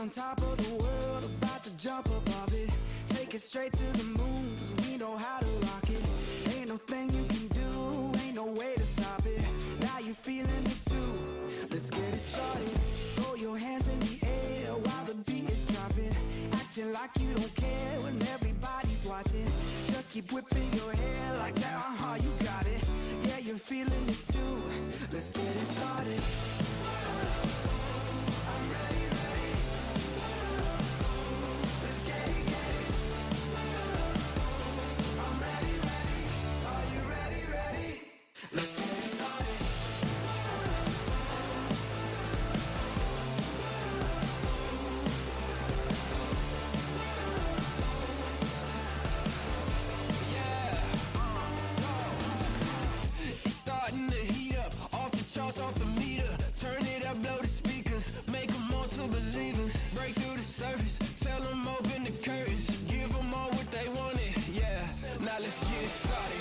on top of the world, about to jump above it. Take it straight to the moon, 'cause we know how to rock it. Ain't no thing you can do, ain't no way to stop it. Now you feeling it too, let's get it started. Throw your hands in the air while the beat is dropping. Acting like you don't care when everybody's watching. Just keep whipping your hair like that, you got it. Yeah, you're feeling it too, let's get it started. I'm ready, ready. Let's get it, get it. I'm ready, ready. Are you ready, ready? Let's get it started. Charts off the meter, turn it up, blow the speakers, make them all to believers, break through the surface, tell them open the curtains, give them all what they wanted, yeah, now let's get started.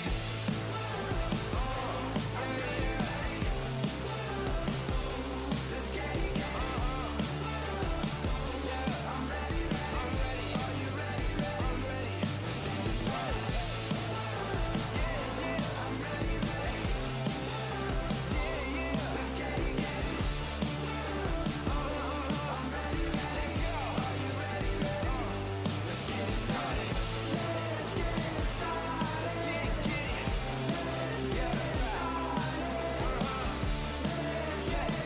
I'm ready, ready. Let's get it, get it. Yeah, I'm ready, ready. I'm ready. Are you ready, ready? I'm ready. Let's get it started. Yeah, yeah, I'm ready, ready. Let's get it, get it. I'm ready, ready. Let's go. Are you ready, ready? Let's get it started. Let's get it started. Let's get it, get it. Let's get it started. Let's get it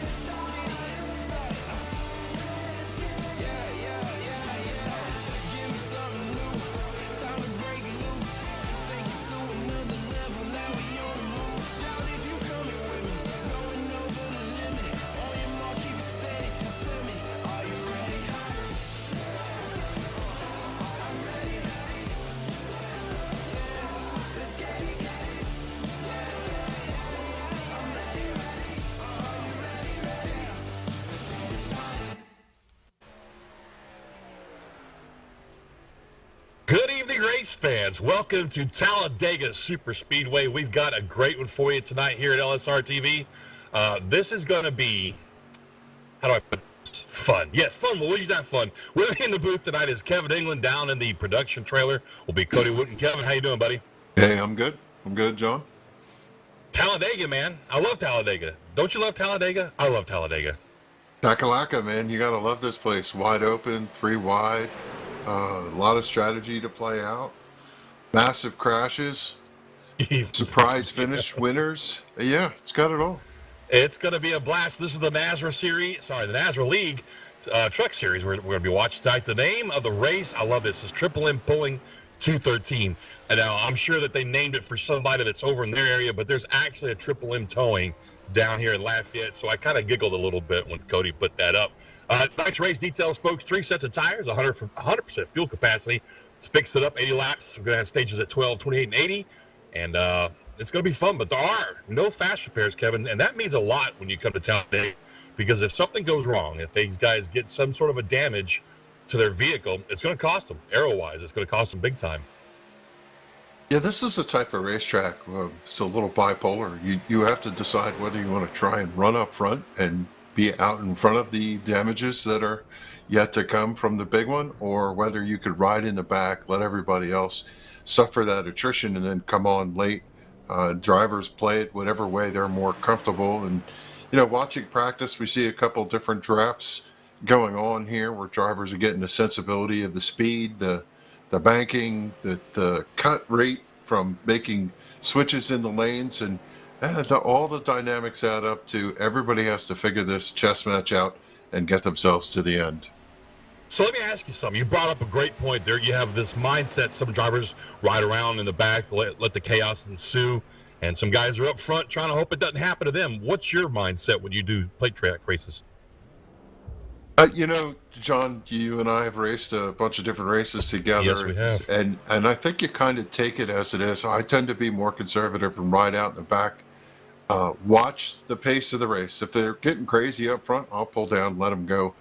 started. Let's get it. Yeah, yeah, yeah. Give me something new. Time to break it loose. Take it to another level. Now we on the move. Shout if you coming with me. Going over the limit. On your mark, keep it steady. So tell me, are you ready? I'm ready, ready. Let's get it, get it. I'm ready, ready. Are you ready, ready? Let's get it started. Good evening, race fans. Welcome to Talladega Super Speedway. We've got a great one for you tonight here at LSRTV. This is going to be, how do I put this? Fun. Yes, fun. We'll use that fun. With me in the booth tonight is Kevin England. Down in the production trailer will be Cody Wooten. Kevin, how you doing, buddy? Hey, I'm good. I'm good, John. Talladega, man. I love Talladega. Don't you love Talladega? I love Talladega. Kakalaka, man. You got to love this place. Wide open, 3 wide. A lot of strategy to play out. Massive crashes. Surprise finish winners. Yeah, it's got it all. It's going to be a blast. This is the NASRA series, the NASRA League Truck Series. We're going to be watching tonight. The name of the race, I love this, is Triple M Pulling 213. And now I'm sure that they named it for somebody that's over in their area, but there's actually a Triple M Towing down here in Lafayette. So I kind of giggled a little bit when Cody put that up. Tonight's race details, folks: 3 sets of tires, 100% fuel capacity. Let's fix it up, 80 laps. We're going to have stages at 12, 28, and 80. And it's going to be fun, but there are no fast repairs, Kevin. And that means a lot when you come to Talladega, because if something goes wrong, if these guys get some sort of a damage to their vehicle, it's going to cost them, aero-wise. It's going to cost them big time. Yeah, this is a type of racetrack. It's a little bipolar. You have to decide whether you want to try and run up front and be out in front of the damages that are yet to come from the big one, or whether you could ride in the back, let everybody else suffer that attrition, and then come on late. Drivers play it whatever way they're more comfortable. And, watching practice, we see a couple different drafts going on here where drivers are getting a sensibility of the speed, the banking, the cut rate from making switches in the lanes, and all the dynamics add up to everybody has to figure this chess match out and get themselves to the end. So let me ask you something. You brought up a great point there. You have this mindset. Some drivers ride around in the back, let the chaos ensue, and some guys are up front trying to hope it doesn't happen to them. What's your mindset when you do plate track races? John, you and I have raced a bunch of different races together. Yes, we have. And I think you kind of take it as it is. I tend to be more conservative and ride out in the back. Watch the pace of the race. If they're getting crazy up front, I'll pull down, let them go.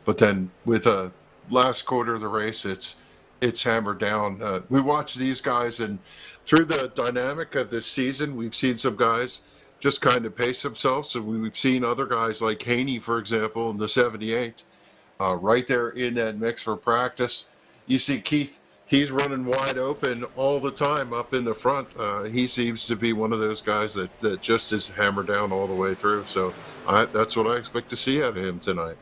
But then with a last quarter of the race, it's hammered down. We watch these guys, and through the dynamic of this season, we've seen some guys just kind of pace themselves. And we've seen other guys like Haney, for example, in the 78, right there in that mix for practice. You see Keith, he's running wide open all the time up in the front. He seems to be one of those guys that just is hammered down all the way through. So that's what I expect to see out of him tonight.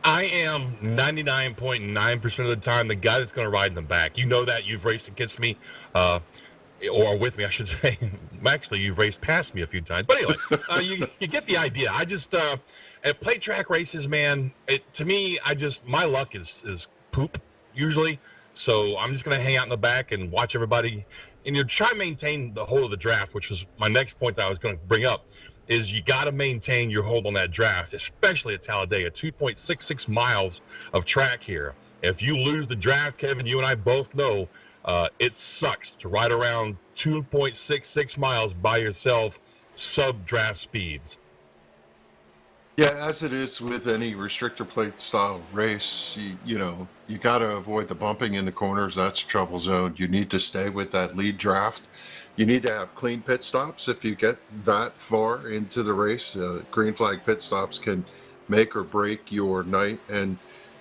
I am 99.9% of the time the guy that's going to ride in the back. You know that. You've raced against me, or with me, I should say. Actually, you've raced past me a few times. But anyway, you get the idea. I just, at plate track races, man, to me, my luck is poop, usually. So I'm just going to hang out in the back and watch everybody. And you try to maintain the hold of the draft, which is my next point that I was going to bring up. Is you got to maintain your hold on that draft, especially at Talladega. 2.66 miles of track here. If you lose the draft, Kevin, you and I both know it sucks to ride around 2.66 miles by yourself, sub-draft speeds. Yeah, as it is with any restrictor plate style race, you got to avoid the bumping in the corners. That's a trouble zone. You need to stay with that lead draft. You need to have clean pit stops if you get that far into the race. Green flag pit stops can make or break your night. And,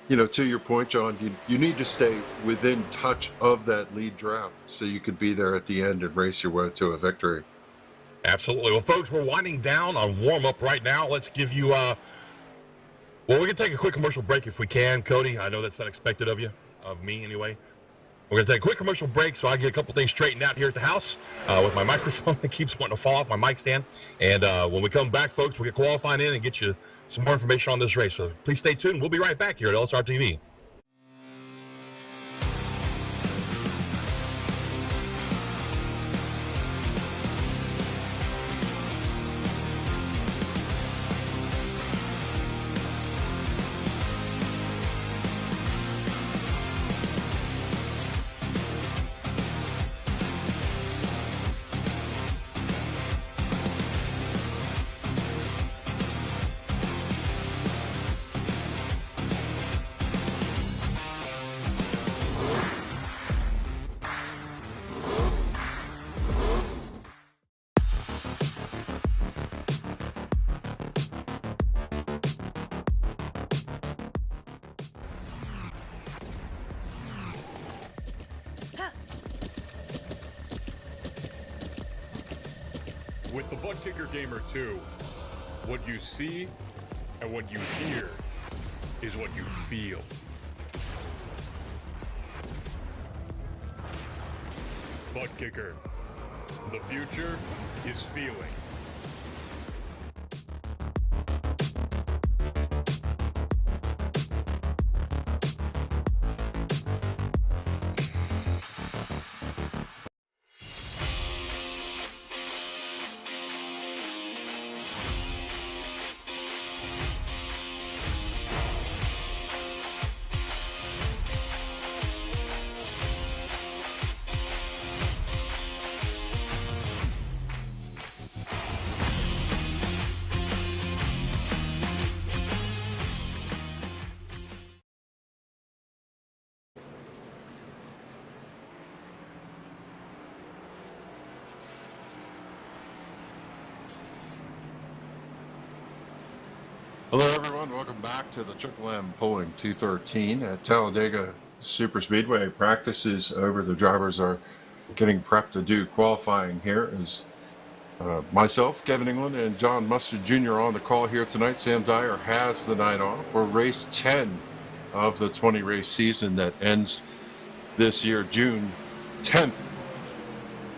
to your point, John, you need to stay within touch of that lead draft so you could be there at the end and race your way to a victory. Absolutely. Well, folks, we're winding down on warm-up right now. Let's give you, we can take a quick commercial break if we can. Cody, I know that's unexpected of you, of me anyway. We're going to take a quick commercial break so I get a couple things straightened out here at the house with my microphone that keeps wanting to fall off my mic stand. And when we come back, folks, we'll get qualifying in and get you some more information on this race. So please stay tuned. We'll be right back here at LSRTV. With the Butt Kicker Gamer 2, what you see and what you hear is what you feel. Butt Kicker. The future is feeling. Hello, everyone. Welcome back to the Triple M Pulling 213 at Talladega Super Speedway. Practices over. The drivers are getting prepped to do qualifying here. As myself, Kevin England, and John Mustard Jr. on the call here tonight. Sam Dyer has the night off for race 10 of the 20-race season that ends this year, June 10th,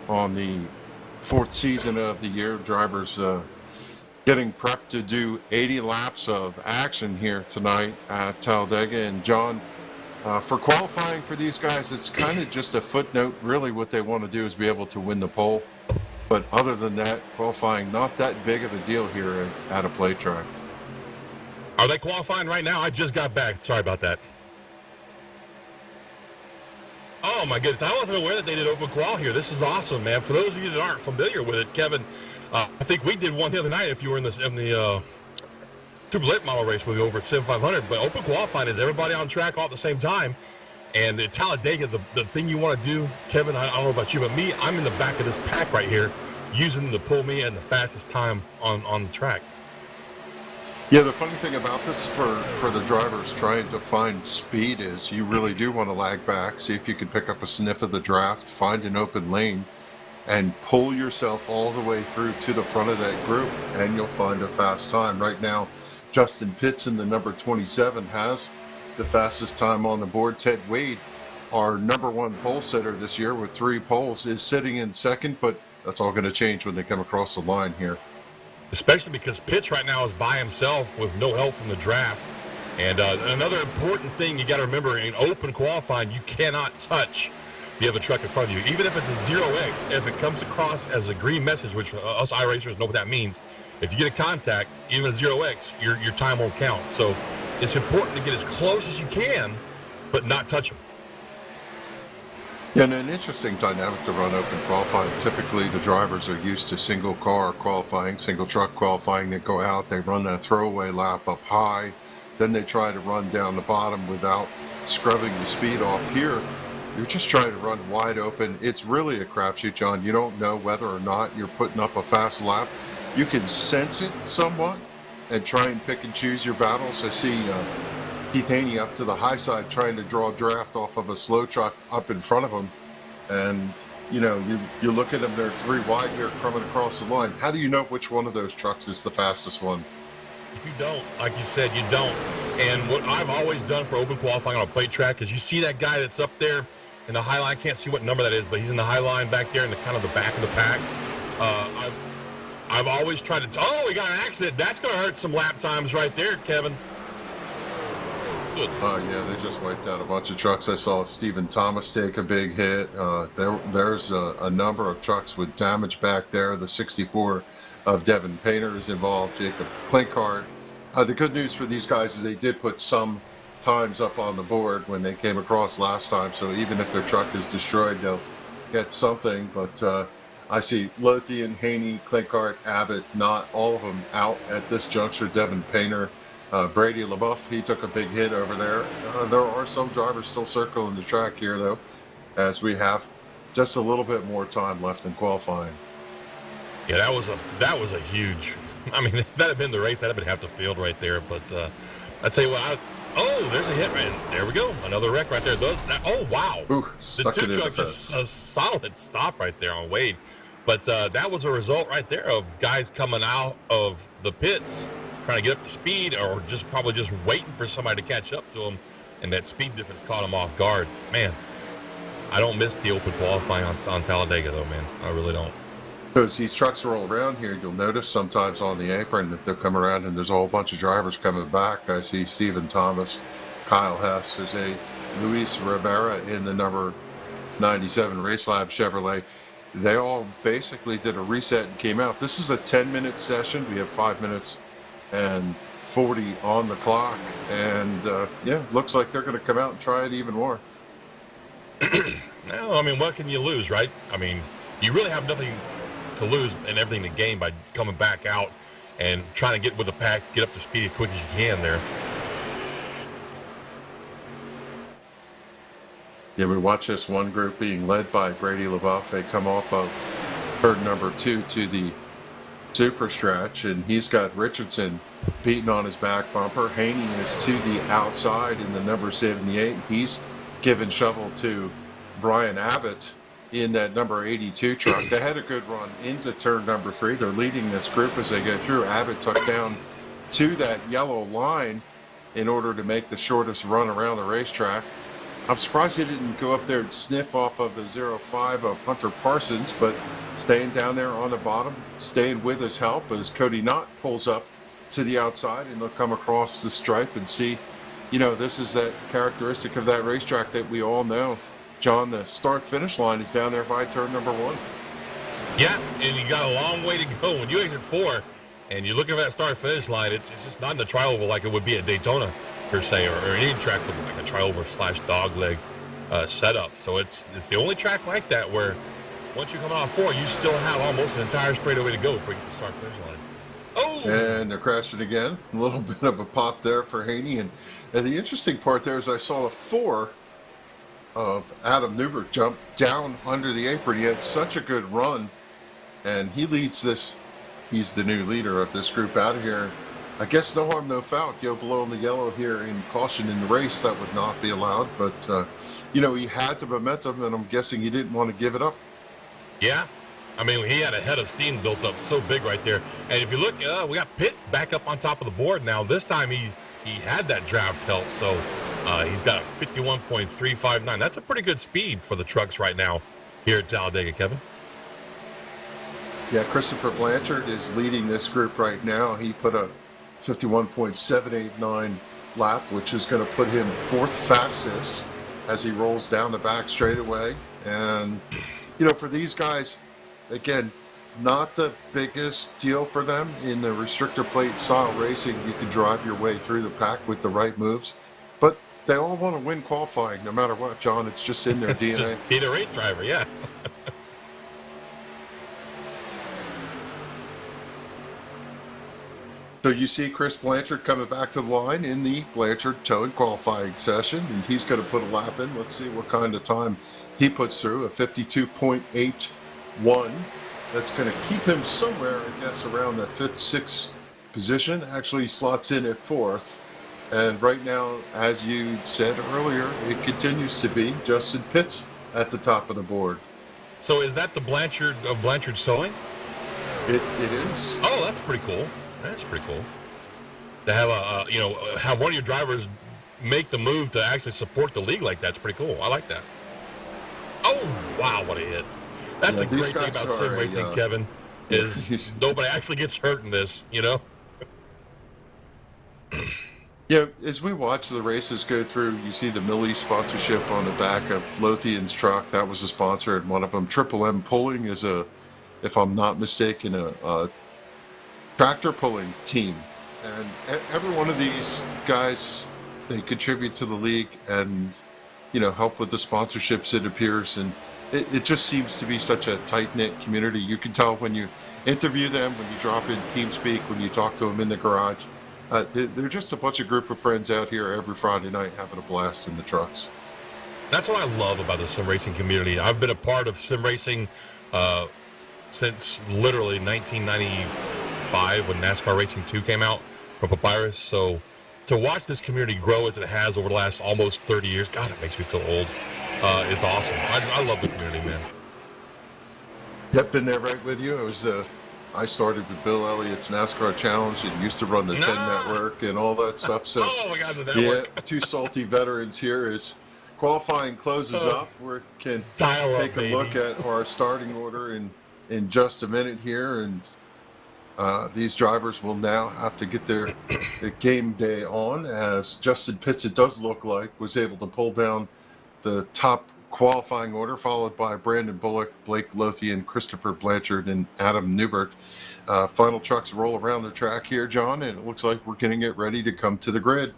on the fourth season of the year. Drivers getting prepped to do 80 laps of action here tonight at Talladega. And John, for qualifying for these guys, it's kind of just a footnote. Really what they want to do is be able to win the pole. But other than that, qualifying not that big of a deal here at a plate track. Are they qualifying right now? I just got back. Sorry about that. Oh, my goodness. I wasn't aware that they did open qual here. This is awesome, man. For those of you that aren't familiar with it, Kevin, I think we did one the other night if you were in the super late model race with me over at 7500. But open qualifying is everybody on track all at the same time. And at Talladega, the thing you want to do, Kevin, I don't know about you, but me, I'm in the back of this pack right here, using them to pull me in the fastest time on the track. Yeah, the funny thing about this for the drivers trying to find speed is you really do want to lag back, see if you can pick up a sniff of the draft, find an open lane, and pull yourself all the way through to the front of that group, and you'll find a fast time. Right now, Justin Pitts in the number 27 has the fastest time on the board. Ted Wade, our number one pole sitter this year with 3 poles, is sitting in second, but that's all going to change when they come across the line here. Especially because Pitts right now is by himself with no help from the draft. And another important thing you got to remember, in open qualifying, you cannot touch the other truck in front of you. Even if it's a 0X, if it comes across as a green message, which us iRacers know what that means, if you get a contact, even a 0X, your time won't count. So it's important to get as close as you can, but not touch them. Yeah, and an interesting dynamic to run open qualifying. Typically, the drivers are used to single car qualifying, single truck qualifying. They go out, they run that throwaway lap up high, then they try to run down the bottom without scrubbing the speed off. Here, you're just trying to run wide open. It's really a crapshoot, John. You don't know whether or not you're putting up a fast lap. You can sense it somewhat and try and pick and choose your battles. I see Keith Haney up to the high side trying to draw draft off of a slow truck up in front of him. And, you know, you look at them, they're 3 wide here coming across the line. How do you know which one of those trucks is the fastest one? You don't. Like you said, you don't. And what I've always done for open qualifying on a plate track is you see that guy that's up there in the high line. I can't see what number that is, but he's in the high line back there in the kind of the back of the pack. I've always tried to, we got an accident. That's going to hurt some lap times right there, Kevin. Good. Yeah, they just wiped out a bunch of trucks. I saw Stephen Thomas take a big hit. There's a number of trucks with damage back there. The 64 of Devin Painter is involved. Jacob Klinkhardt. The good news for these guys is they did put some times up on the board when they came across last time. So even if their truck is destroyed, they'll get something. But I see Lothian, Haney, Klinkhardt, Abbott, not all of them out at this juncture. Devin Painter. Brady LaBeouf, he took a big hit over there. There are some drivers still circling the track here, though, as we have just a little bit more time left in qualifying. Yeah, that was a huge. I mean, if that had been the race, that'd have been half the field right there. But I tell you what, there's a hit, man. There we go, another wreck right there. Wow, Ooh, the 2 truck just a solid stop right there on Wade. But that was a result right there of guys coming out of the pits, trying to get up to speed, or probably just waiting for somebody to catch up to them, and that speed difference caught them off guard. Man, I don't miss the open qualifying on Talladega, though, man. I really don't. So as these trucks roll around here, you'll notice sometimes on the apron that they'll come around and there's a whole bunch of drivers coming back. I see Stephen Thomas, Kyle Hess, there's a Luis Rivera in the number 97 Race Lab Chevrolet. They all basically did a reset and came out. This is a 10-minute session. We have 5 minutes and 40 on the clock, and looks like they're going to come out and try it even more. No, I mean, what can you lose, right? I mean, you really have nothing to lose and everything to gain by coming back out and trying to get with the pack, get up to speed as quick as you can there. Yeah, we watch this one group being led by Brady LaBeouf. They come off of turn number 2 to the super stretch, and he's got Richardson beating on his back bumper. Haney is to the outside in the number 78. He's giving shovel to Brian Abbott in that number 82 truck. They had a good run into turn number 3. They're leading this group as they go through. Abbott took down to that yellow line in order to make the shortest run around the racetrack. I'm surprised he didn't go up there and sniff off of the 05 of Hunter Parsons, but staying down there on the bottom, staying with his help as Cody Knott pulls up to the outside, and they'll come across the stripe and see, this is that characteristic of that racetrack that we all know. John, the start-finish line is down there by turn number 1. Yeah, and you got a long way to go. When you exit 4 and you're looking for that start-finish line, it's just not in the tri-oval like it would be at Daytona, per se, or any track with like a tri-oval / dog leg setup. So it's the only track like that where once you come out 4, you still have almost an entire straightaway to go before you get the start-finish line. Oh! And they're crashing again. A little bit of a pop there for Haney. And the interesting part there is I saw a 4 of Adam Newberg jump down under the apron. He had such a good run, and he leads this. He's the new leader of this group out of here. I guess no harm, no foul. Go below in the yellow here in caution in the race. That would not be allowed. But, he had the momentum, and I'm guessing he didn't want to give it up. Yeah. I mean, he had a head of steam built up so big right there. And if you look, we got Pitts back up on top of the board now. This time he had that draft help, so he's got a 51.359. That's a pretty good speed for the trucks right now here at Talladega, Kevin. Yeah, Christopher Blanchard is leading this group right now. He put a 51.789 lap, which is going to put him fourth fastest as he rolls down the back straightaway. And, for these guys, again, not the biggest deal for them in the restrictor plate style racing. You can drive your way through the pack with the right moves, but they all want to win qualifying no matter what, John. It's just in their DNA. Just be the race driver, yeah. So you see Chris Blanchard coming back to the line in the Blanchard Towing qualifying session, and he's going to put a lap in. Let's see what kind of time he puts through, a 52.81. That's going to keep him somewhere, I guess, around the fifth, sixth position. Actually, he slots in at fourth. And right now, as you said earlier, it continues to be Justin Pitts at the top of the board. So is that the Blanchard of Blanchard Towing? It is. Oh, that's pretty cool. That's pretty cool. To have have one of your drivers make the move to actually support the league like that's pretty cool. I like that. Oh, wow, what a hit. That's the great thing about sim racing, Kevin, is nobody actually gets hurt in this, Yeah, as we watch the races go through, you see the Millie sponsorship on the back of Lothian's truck. That was a sponsor, and one of them, Triple M Pulling, is if I'm not mistaken, a tractor pulling team. And every one of these guys, they contribute to the league and, help with the sponsorships, it appears. And it just seems to be such a tight-knit community. You can tell when you interview them, when you drop in TeamSpeak, when you talk to them in the garage. They're just a bunch of group of friends out here every Friday night having a blast in the trucks. That's what I love about the sim racing community. I've been a part of sim racing since literally 1995 when NASCAR Racing 2 came out from Papyrus. So to watch this community grow as it has over the last almost 30 years, God, it makes me feel old, is awesome. I love the community, man. Yep, been there right with you. I started with Bill Elliott's NASCAR Challenge and used to run the 10 Network and all that stuff. So, we got the network. Yeah, two salty veterans here. As qualifying closes up, we can take a look at our starting order in just a minute here. And these drivers will now have to get their game day on, as Justin Pitts, it does look like, was able to pull down the top qualifying order, followed by Brandon Bullock, Blake Lothian, Christopher Blanchard, and Adam Newbert. Final trucks roll around the track here, John, and it looks like we're getting it ready to come to the grid.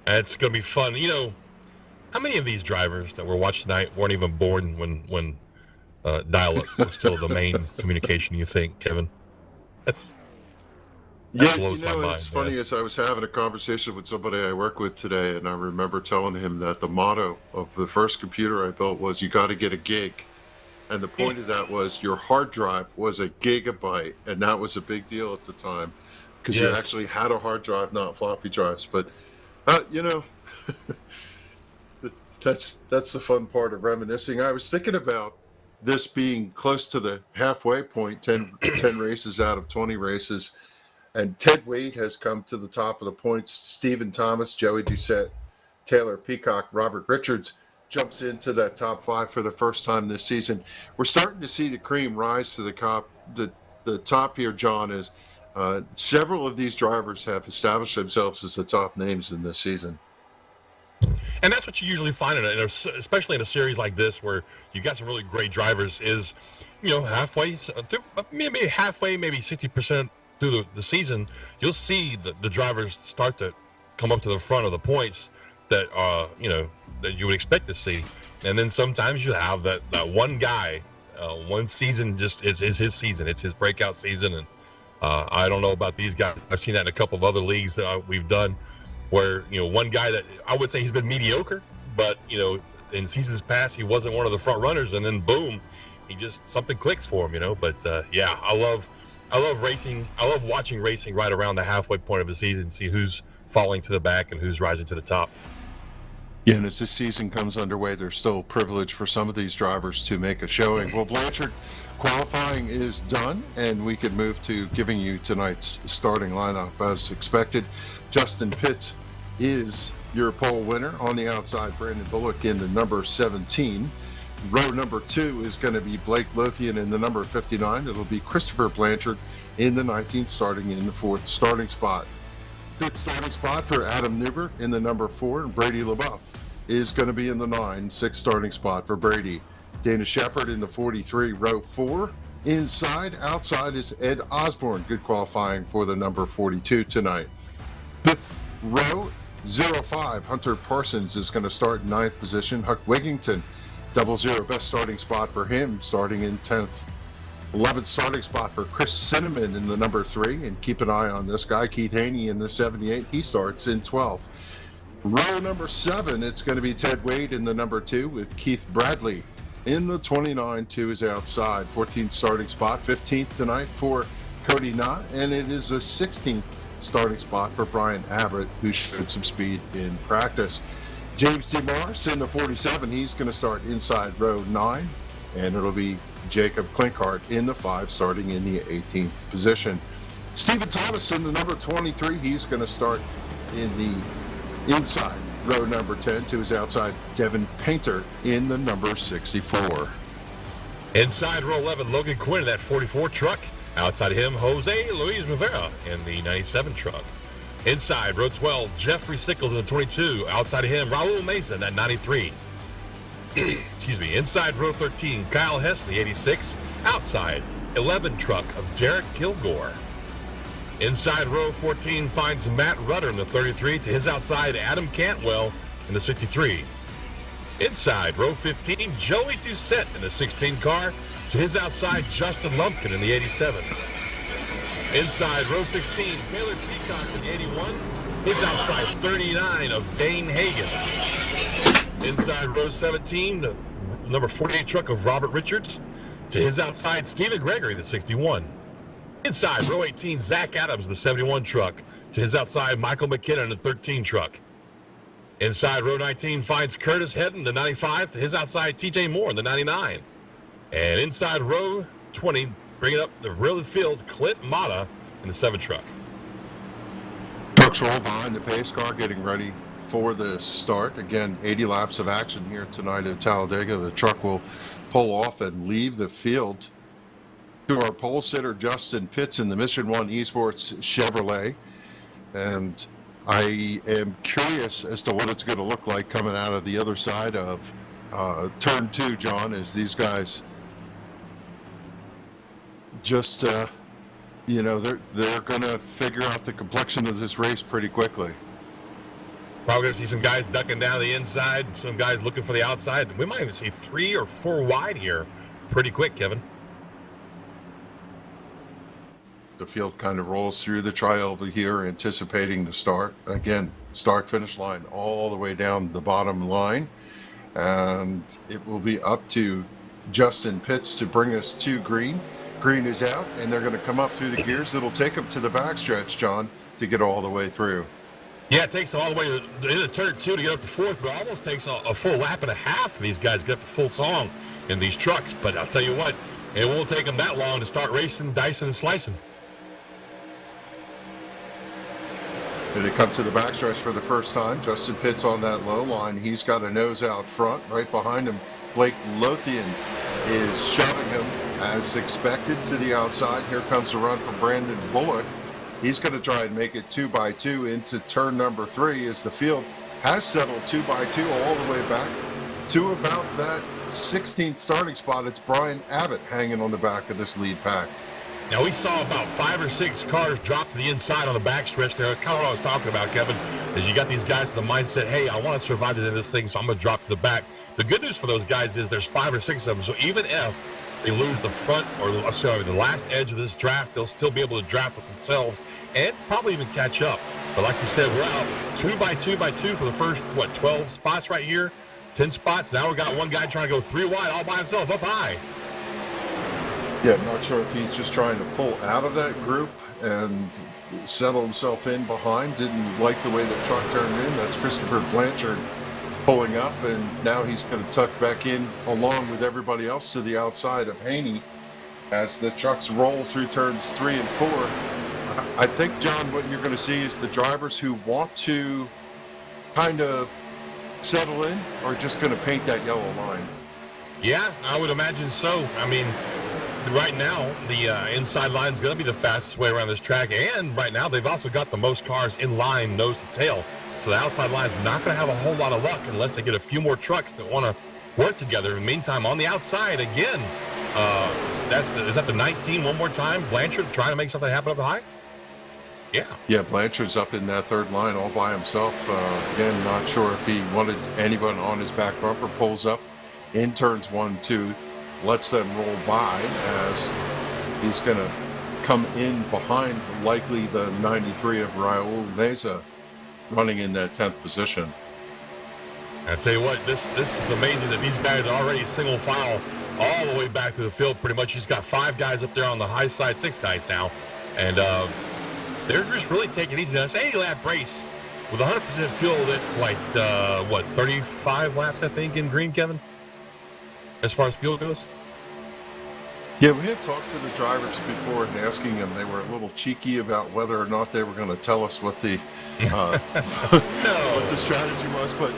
It's going to be fun. How many of these drivers that we're watching tonight weren't even born when dial-up was still the main communication, you think, Kevin? That blows my mind. It's funny, as I was having a conversation with somebody I work with today, and I remember telling him that the motto of the first computer I built was, you got to get a gig. And the point of that was your hard drive was a gigabyte, and that was a big deal at the time, because you actually had a hard drive, not floppy drives. But, that's the fun part of reminiscing. I was thinking about this being close to the halfway point, 10 races out of 20 races. And Ted Wade has come to the top of the points. Stephen Thomas, Joey Doucette, Taylor Peacock, Robert Richards jumps into that top five for the first time this season. We're starting to see the cream rise to the top here, John, is several of these drivers have established themselves as the top names in this season. And that's what you usually find, especially in a series like this where you got some really great drivers, is, halfway, maybe 60% through the season, you'll see the drivers start to come up to the front of the points that that you would expect to see. And then sometimes you have that one guy, one season just is his season. It's his breakout season. And I don't know about these guys. I've seen that in a couple of other leagues that we've done, where one guy that I would say he's been mediocre, but in seasons past he wasn't one of the front runners, and then boom, something clicks for him. But I I love racing. I love watching racing right around the halfway point of the season, see who's falling to the back and who's rising to the top. Yeah, and as this season comes underway, there's still a privilege for some of these drivers to make a showing. Well, Blanchard, qualifying is done, and we can move to giving you tonight's starting lineup. As expected, Justin Pitts is your pole winner. On the outside, Brandon Bullock in the number 17. Row number 2 is going to be Blake Lothian in the number 59. It'll be Christopher Blanchard in the 19th, starting in the 4th starting spot. 5th starting spot for Adam Newber in the number 4, and Brady LaBeouf is going to be in the 9, 6th starting spot for Brady. Dana Shepard in the 43, row 4. Outside is Ed Osborne. Good qualifying for the number 42 tonight. 5th row, 05, Hunter Parsons is going to start in 9th position. Huck Wigington, 00, best starting spot for him, starting in 10th. 11th starting spot for Chris Cinnamon in the number 3, and keep an eye on this guy, Keith Haney in the 78. He starts in 12th. Row number 7, it's going to be Ted Wade in the number 2 with Keith Bradley in the 29. 2 is outside. 14th starting spot, 15th tonight for Cody Knott, and it is the 16th starting spot for Brian Abbott, who showed some speed in practice. James DeMars in the 47, he's going to start inside row 9, and it'll be Jacob Klinkhart in the 5, starting in the 18th position. Stephen Thomas in the number 23, he's going to start in the inside row number 10. 2 is outside, Devin Painter in the number 64. Inside row 11, Logan Quinn in that 44 truck. Outside him, Jose Luis Rivera in the 97 truck. Inside row 12, Jeffrey Sickles in the 22. Outside of him, Raul Mesa in that 93. Excuse me. Inside row 13, Kyle Hess in the 86. Outside, 11 truck of Derek Kilgore. Inside row 14 finds Matt Rudder in the 33. To his outside, Adam Cantwell in the 63. Inside row 15, Joey Doucette in the 16 car. To his outside, Justin Lumpkin in the 87. Inside row 16, Taylor Peacock in the 81. His outside 39 of Dane Hagan. Inside row 17, the number 48 truck of Robert Richards. To his outside, Stephen Gregory, the 61. Inside row 18, Zach Adams, the 71 truck. To his outside, Michael McKinnon, the 13 truck. Inside row 19 finds Curtis Hedden, the 95. To his outside, TJ Moore in the 99. And inside row 20, bringing up the rear of the field, Clint Mata in the 7 truck. Trucks roll behind the pace car, getting ready for the start. Again, 80 laps of action here tonight at Talladega. The truck will pull off and leave the field to our pole sitter, Justin Pitts, in the Mission 1 Esports Chevrolet. And I am curious as to what it's going to look like coming out of the other side of turn 2, John, as these guys just, they're going to figure out the complexion of this race pretty quickly. Probably going to see some guys ducking down the inside, some guys looking for the outside. We might even see 3 or 4 wide here pretty quick, Kevin. The field kind of rolls through the tri-oval here, anticipating the start. Again, start-finish line all the way down the bottom line. And it will be up to Justin Pitts to bring us to green. Green is out, and they're going to come up through the gears. It'll take them to the backstretch, John, to get all the way through. Yeah, it takes them all the way to the turn 2 to get up to 4th, but it almost takes a full lap and a half for these guys to get up to full song in these trucks. But I'll tell you what, it won't take them that long to start racing, dicing, and slicing. They come to the backstretch for the first time. Justin Pitts on that low line. He's got a nose out front. Right behind him, Blake Lothian is shoving him as expected to the outside. Here comes the run from Brandon Bullock. He's going to try and make it 2x2 into turn number 3 as the field has settled 2x2 all the way back to about that 16th starting spot. It's Brian Abbott hanging on the back of this lead pack. Now, we saw about 5 or 6 cars drop to the inside on the backstretch there. That's kind of what I was talking about, Kevin, is you got these guys with the mindset, hey, I want to survive into this thing, so I'm going to drop to the back. The good news for those guys is there's 5 or 6 of them, so even if they lose the front or the last edge of this draft, they'll still be able to draft with themselves and probably even catch up. But like you said, we're out 2x2 for the first, 12 spots right here, 10 spots. Now we got one guy trying to go 3 wide all by himself up high. Yeah, I'm not sure if he's just trying to pull out of that group and settle himself in behind. Didn't like the way the truck turned in. That's Christopher Blanchard pulling up, and now he's going to tuck back in along with everybody else to the outside of Haney as the trucks roll through turns 3 and 4. I think, John, what you're going to see is the drivers who want to kind of settle in are just going to paint that yellow line. Yeah, I would imagine so. I mean, right now, the inside line is going to be the fastest way around this track, and right now they've also got the most cars in line nose to tail. So the outside line is not going to have a whole lot of luck unless they get a few more trucks that want to work together. In the meantime, on the outside, again, is that the 19 one more time? Blanchard trying to make something happen up high? Yeah. Yeah, Blanchard's up in that third line all by himself. Again, not sure if he wanted anyone on his back bumper. Pulls up in turns 1, 2, lets them roll by as he's going to come in behind likely the 93 of Raul Meza running in that 10th position. I tell you what, this is amazing that these guys are already single file all the way back to the field pretty much. He's got 5 guys up there on the high side, 6 guys now, and they're just really taking it easy. Now, it's an 80-lap race with 100% fuel. That's like, 35 laps, I think, in green, Kevin, as far as fuel goes? Yeah, we had talked to the drivers before and asking them. They were a little cheeky about whether or not they were going to tell us what the what the strategy was. But,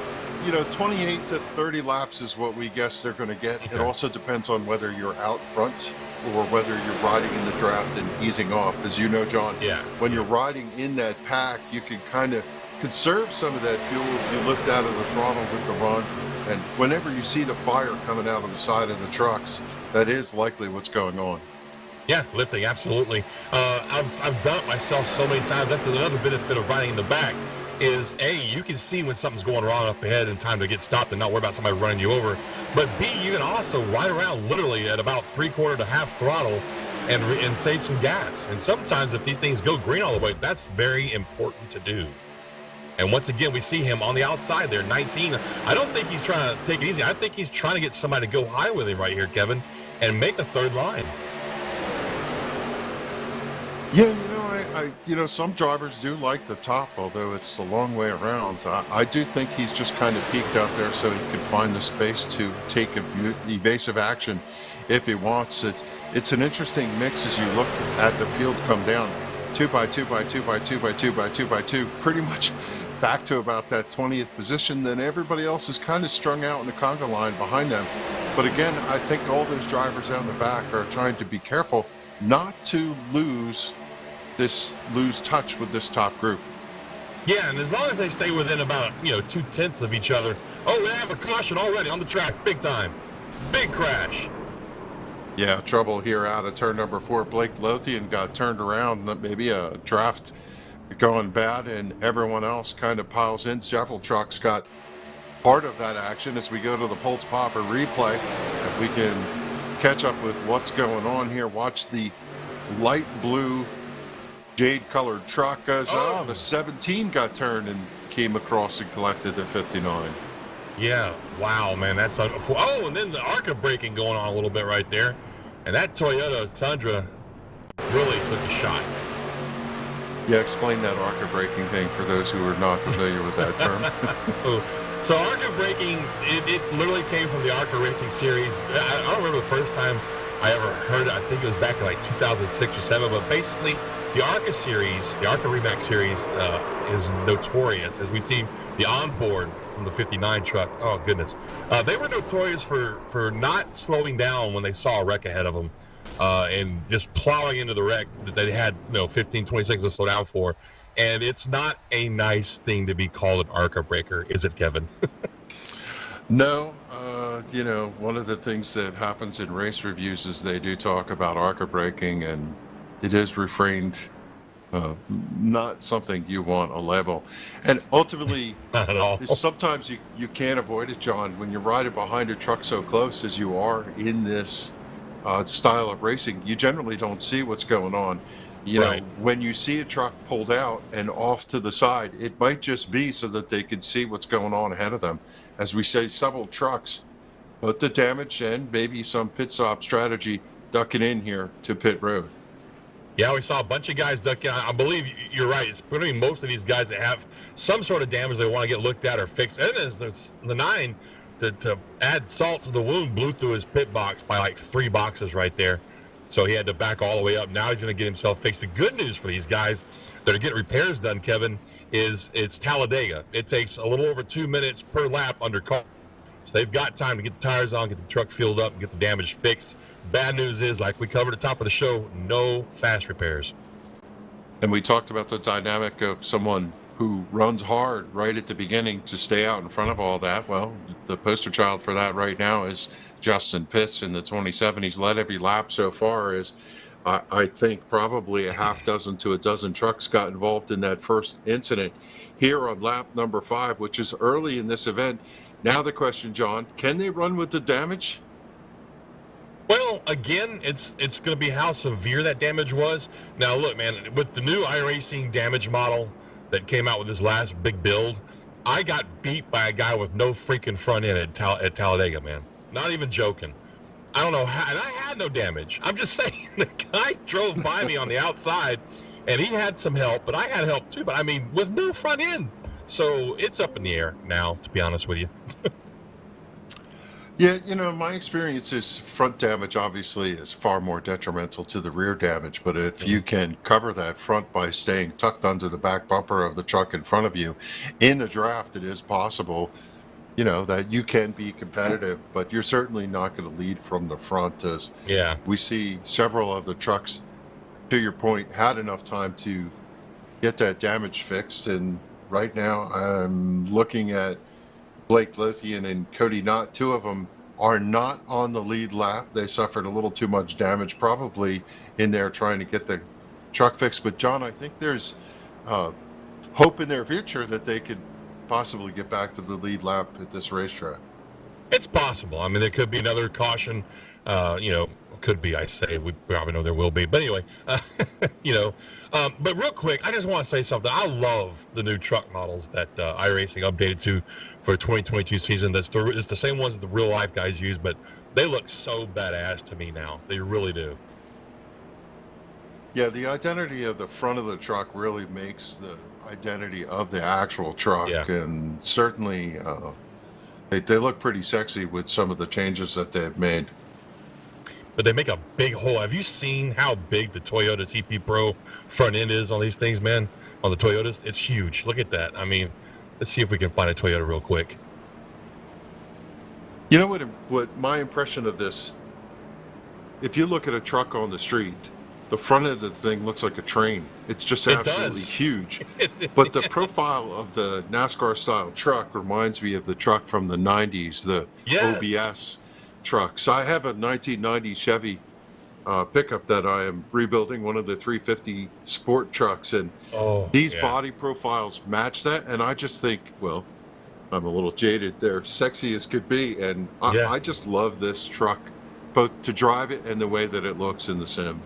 28 to 30 laps is what we guess they're going to get. Okay. It also depends on whether you're out front or whether you're riding in the draft and easing off. As you know, John, when you're riding in that pack, you can kind of conserve some of that fuel if you lift out of the throttle with the run. And whenever you see the fire coming out of the side of the trucks, that is likely what's going on. Yeah, lifting, absolutely. I've done it myself so many times. That's another benefit of riding in the back is, A, you can see when something's going wrong up ahead in time to get stopped and not worry about somebody running you over. But B, you can also ride around literally at about 3/4 to half throttle and save some gas. And sometimes if these things go green all the way, that's very important to do. And once again, we see him on the outside there, 19. I don't think he's trying to take it easy. I think he's trying to get somebody to go high with him right here, Kevin, and make a third line. Yeah, some drivers do like the top, although it's the long way around. I do think he's just kind of peeked out there so he can find the space to take evasive action if he wants. It's an interesting mix as you look at the field come down 2 by 2 by 2 by 2 by 2 by 2 by 2, pretty much back to about that 20th position. Then everybody else is kind of strung out in the conga line behind them. But again, I think all those drivers out in the back are trying to be careful not to lose touch with this top group. Yeah, and as long as they stay within about 2/10 of each other. Oh, they have a caution already on the track, big time, big crash. Yeah, trouble here out of turn number 4. Blake Lothian got turned around, maybe a draft going bad, and everyone else kind of piles in. Several trucks got part of that action. As we go to the Pulse Popper replay, if we can catch up with what's going on here. Watch the light blue jade-colored truck as the 17 got turned and came across and collected the 59. Yeah, wow, man, that's and then the ARCA braking going on a little bit right there, and that Toyota Tundra really took a shot. Yeah, explain that ARCA braking thing for those who are not familiar with that term. So ARCA braking, it literally came from the ARCA Racing Series. I don't remember the first time I ever heard it. I think it was back in like 2006 or 7, but basically the ARCA series, the ARCA Remax series is notorious, as we see the onboard from the 59 truck. Oh, goodness. They were notorious for not slowing down when they saw a wreck ahead of them and just plowing into the wreck that they had 15, 20 seconds to slow down for. And it's not a nice thing to be called an ARCA breaker, is it, Kevin? No. One of the things that happens in race reviews is they do talk about ARCA braking, and it is refrained, not something you want a label. And ultimately, not at all. Sometimes you can't avoid it, John. When you're riding behind a truck so close as you are in this style of racing, you generally don't see what's going on. When you see a truck pulled out and off to the side, it might just be so that they can see what's going on ahead of them. As we say, several trucks, both the damage and maybe some pit stop strategy ducking in here to pit road. Yeah, we saw a bunch of guys duck in. I believe you're right. It's going to be most of these guys that have some sort of damage they want to get looked at or fixed. And there's the 9 to add salt to the wound blew through his pit box by like 3 boxes right there. So he had to back all the way up. Now he's going to get himself fixed. The good news for these guys that are getting repairs done, Kevin, is it's Talladega. It takes a little over 2 minutes per lap under car. So they've got time to get the tires on, get the truck filled up, and get the damage fixed. Bad news is, like we covered at the top of the show, no fast repairs. And we talked about the dynamic of someone who runs hard right at the beginning to stay out in front of all that. Well, the poster child for that right now is Justin Pitts in the 27. He's led every lap so far. I think probably a half dozen to a dozen trucks got involved in that first incident here on lap number 5, which is early in this event. Now the question, John, can they run with the damage? Well, again, it's going to be how severe that damage was. Now, look, man, with the new iRacing damage model that came out with this last big build, I got beat by a guy with no freaking front end at Talladega, man. Not even joking. I don't know how, and I had no damage. I'm just saying, the guy drove by me on the outside, and he had some help, but I had help too. But I mean, with no front end. So it's up in the air now, to be honest with you. Yeah, my experience is front damage obviously is far more detrimental to the rear damage, but if you can cover that front by staying tucked under the back bumper of the truck in front of you, in a draft it is possible, that you can be competitive, but you're certainly not going to lead from the front, as we see several of the trucks, to your point, had enough time to get that damage fixed. And right now I'm looking at Blake Lothian and Cody Knott. 2 of them are not on the lead lap. They suffered a little too much damage probably in there trying to get the truck fixed. But John, I think there's hope in their future that they could possibly get back to the lead lap at this racetrack. It's possible. I mean, there could be another caution. Could be, I say. We probably know there will be. But anyway, but real quick, I just want to say something. I love the new truck models that iRacing updated to for the 2022 season. It's the same ones that the real life guys use, but they look so badass to me now. They really do. Yeah, the identity of the front of the truck really makes the identity of the actual truck. Yeah. And certainly they look pretty sexy with some of the changes that they've made. But they make a big hole. Have you seen how big the Toyota TP Pro front end is on these things, man? On the Toyotas? It's huge. Look at that. I mean, let's see if we can find a Toyota real quick. You know what my impression of this, if you look at a truck on the street, the front of the thing looks like a train. It's just absolutely huge. But the profile of the NASCAR style truck reminds me of the truck from the 90s, the OBS trucks. I have a 1990 Chevy pickup that I am rebuilding, one of the 350 sport trucks, and these body profiles match that. And I just think, well, I'm a little jaded. They're sexy as could be, and I just love this truck, both to drive it and the way that it looks in the sim.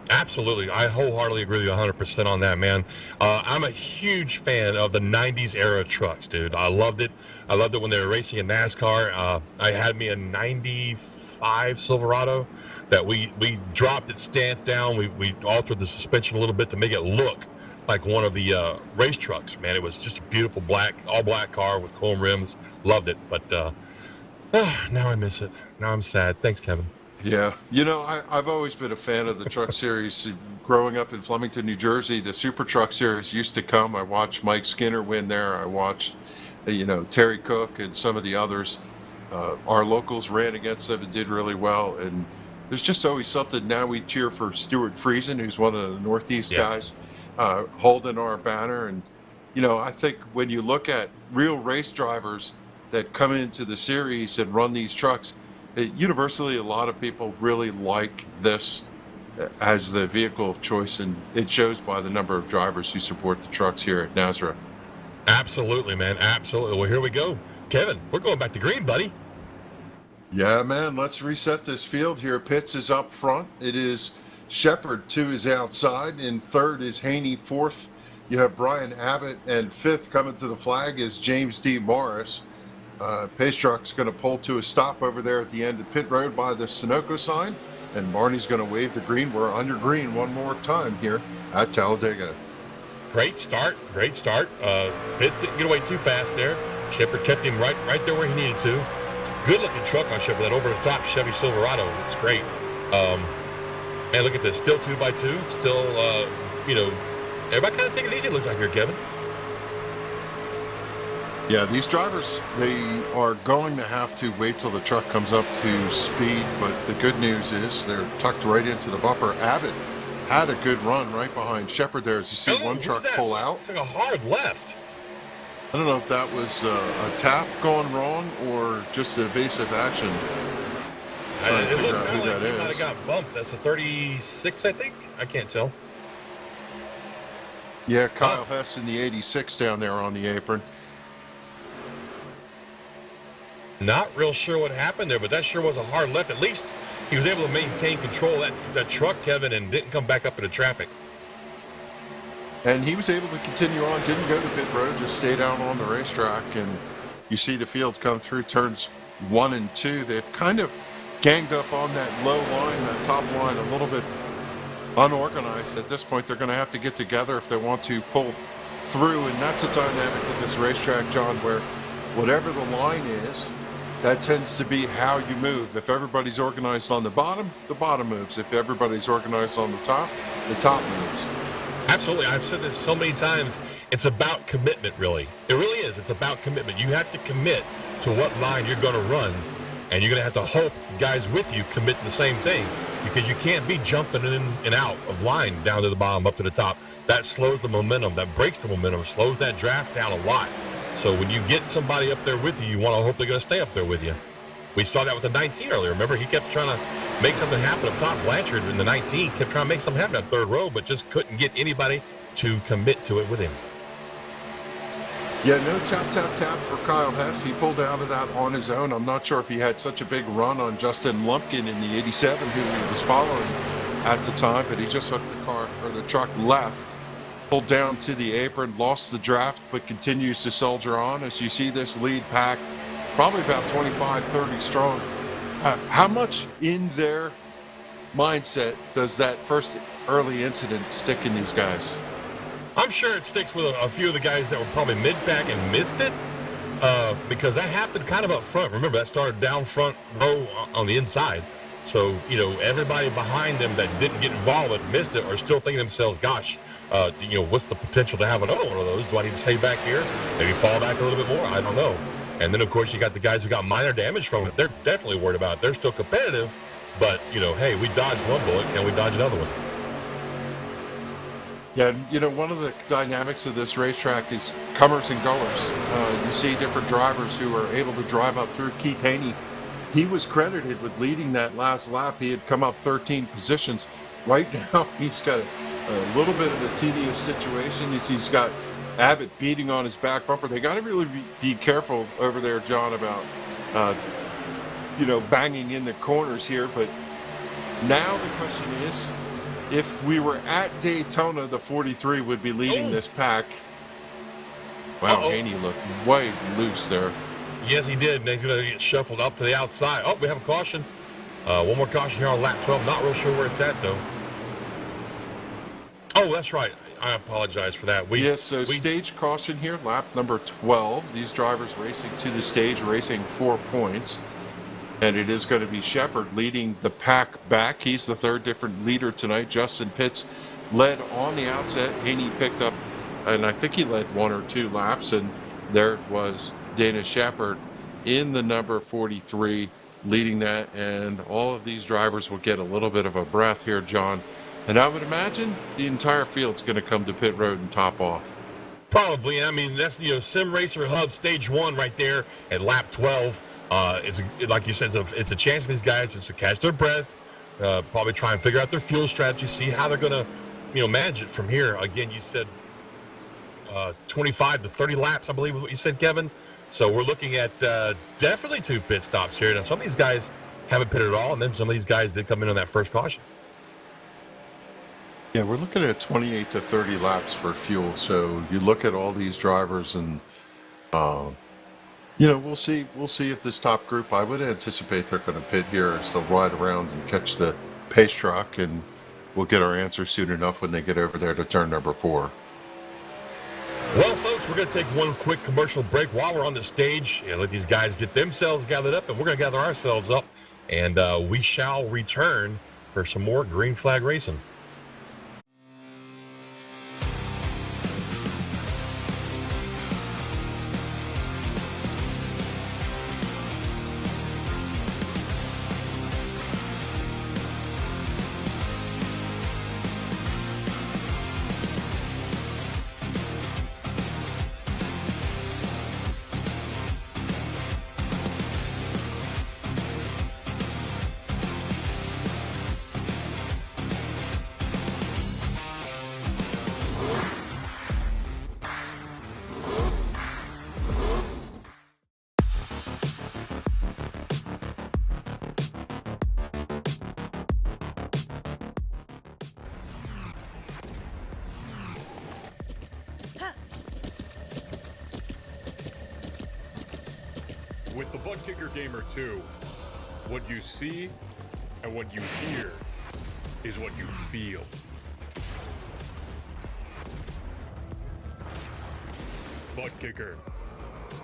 Absolutely. I wholeheartedly agree with you 100% on that, man. I'm a huge fan of the 90s era trucks, dude. I loved it. I loved it when they were racing in NASCAR. I had me a 95 Silverado that we dropped its stance down. We altered the suspension a little bit to make it look like one of the race trucks, man. It was just a beautiful all black car with chrome rims. Loved it. But now I miss it. Now I'm sad. Thanks, Kevin. Yeah, I've always been a fan of the truck series. Growing up in Flemington, New Jersey, the Super Truck Series used to come. I watched Mike Skinner win there. I watched, Terry Cook and some of the others. Our locals ran against them and did really well. And there's just always something. Now we cheer for Stuart Friesen, who's one of the Northeast guys, holding our banner. And, I think when you look at real race drivers that come into the series and run these trucks, universally, a lot of people really like this as the vehicle of choice, and it shows by the number of drivers who support the trucks here at NASRA. Absolutely, man. Absolutely. Well, here we go. Kevin, we're going back to green, buddy. Yeah, man. Let's reset this field here. Pitts is up front. It is Shepard, 2 is outside. In third is Haney. Fourth, you have Brian Abbott. And fifth, coming to the flag, is James D. Morris. Pace truck's going to pull to a stop over there at the end of pit road by the Sunoco sign. and Barney's going to wave the green. We're under green one more time here at Talladega. Great start. Pitts didn't get away too fast there. Shepard kept him right there where he needed to. It's a good-looking truck on Shepard. That over-the-top Chevy Silverado. It's great. Man, look at this. Still 2x2. Still, everybody kind of taking it easy, it looks like here, Kevin. Yeah, these drivers, they are going to have to wait till the truck comes up to speed, but the good news is they're tucked right into the bumper. Abbott had a good run right behind Shepard there, as you see one truck pull out. Took a hard left. I don't know if that was a tap going wrong or just evasive action. It looked kind of like he might have got bumped. That's a 36, I think. I can't tell. Yeah, Kyle Hess in the 86 down there on the apron. Not real sure what happened there, but that sure was a hard left. At least he was able to maintain control of that truck, Kevin, and didn't come back up into traffic. And he was able to continue on, didn't go to pit road, just stayed out on the racetrack. And you see the field come through turns 1 and 2. They've kind of ganged up on that low line, that top line, a little bit unorganized. At this point, they're going to have to get together if they want to pull through. And that's a dynamic of this racetrack, John, where whatever the line is, that tends to be how you move. If everybody's organized on the bottom moves. If everybody's organized on the top moves. Absolutely. I've said this so many times. It's about commitment, really. It really is. It's about commitment. You have to commit to what line you're going to run, and you're going to have to hope the guys with you commit to the same thing, because you can't be jumping in and out of line down to the bottom, up to the top. That slows the momentum. That breaks the momentum, slows that draft down a lot. So when you get somebody up there with you, you want to hope they're going to stay up there with you. We saw that with the 19 earlier. Remember, he kept trying to make something happen up top. Blanchard in the 19 kept trying to make something happen at third row, but just couldn't get anybody to commit to it with him. Yeah, no tap for Kyle Hess. He pulled out of that on his own. I'm not sure if he had such a big run on Justin Lumpkin in the 87, who he was following at the time, but he just hooked the truck left, pulled down to the apron, lost the draft, but continues to soldier on. As you see this lead pack, probably about 25, 30 strong. How much in their mindset does that first early incident stick in these guys? I'm sure it sticks with a few of the guys that were probably mid-pack and missed it, because that happened kind of up front. Remember, that started down front row on the inside. So, everybody behind them that didn't get involved and missed it are still thinking to themselves, gosh, what's the potential to have another one of those? Do I need to stay back here? Maybe fall back a little bit more? I don't know. And then, of course, you got the guys who got minor damage from it. They're definitely worried about it. They're still competitive, but, hey, we dodged one bullet. Can we dodge another one? Yeah, one of the dynamics of this racetrack is comers and goers. You see different drivers who are able to drive up through. Keith Haney, he was credited with leading that last lap. He had come up 13 positions. Right now, he's got a little bit of a tedious situation. He's got Abbott beating on his back bumper. They got to really be careful over there, John, about, banging in the corners here. But now the question is, if we were at Daytona, the 43 would be leading this pack. Wow, Haney looked way loose there. Yes, he did. And he's going to get shuffled up to the outside. Oh, we have a caution. One more caution here on lap 12. Not real sure where it's at, though. Oh, that's right. I apologize for that. Stage caution here, lap number 12. These drivers racing to the stage, racing 4 points. And it is going to be Shepard leading the pack back. He's the third different leader tonight. Justin Pitts led on the outset. Haney picked up, and I think he led 1 or 2 laps. And there was Dana Shepard in the number 43 leading that. And all of these drivers will get a little bit of a breath here, John. And I would imagine the entire field's going to come to pit road and top off. Probably. I mean, that's, Sim Racer Hub Stage 1 right there at lap 12. It's like you said, it's a chance for these guys just to catch their breath, probably try and figure out their fuel strategy, see how they're going to, manage it from here. Again, you said 25 to 30 laps, I believe is what you said, Kevin. So we're looking at definitely 2 pit stops here. Now, some of these guys haven't pitted at all, and then some of these guys did come in on that first caution. Yeah, we're looking at 28 to 30 laps for fuel. So you look at all these drivers and, we'll see if this top group, I would anticipate they're going to pit here, so they'll ride around and catch the pace truck, and we'll get our answer soon enough when they get over there to turn number 4. Well, folks, we're going to take one quick commercial break while we're on the stage and let these guys get themselves gathered up, and we're going to gather ourselves up, and we shall return for some more green flag racing. With the Butt Kicker Gamer 2, what you see and what you hear is what you feel. Butt Kicker.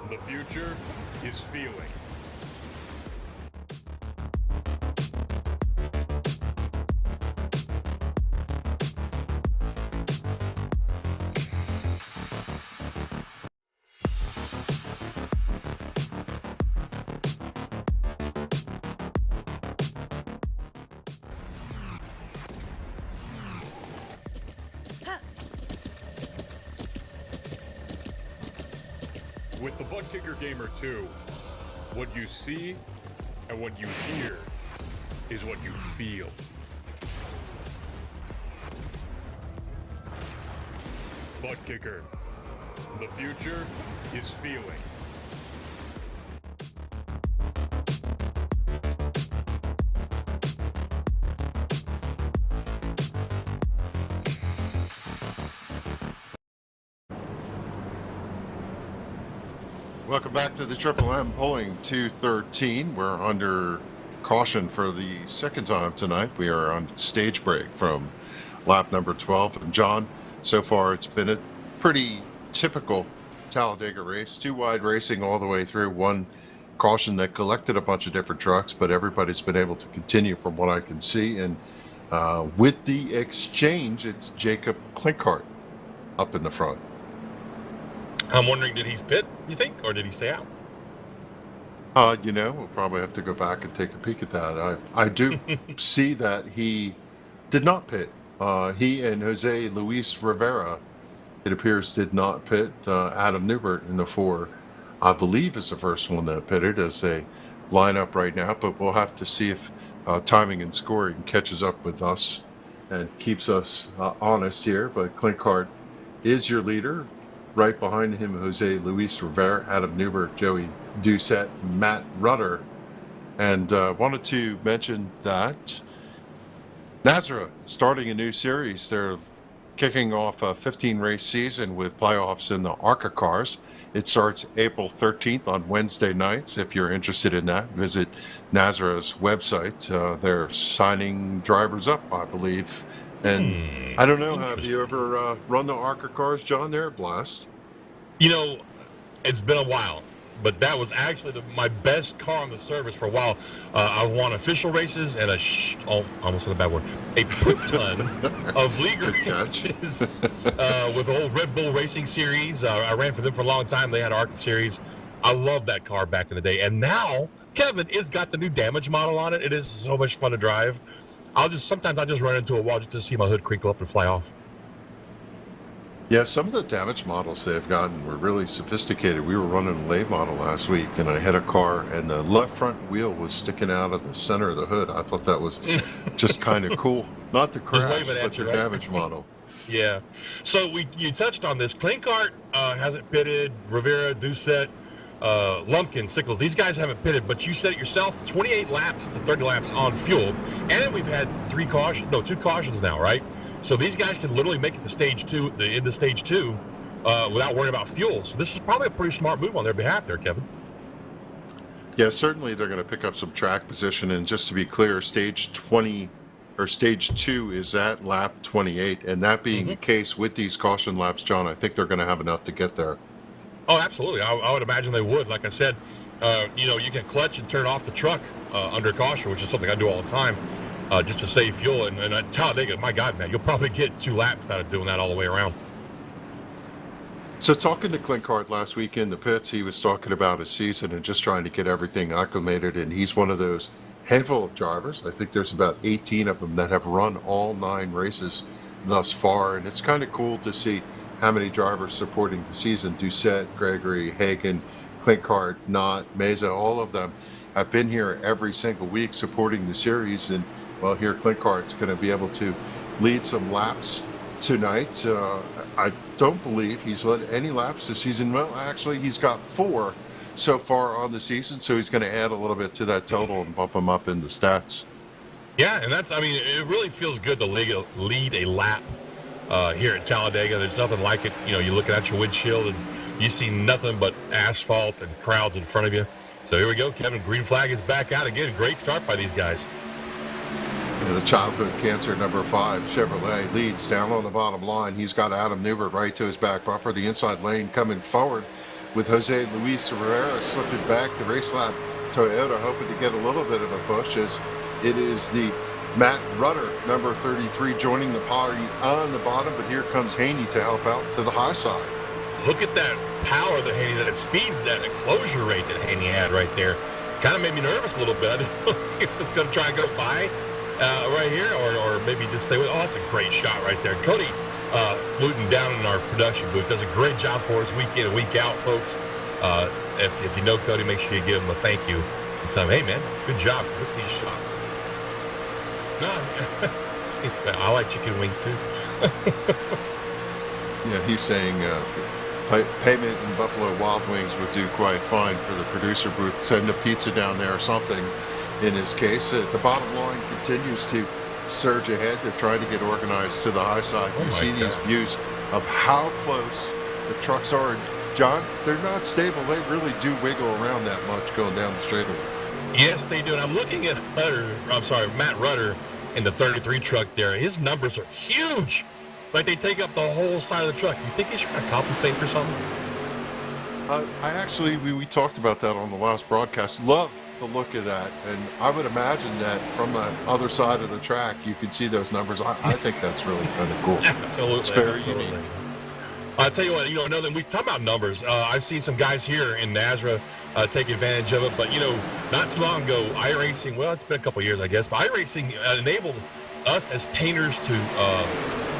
The future is feeling. With the Butt Kicker Gamer 2, what you see and what you hear is what you feel. Butt Kicker. The future is feeling. Welcome back to the Triple M Pulling 213. We're under caution for the second time tonight. We are on stage break from lap number 12. And John, so far it's been a pretty typical Talladega race. 2 wide racing all the way through. 1 caution that collected a bunch of different trucks, but everybody's been able to continue from what I can see. And with the exchange, it's Jacob Klinkhardt up in the front. I'm wondering, did he pit, you think, or did he stay out? We'll probably have to go back and take a peek at that. I do see that he did not pit. He and Jose Luis Rivera, it appears, did not pit. Adam Newbert in the 4, I believe, is the first one that pitted as they line up right now. But we'll have to see if timing and scoring catches up with us and keeps us honest here. But Klinkhardt is your leader. Right behind him, Jose Luis Rivera, Adam Newbert, Joey Doucette, Matt Rudder. And wanted to mention that NASRA starting a new series. They're kicking off a 15-race season with playoffs in the ARCA cars. It starts April 13th on Wednesday nights. If you're interested in that, visit NASRA's website. They're signing drivers up, I believe. And I don't know, have you ever run the ARCA cars, John, there at Blast? It's been a while, but that was actually my best car on the service for a while. I've won official races and almost said a bad word, a poop ton of league races with the old Red Bull Racing Series. I ran for them for a long time. They had ARCA Series. I loved that car back in the day. And now, Kevin, it's got the new damage model on it. It is so much fun to drive. Sometimes I just run into a wall just to see my hood crinkle up and fly off. Yeah, some of the damage models they've gotten were really sophisticated. We were running a lay model last week, and I hit a car, and the left front wheel was sticking out of the center of the hood. I thought that was just kind of cool. Not the crash, but the damage model. Yeah. So you touched on this. Klinkhardt hasn't pitted. Rivera, Doucette, Lumpkin, Sickles, these guys haven't pitted, but you said it yourself, 28 laps to 30 laps on fuel, and we've had 2 cautions now, right? So these guys can literally make it to stage 2, into stage 2, without worrying about fuel. So this is probably a pretty smart move on their behalf there, Kevin. Yeah, certainly they're going to pick up some track position, and just to be clear, stage 20 or stage 2 is at lap 28, and that being the case with these caution laps, John, I think they're going to have enough to get there. Oh, absolutely. I would imagine they would. Like I said, you can clutch and turn off the truck under caution, which is something I do all the time, just to save fuel. And Talladega, my God, man, you'll probably get 2 laps out of doing that all the way around. So talking to Clint Card last week in the pits, he was talking about his season and just trying to get everything acclimated, and he's one of those handful of drivers. I think there's about 18 of them that have run all 9 races thus far, and it's kind of cool to see how many drivers supporting the season. Doucette, Gregory, Hagan, Clint Card, Knott, Meza, all of them have been here every single week supporting the series. And well, here Clint Card's going to be able to lead some laps tonight. I don't believe he's led any laps this season. Well, actually, he's got 4 so far on the season, so he's going to add a little bit to that total and bump him up in the stats. Yeah, and it really feels good to lead a lap here at Talladega. There's nothing like it. You're looking at your windshield and you see nothing but asphalt and crowds in front of you. So here we go, Kevin. Green flag is back out again. Great start by these guys. The childhood cancer number 5 Chevrolet leads down on the bottom line. He's got Adam Newbert right to his back bumper. The inside lane coming forward with Jose Luis Rivera slipping back. The race lab Toyota hoping to get a little bit of a push as it is the Matt Rudder, number 33, joining the party on the bottom, but here comes Haney to help out to the high side. Look at that power that Haney, that speed, that closure rate that Haney had right there. Kind of made me nervous a little bit. He was going to try and go by right here, or maybe just stay with. Oh, that's a great shot right there. Cody Luton down in our production booth does a great job for us week in and week out, folks. If you know Cody, make sure you give him a thank you and tell him, hey, man, good job. Look at these shots. No, I like chicken wings too. Yeah, he's saying payment in Buffalo Wild Wings would do quite fine for the producer booth. Send a pizza down there or something. In his case, the bottom line continues to surge ahead. They're trying to get organized to the high side. You see these views of how close the trucks are. John, they're not stable. They really do wiggle around that much going down the straightaway. Yes, they do. And I'm looking at Matt Rudder in the 33 truck there. His numbers are huge. Like they take up the whole side of the truck. You think he's trying to compensate for something? We talked about that on the last broadcast. Love the look of that. And I would imagine that from the other side of the track, you could see those numbers. I think that's really kind of cool. Absolutely. It's very unique. I'll tell you what, another we talk about numbers. I've seen some guys here in NASRA take advantage of it, but not too long ago, iRacing. Well, it's been a couple of years, I guess, but iRacing enabled us as painters to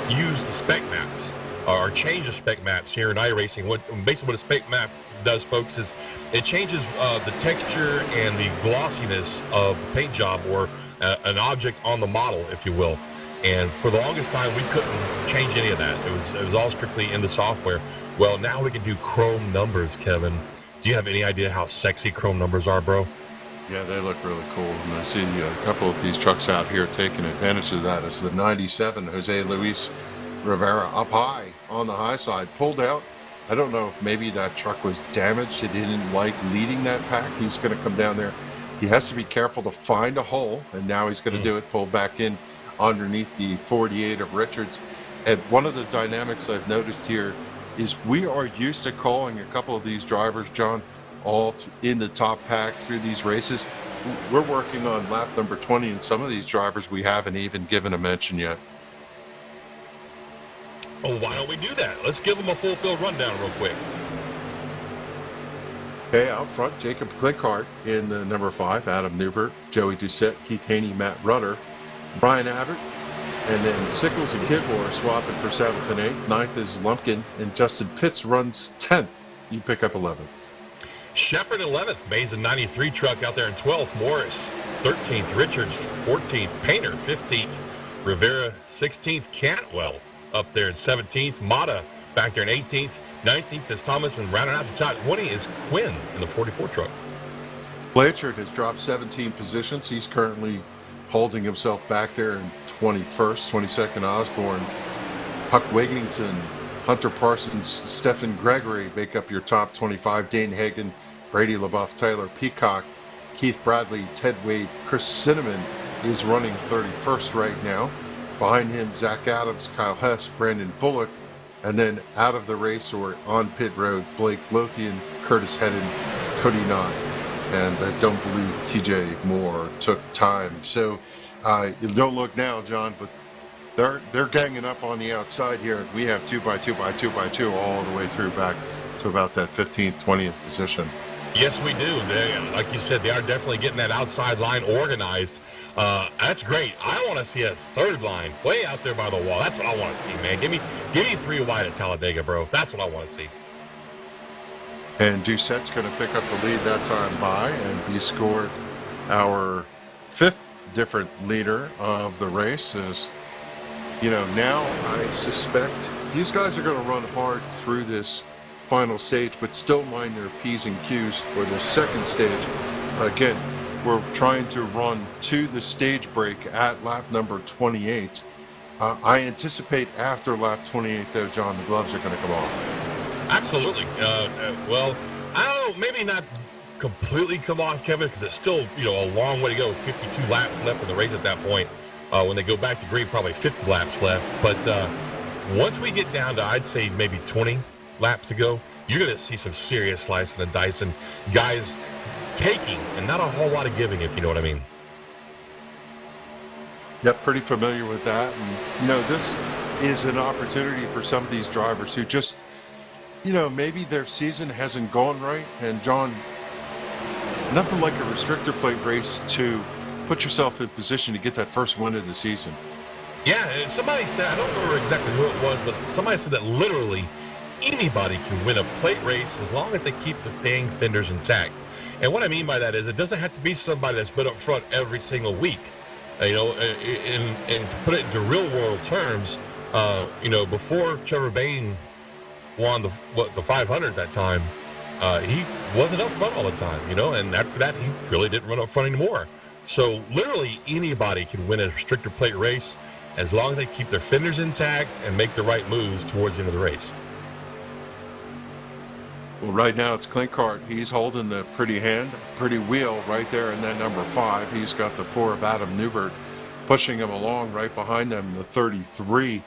use the spec maps or change the spec maps here in iRacing. Basically what a spec map does, folks, is it changes the texture and the glossiness of the paint job or an object on the model, if you will. And for the longest time, we couldn't change any of that. It was all strictly in the software. Well, now we can do chrome numbers, Kevin. Do you have any idea how sexy chrome numbers are, bro? Yeah, they look really cool. And I see a couple of these trucks out here taking advantage of that. As the 97 Jose Luis Rivera up high on the high side, pulled out. I don't know if maybe that truck was damaged. He didn't like leading that pack. He's going to come down there. He has to be careful to find a hole, and now he's going to do it, pull back in underneath the 48 of Richards. And one of the dynamics I've noticed here is we are used to calling a couple of these drivers, John, all in the top pack through these races. We're working on lap number 20, and some of these drivers we haven't even given a mention yet. Oh, why don't we do that? Let's give them a full field rundown real quick. Okay, out front, Jacob Clinkart in the number 5, Adam Newbert, Joey Doucette, Keith Haney, Matt Rudder, Brian Abbott, and then Sickles and Kidmore swapping for 7th and 8th. 9th is Lumpkin, and Justin Pitts runs 10th. You pick up 11th. Shepard 11th, Mays in 93 truck out there in 12th. Morris 13th, Richards 14th, Painter 15th, Rivera 16th, Cantwell up there in 17th, Mata back there in 18th, 19th is Thomas, and rounding out the top 20 is Quinn in the 44 truck. Blanchard has dropped 17 positions. He's currently holding himself back there in 21st, 22nd Osborne. Huck Wigington, Hunter Parsons, Stephen Gregory make up your top 25. Dane Hagen, Brady LaBeouf, Tyler Peacock, Keith Bradley, Ted Wade, Chris Cinnamon, is running 31st right now. Behind him, Zach Adams, Kyle Hess, Brandon Bullock, and then out of the race or on pit road, Blake Lothian, Curtis Hedden, Cody Knott, and I don't believe TJ Moore took time. So you don't look now, John, but they're ganging up on the outside here. We have 2x2 all the way through back to about that 15th, 20th position. Yes, we do. Like you said, they are definitely getting that outside line organized. That's great. I want to see a third line way out there by the wall. That's what I want to see, man. Give me 3 wide at Talladega, bro. That's what I want to see. And Doucette's going to pick up the lead that time by and be scored our 5th different leader of the race. Is, now I suspect these guys are going to run hard through this final stage, but still mind their P's and Q's for the second stage. Again, we're trying to run to the stage break at lap number 28. I anticipate after lap 28, though, John, the gloves are going to come off. Absolutely. Well, I don't know, maybe not completely come off, Kevin, because it's still, a long way to go. 52 laps left in the race at that point. When they go back to green, probably 50 laps left. But once we get down to, I'd say, maybe 20 laps to go, you're going to see some serious slicing and dicing. Guys taking and not a whole lot of giving, if you know what I mean. Yep, pretty familiar with that. And, this is an opportunity for some of these drivers who just, maybe their season hasn't gone right. And, John, nothing like a restrictor plate race to put yourself in position to get that first win of the season. Yeah, somebody said, I don't remember exactly who it was, but somebody said that literally anybody can win a plate race as long as they keep the dang fenders intact. And what I mean by that is it doesn't have to be somebody that's been up front every single week. And to put it into real world terms, before Trevor Bayne won the 500 that time, he wasn't up front all the time, and after that he really didn't run up front anymore. So literally anybody can win a restrictor plate race as long as they keep their fenders intact and make the right moves towards the end of the race. Well, right now it's Clinkart. He's holding the pretty wheel right there in that number 5. He's got the 4 of Adam Newbert pushing him along. Right behind them, the 33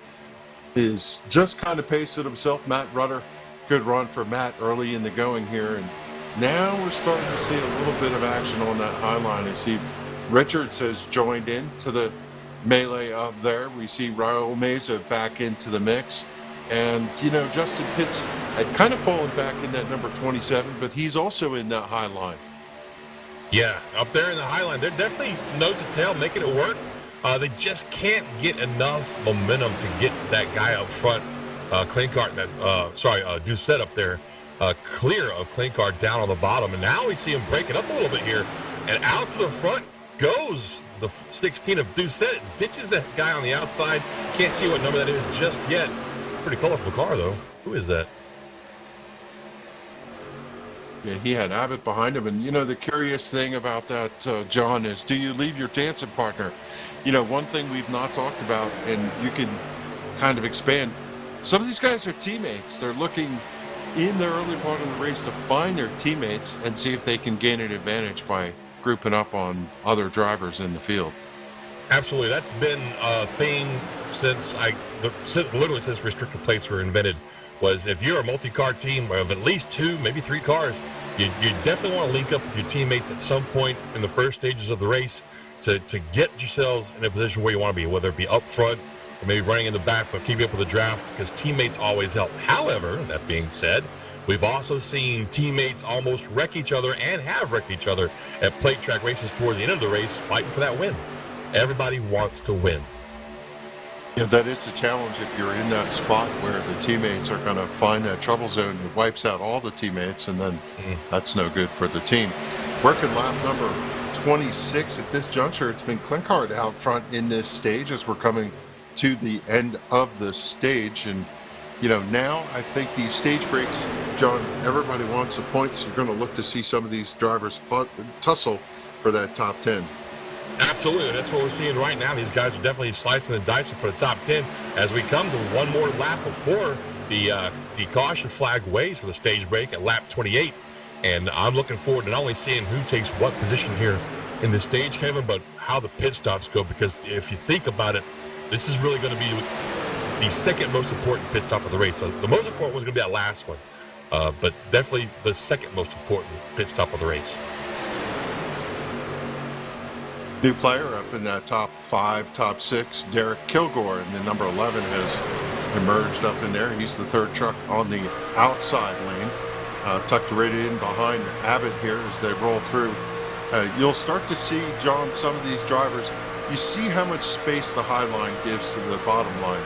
is just kind of pacing himself. Matt Rudder, good run for Matt early in the going here. And now we're starting to see a little bit of action on that high line. I see Richards has joined in to the melee up there. We see Raul Meza back into the mix. And, Justin Pitts had kind of fallen back in that number 27, but he's also in that high line. Yeah, up there in the high line, they're definitely nose to tail making it work. They just can't get enough momentum to get that guy up front, Doucette up there, clear of Clinkart down on the bottom. And now we see him breaking up a little bit here. And out to the front goes the 16 of Doucette. Ditches that guy on the outside. Can't see what number that is just yet. Pretty colorful car, though. Who is that? Yeah, he had Abbott behind him. And, the curious thing about that, John, is do you leave your dancing partner? One thing we've not talked about, and you can kind of expand, some of these guys are teammates. They're looking in the early part of the race to find their teammates and see if they can gain an advantage by grouping up on other drivers in the field. Absolutely. That's been a thing since restrictor plates were invented, was if you're a multi-car team of at least 2, maybe 3 cars, you definitely want to link up with your teammates at some point in the first stages of the race to get yourselves in a position where you want to be, whether it be up front or maybe running in the back, but keeping up with the draft, because teammates always help. However, that being said, we've also seen teammates almost wreck each other and have wrecked each other at plate track races towards the end of the race, fighting for that win. Everybody wants to win. Yeah, that is the challenge if you're in that spot where the teammates are going to find that trouble zone. It wipes out all the teammates, and then that's no good for the team. Working lap number 26 at this juncture. It's been Clinkart out front in this stage as we're coming to the end of the stage. And, now I think these stage breaks, John, everybody wants the points. You're going to look to see some of these drivers tussle for that top 10. Absolutely. That's what we're seeing right now. These guys are definitely slicing and dicing for the top 10 as we come to one more lap before the caution flag waves for the stage break at lap 28. And I'm looking forward to not only seeing who takes what position here in the stage, Kevin, but how the pit stops go, because if you think about it, this is really going to be the second most important pit stop of the race. So the most important was going to be that last one, but definitely the second most important pit stop of the race. New player up in that top 5, top 6, Derek Kilgore, and the number 11 has emerged up in there. He's the third truck on the outside lane, tucked right in behind Abbott here as they roll through. You'll start to see, John, some of these drivers, you see how much space the high line gives to the bottom line.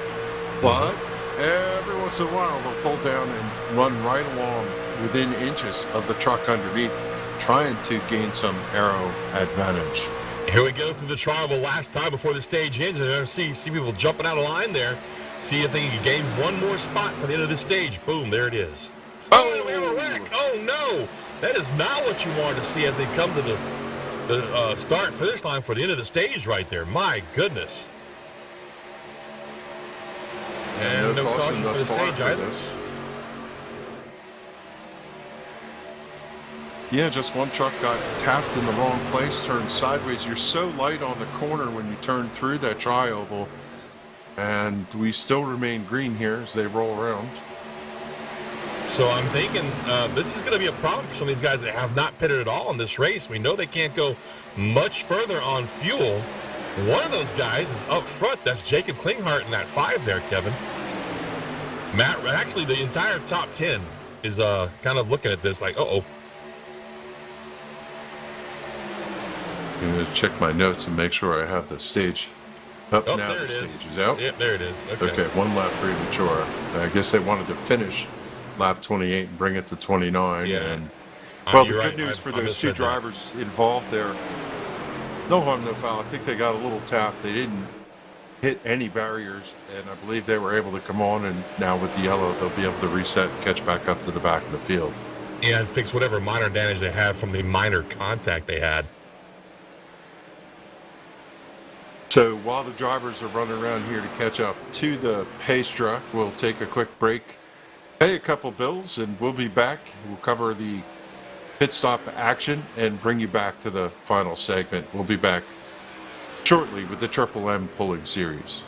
But every once in a while, they'll pull down and run right along within inches of the truck underneath, trying to gain some aero advantage. Here we go through the trial the last time before the stage ends, and see people jumping out of line there. See if they can gain one more spot for the end of the stage. Boom, there it is. Oh, we have a wreck. Oh, no. That is not what you wanted to see as they come to the start-finish line for the end of the stage right there. My goodness. And no caution for the stage either. Yeah, just one truck got tapped in the wrong place, turned sideways. You're so light on the corner when you turn through that tri-oval, and we still remain green here as they roll around. So I'm thinking this is going to be a problem for some of these guys that have not pitted at all in this race. We know they can't go much further on fuel. One of those guys is up front. That's Jacob Klinghardt in that 5 there, Kevin. Actually, the entire top 10 is kind of looking at this like, uh-oh. I'm going to check my notes and make sure I have the stage. Now the stage is out. Yeah, there it is. Okay, one lap premature. I guess they wanted to finish lap 28 and bring it to 29. Yeah. And, well, the good right. news for I those two drivers involved there, no harm, no foul. I think they got a little tap. They didn't hit any barriers, and I believe they were able to come on, and now with the yellow, they'll be able to reset and catch back up to the back of the field. Yeah, and fix whatever minor damage they have from the minor contact they had. So while the drivers are running around here to catch up to the pace truck, we'll take a quick break, pay a couple bills, and we'll be back. We'll cover the pit stop action and bring you back to the final segment. We'll be back shortly with the Triple M Pulling Series.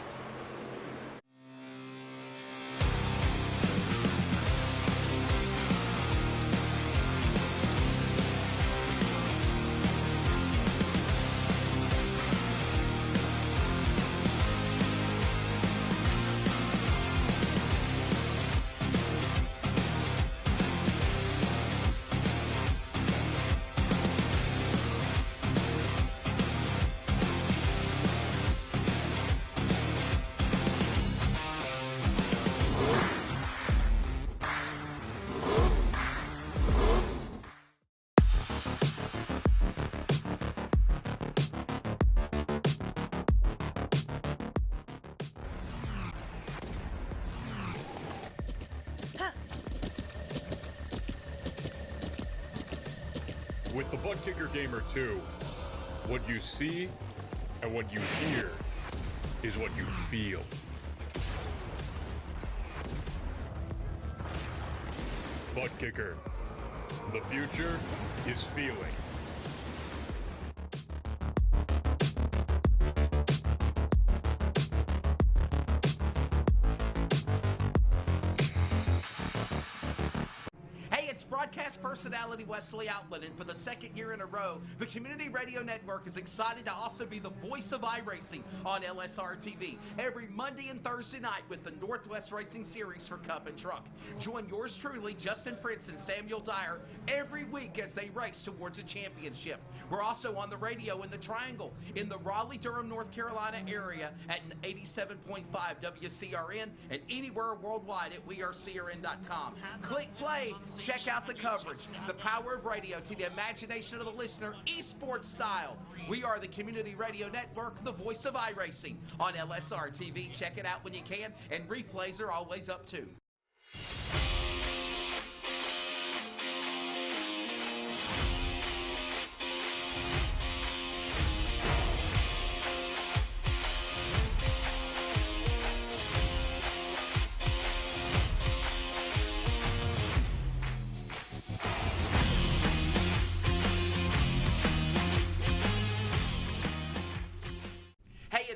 With the Butt Kicker Gamer 2, what you see and what you hear is what you feel. Butt Kicker. The future is feeling. Broadcast personality Wesley Outland, and for the second year in a row, the Community Radio Network is excited to also be the voice of iRacing on LSRTV every Monday and Thursday night with the Northwest Racing Series for Cup and Truck. Join yours truly, Justin Prince and Samuel Dyer, every week as they race towards a championship. We're also on the radio in the Triangle in the Raleigh-Durham, North Carolina area at 87.5 WCRN and anywhere worldwide at wearecrn.com. Click play, check out the coverage, the power of radio to the imagination of the listener, esports style. We are the Community Radio Network, the voice of iRacing on LSR TV. Check it out when you can, and replays are always up too.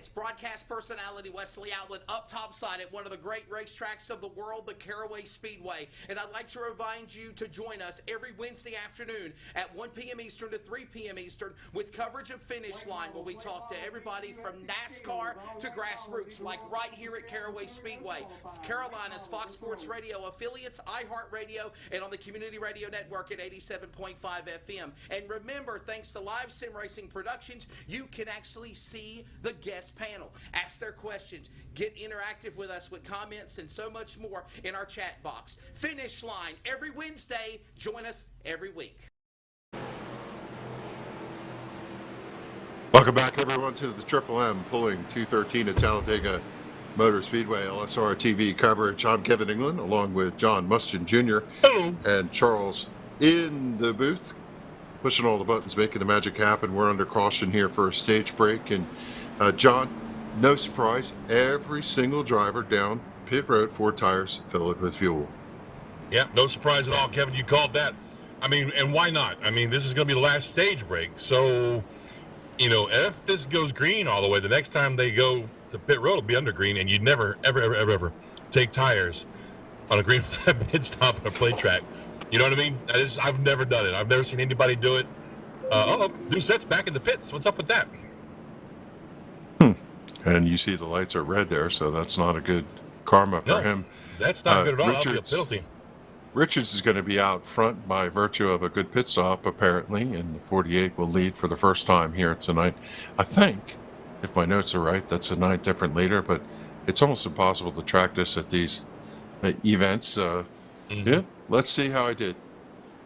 It's broadcast personality Wesley Outlet up topside at one of the great racetracks of the world, the Caraway Speedway. And I'd like to remind you to join us every Wednesday afternoon at 1 p.m. Eastern to 3 p.m. Eastern with coverage of Finish Line, where we talk to everybody from NASCAR to grassroots, like right here at Caraway Speedway. Carolina's Fox Sports Radio affiliates, iHeartRadio, and on the Community Radio Network at 87.5 FM. And remember, thanks to Live Sim Racing Productions, you can actually see the guest panel, ask their questions, get interactive with us with comments, and so much more in our chat box. Finish Line every Wednesday. Join us every week. Welcome back, everyone, to the Triple M Pulling 213 at Talladega Motor Speedway LSRTV coverage. I'm Kevin England, along with John Mustin Jr. Hello. And Charles in the booth, pushing all the buttons, making the magic happen. We're under caution here for a stage break. And John, no surprise, every single driver down pit road, 4 tires, fill it with fuel. Yeah, no surprise at all, Kevin. You called that. I mean, and why not? I mean, this is going to be the last stage break. So, you know, if this goes green all the way, the next time they go to pit road will be under green, and you'd never, ever take tires on a green flag pit stop on a play track. You know what I mean? I've never done it. I've never seen anybody do it. Doucette's back in the pits. What's up with that? And you see the lights are red there, so that's not a good karma for him. That's not good at all. That'll be a penalty. Richards is going to be out front by virtue of a good pit stop, apparently, and the 48 will lead for the first time here tonight. I think, if my notes are right, that's a 9 different leader, but it's almost impossible to track this at these events. Yeah, let's see how I did.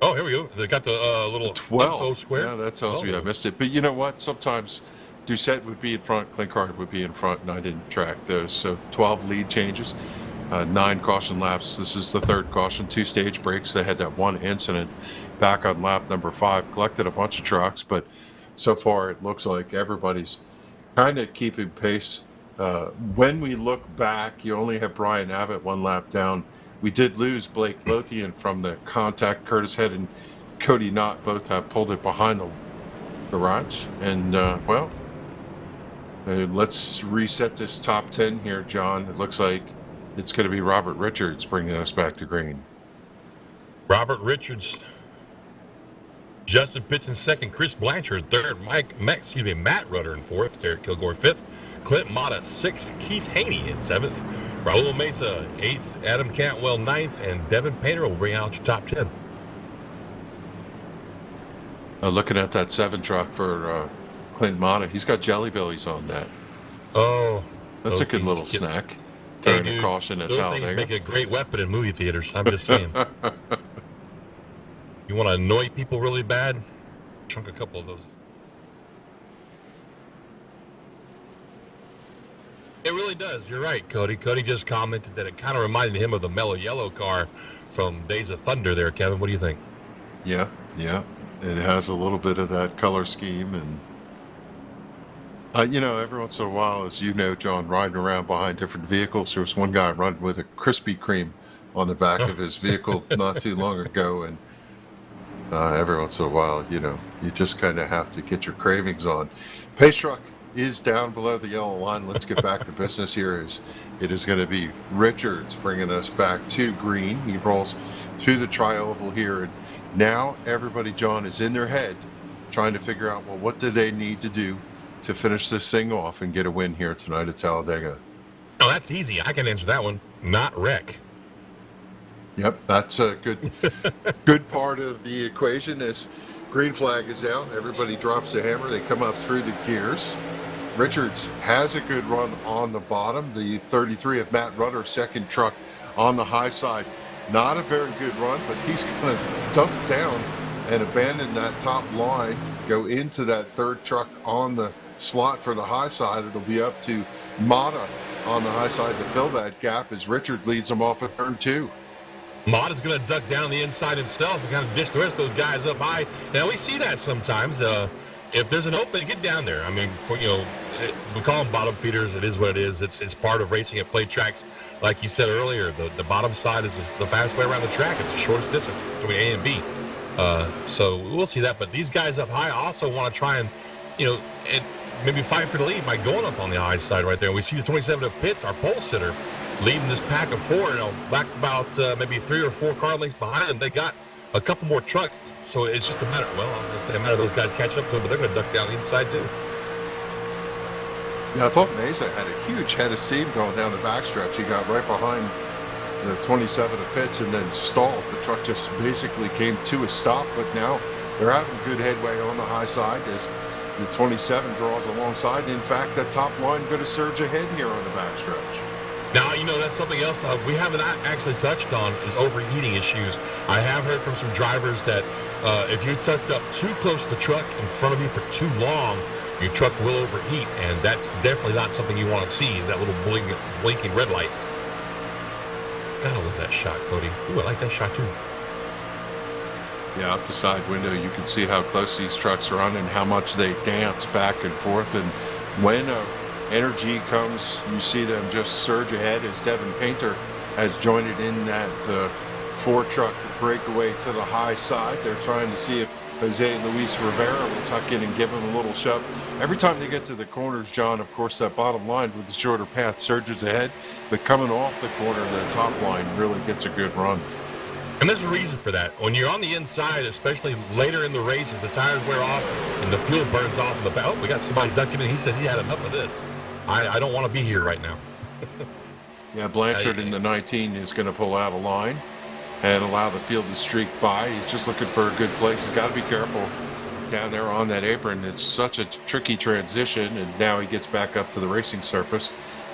Oh, here we go. They got the little 12 square. Yeah, that tells me I missed it. But you know what? Sometimes Doucette would be in front, Clinkard would be in front, and I didn't track those. So 12 lead changes, 9 caution laps. This is the 3rd caution, 2 stage breaks. They had that one incident back on lap number 5, collected a bunch of trucks, but so far it looks like everybody's kind of keeping pace. When we look back, you only have Brian Abbott 1 lap down. We did lose Blake Lothian from the contact. Curtis Head and Cody Knott both have pulled it behind the garage. And, let's reset this top 10 here, John. It looks like it's going to be Robert Richards bringing us back to green. Robert Richards. Justin Pitts in 2nd. Chris Blanchard 3rd. Matt Rudder in 4th. Derek Kilgore 5th. Clint Motta 6th. Keith Haney in 7th. Raul Mesa 8th. Adam Cantwell 9th. And Devin Painter will bring out your top 10. Looking at that 7 truck for Clint Motta, he's got jelly bellies on that. Oh, that's a good little snack. During the caution at Talladega. Those things make a great weapon in movie theaters. I'm just saying. You want to annoy people really bad? Chunk a couple of those. It really does. You're right, Cody. Cody just commented that it kind of reminded him of the Mellow Yellow car from Days of Thunder there, Kevin. What do you think? Yeah. It has a little bit of that color scheme. And, every once in a while, as you know, John, riding around behind different vehicles, there was one guy running with a Krispy Kreme on the back of his vehicle not too long ago. And every once in a while, you just kind of have to get your cravings on. Pace truck is down below the yellow line. Let's get back to business here. It is going to be Richards bringing us back to green. He rolls through the tri-oval here. And now everybody, John, is in their head trying to figure out, well, what do they need to do to finish this thing off and get a win here tonight at Talladega? Oh, that's easy. I can answer that one. Not wreck. Yep, that's a good part of the equation. As green flag is out, everybody drops the hammer. They come up through the gears. Richards has a good run on the bottom. The 33 of Matt Rudder, 2nd truck on the high side. Not a very good run, but he's going to dump down and abandon that top line, go into that 3rd truck on the slot for the high side. It'll be up to Motta on the high side to fill that gap as Richard leads him off at turn 2. Mott is going to duck down the inside himself and kind of dish the rest of those guys up high. Now, we see that sometimes. If there's an opening, get down there. I mean, we call them bottom feeders. It is what it is. It's part of racing at plate tracks. Like you said earlier, the bottom side is the fastest way around the track. It's the shortest distance between A and B. So we'll see that. But these guys up high also want to try and, maybe fight for the lead by going up on the high side right there. We see the 27 of Pitts, our pole sitter, leading this pack of 4. Back about maybe 3 or 4 car lengths behind them. They got a couple more trucks, so it's just a matter. Well, I'm going to say a matter of those guys catching up to them, but they're going to duck down the inside too. Yeah, I thought Mesa had a huge head of steam going down the backstretch. He got right behind the 27 of Pitts and then stalled. The truck just basically came to a stop, but now they're having good headway on the high side as the 27 draws alongside. In fact, that top line going to surge ahead here on the backstretch. Now, that's something else we haven't actually touched on is overheating issues. I have heard from some drivers that if you're tucked up too close to the truck in front of you for too long, your truck will overheat, and that's definitely not something you want to see, is that little blinking red light. Gotta love that shot, Cody. Ooh, I like that shot too. Yeah, out the side window, you can see how close these trucks run and how much they dance back and forth. And when energy comes, you see them just surge ahead as Devin Painter has joined in that 4-truck breakaway to the high side. They're trying to see if Jose Luis Rivera will tuck in and give him a little shove. Every time they get to the corners, John, of course, that bottom line with the shorter path surges ahead. But coming off the corner, the top line really gets a good run. And there's a reason for that. When you're on the inside, especially later in the race, as the tires wear off and the fuel burns off in the back. Oh, we got somebody ducking in. He said he had enough of this. I don't want to be here right now. Yeah, Blanchard in the 19 is going to pull out a line and allow the field to streak by. He's just looking for a good place. He's got to be careful down there on that apron. It's such a tricky transition, and now he gets back up to the racing surface.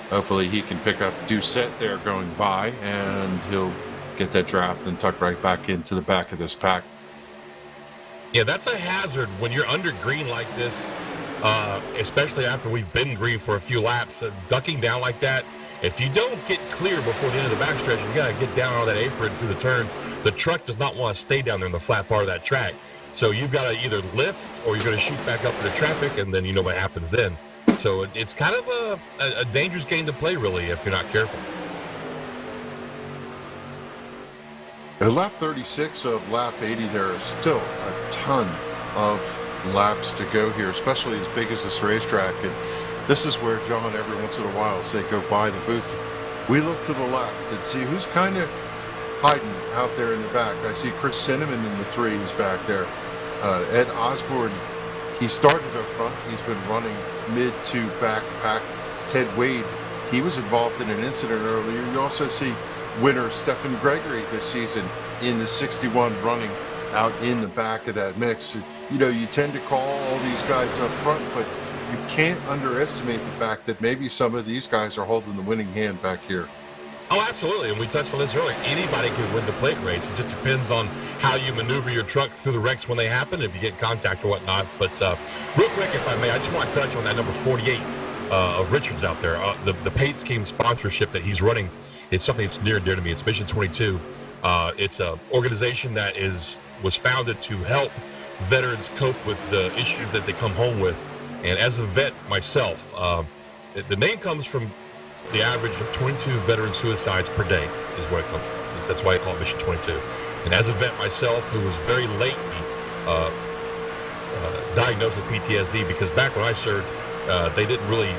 Hopefully he can pick up Doucette there going by, and he'll get that draft and tuck right back into the back of this pack. Yeah, that's a hazard when you're under green like this, especially after we've been green for a few laps. Ducking down like that, if you don't get clear before the end of the backstretch, you got to get down on that apron through the turns. The truck does not want to stay down there in the flat part of that track. So you've got to either lift or you're going to shoot back up into traffic, and then you know what happens then. So it's kind of a dangerous game to play, really, if you're not careful. At lap 36 of lap 80, there is still a ton of laps to go here, especially as big as this racetrack. And this is where, John, every once in a while, as they go by the booth, we look to the left and see who's kind of hiding out there in the back. I see Chris Cinnamon in the 3s back there. Ed Osborne, he started up front. He's been running mid to back pack. Ted Wade, he was involved in an incident earlier. You also see winner Stephen Gregory this season in the 61 running out in the back of that mix. You tend to call all these guys up front, but you can't underestimate the fact that maybe some of these guys are holding the winning hand back here. Oh, absolutely, and we touched on this earlier. Anybody can win the plate race. It just depends on how you maneuver your truck through the wrecks when they happen, if you get contact or whatnot. But real quick, if I may, I just want to touch on that number 48 of Richards out there. The Pates Scheme sponsorship that he's running is something that's near and dear to me. It's Mission 22. It's an organization that was founded to help veterans cope with the issues that they come home with. And as a vet myself, the name comes from the average of 22 veteran suicides per day is where it comes from. At least that's why I call it Mission 22. And as a vet myself, who was very lately diagnosed with PTSD, because back when I served, they didn't really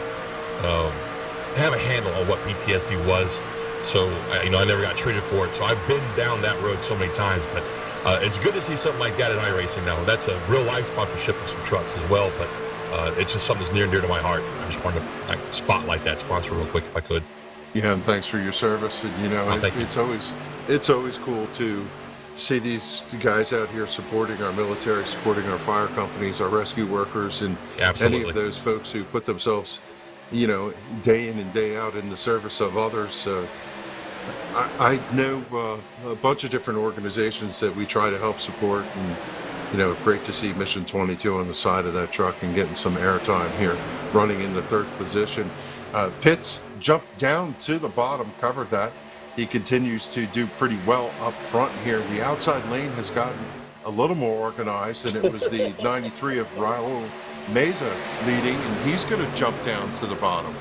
have a handle on what PTSD was. So, I never got treated for it. So I've been down that road so many times. But it's good to see something like that in iRacing now. That's a real life sponsorship of some trucks as well. But it's just something that's near and dear to my heart. I just wanted to spotlight that sponsor real quick if I could. Yeah, and thanks for your service. And it's always cool to see these guys out here supporting our military, supporting our fire companies, our rescue workers, and any of those folks who put themselves, day in and day out in the service of others. I know a bunch of different organizations that we try to help support, and great to see Mission 22 on the side of that truck and getting some airtime here, running in the 3rd position. Pitts jumped down to the bottom, covered that. He continues to do pretty well up front here. The outside lane has gotten a little more organized, and it was the 93 of Raul Meza leading, and he's going to jump down to the bottom.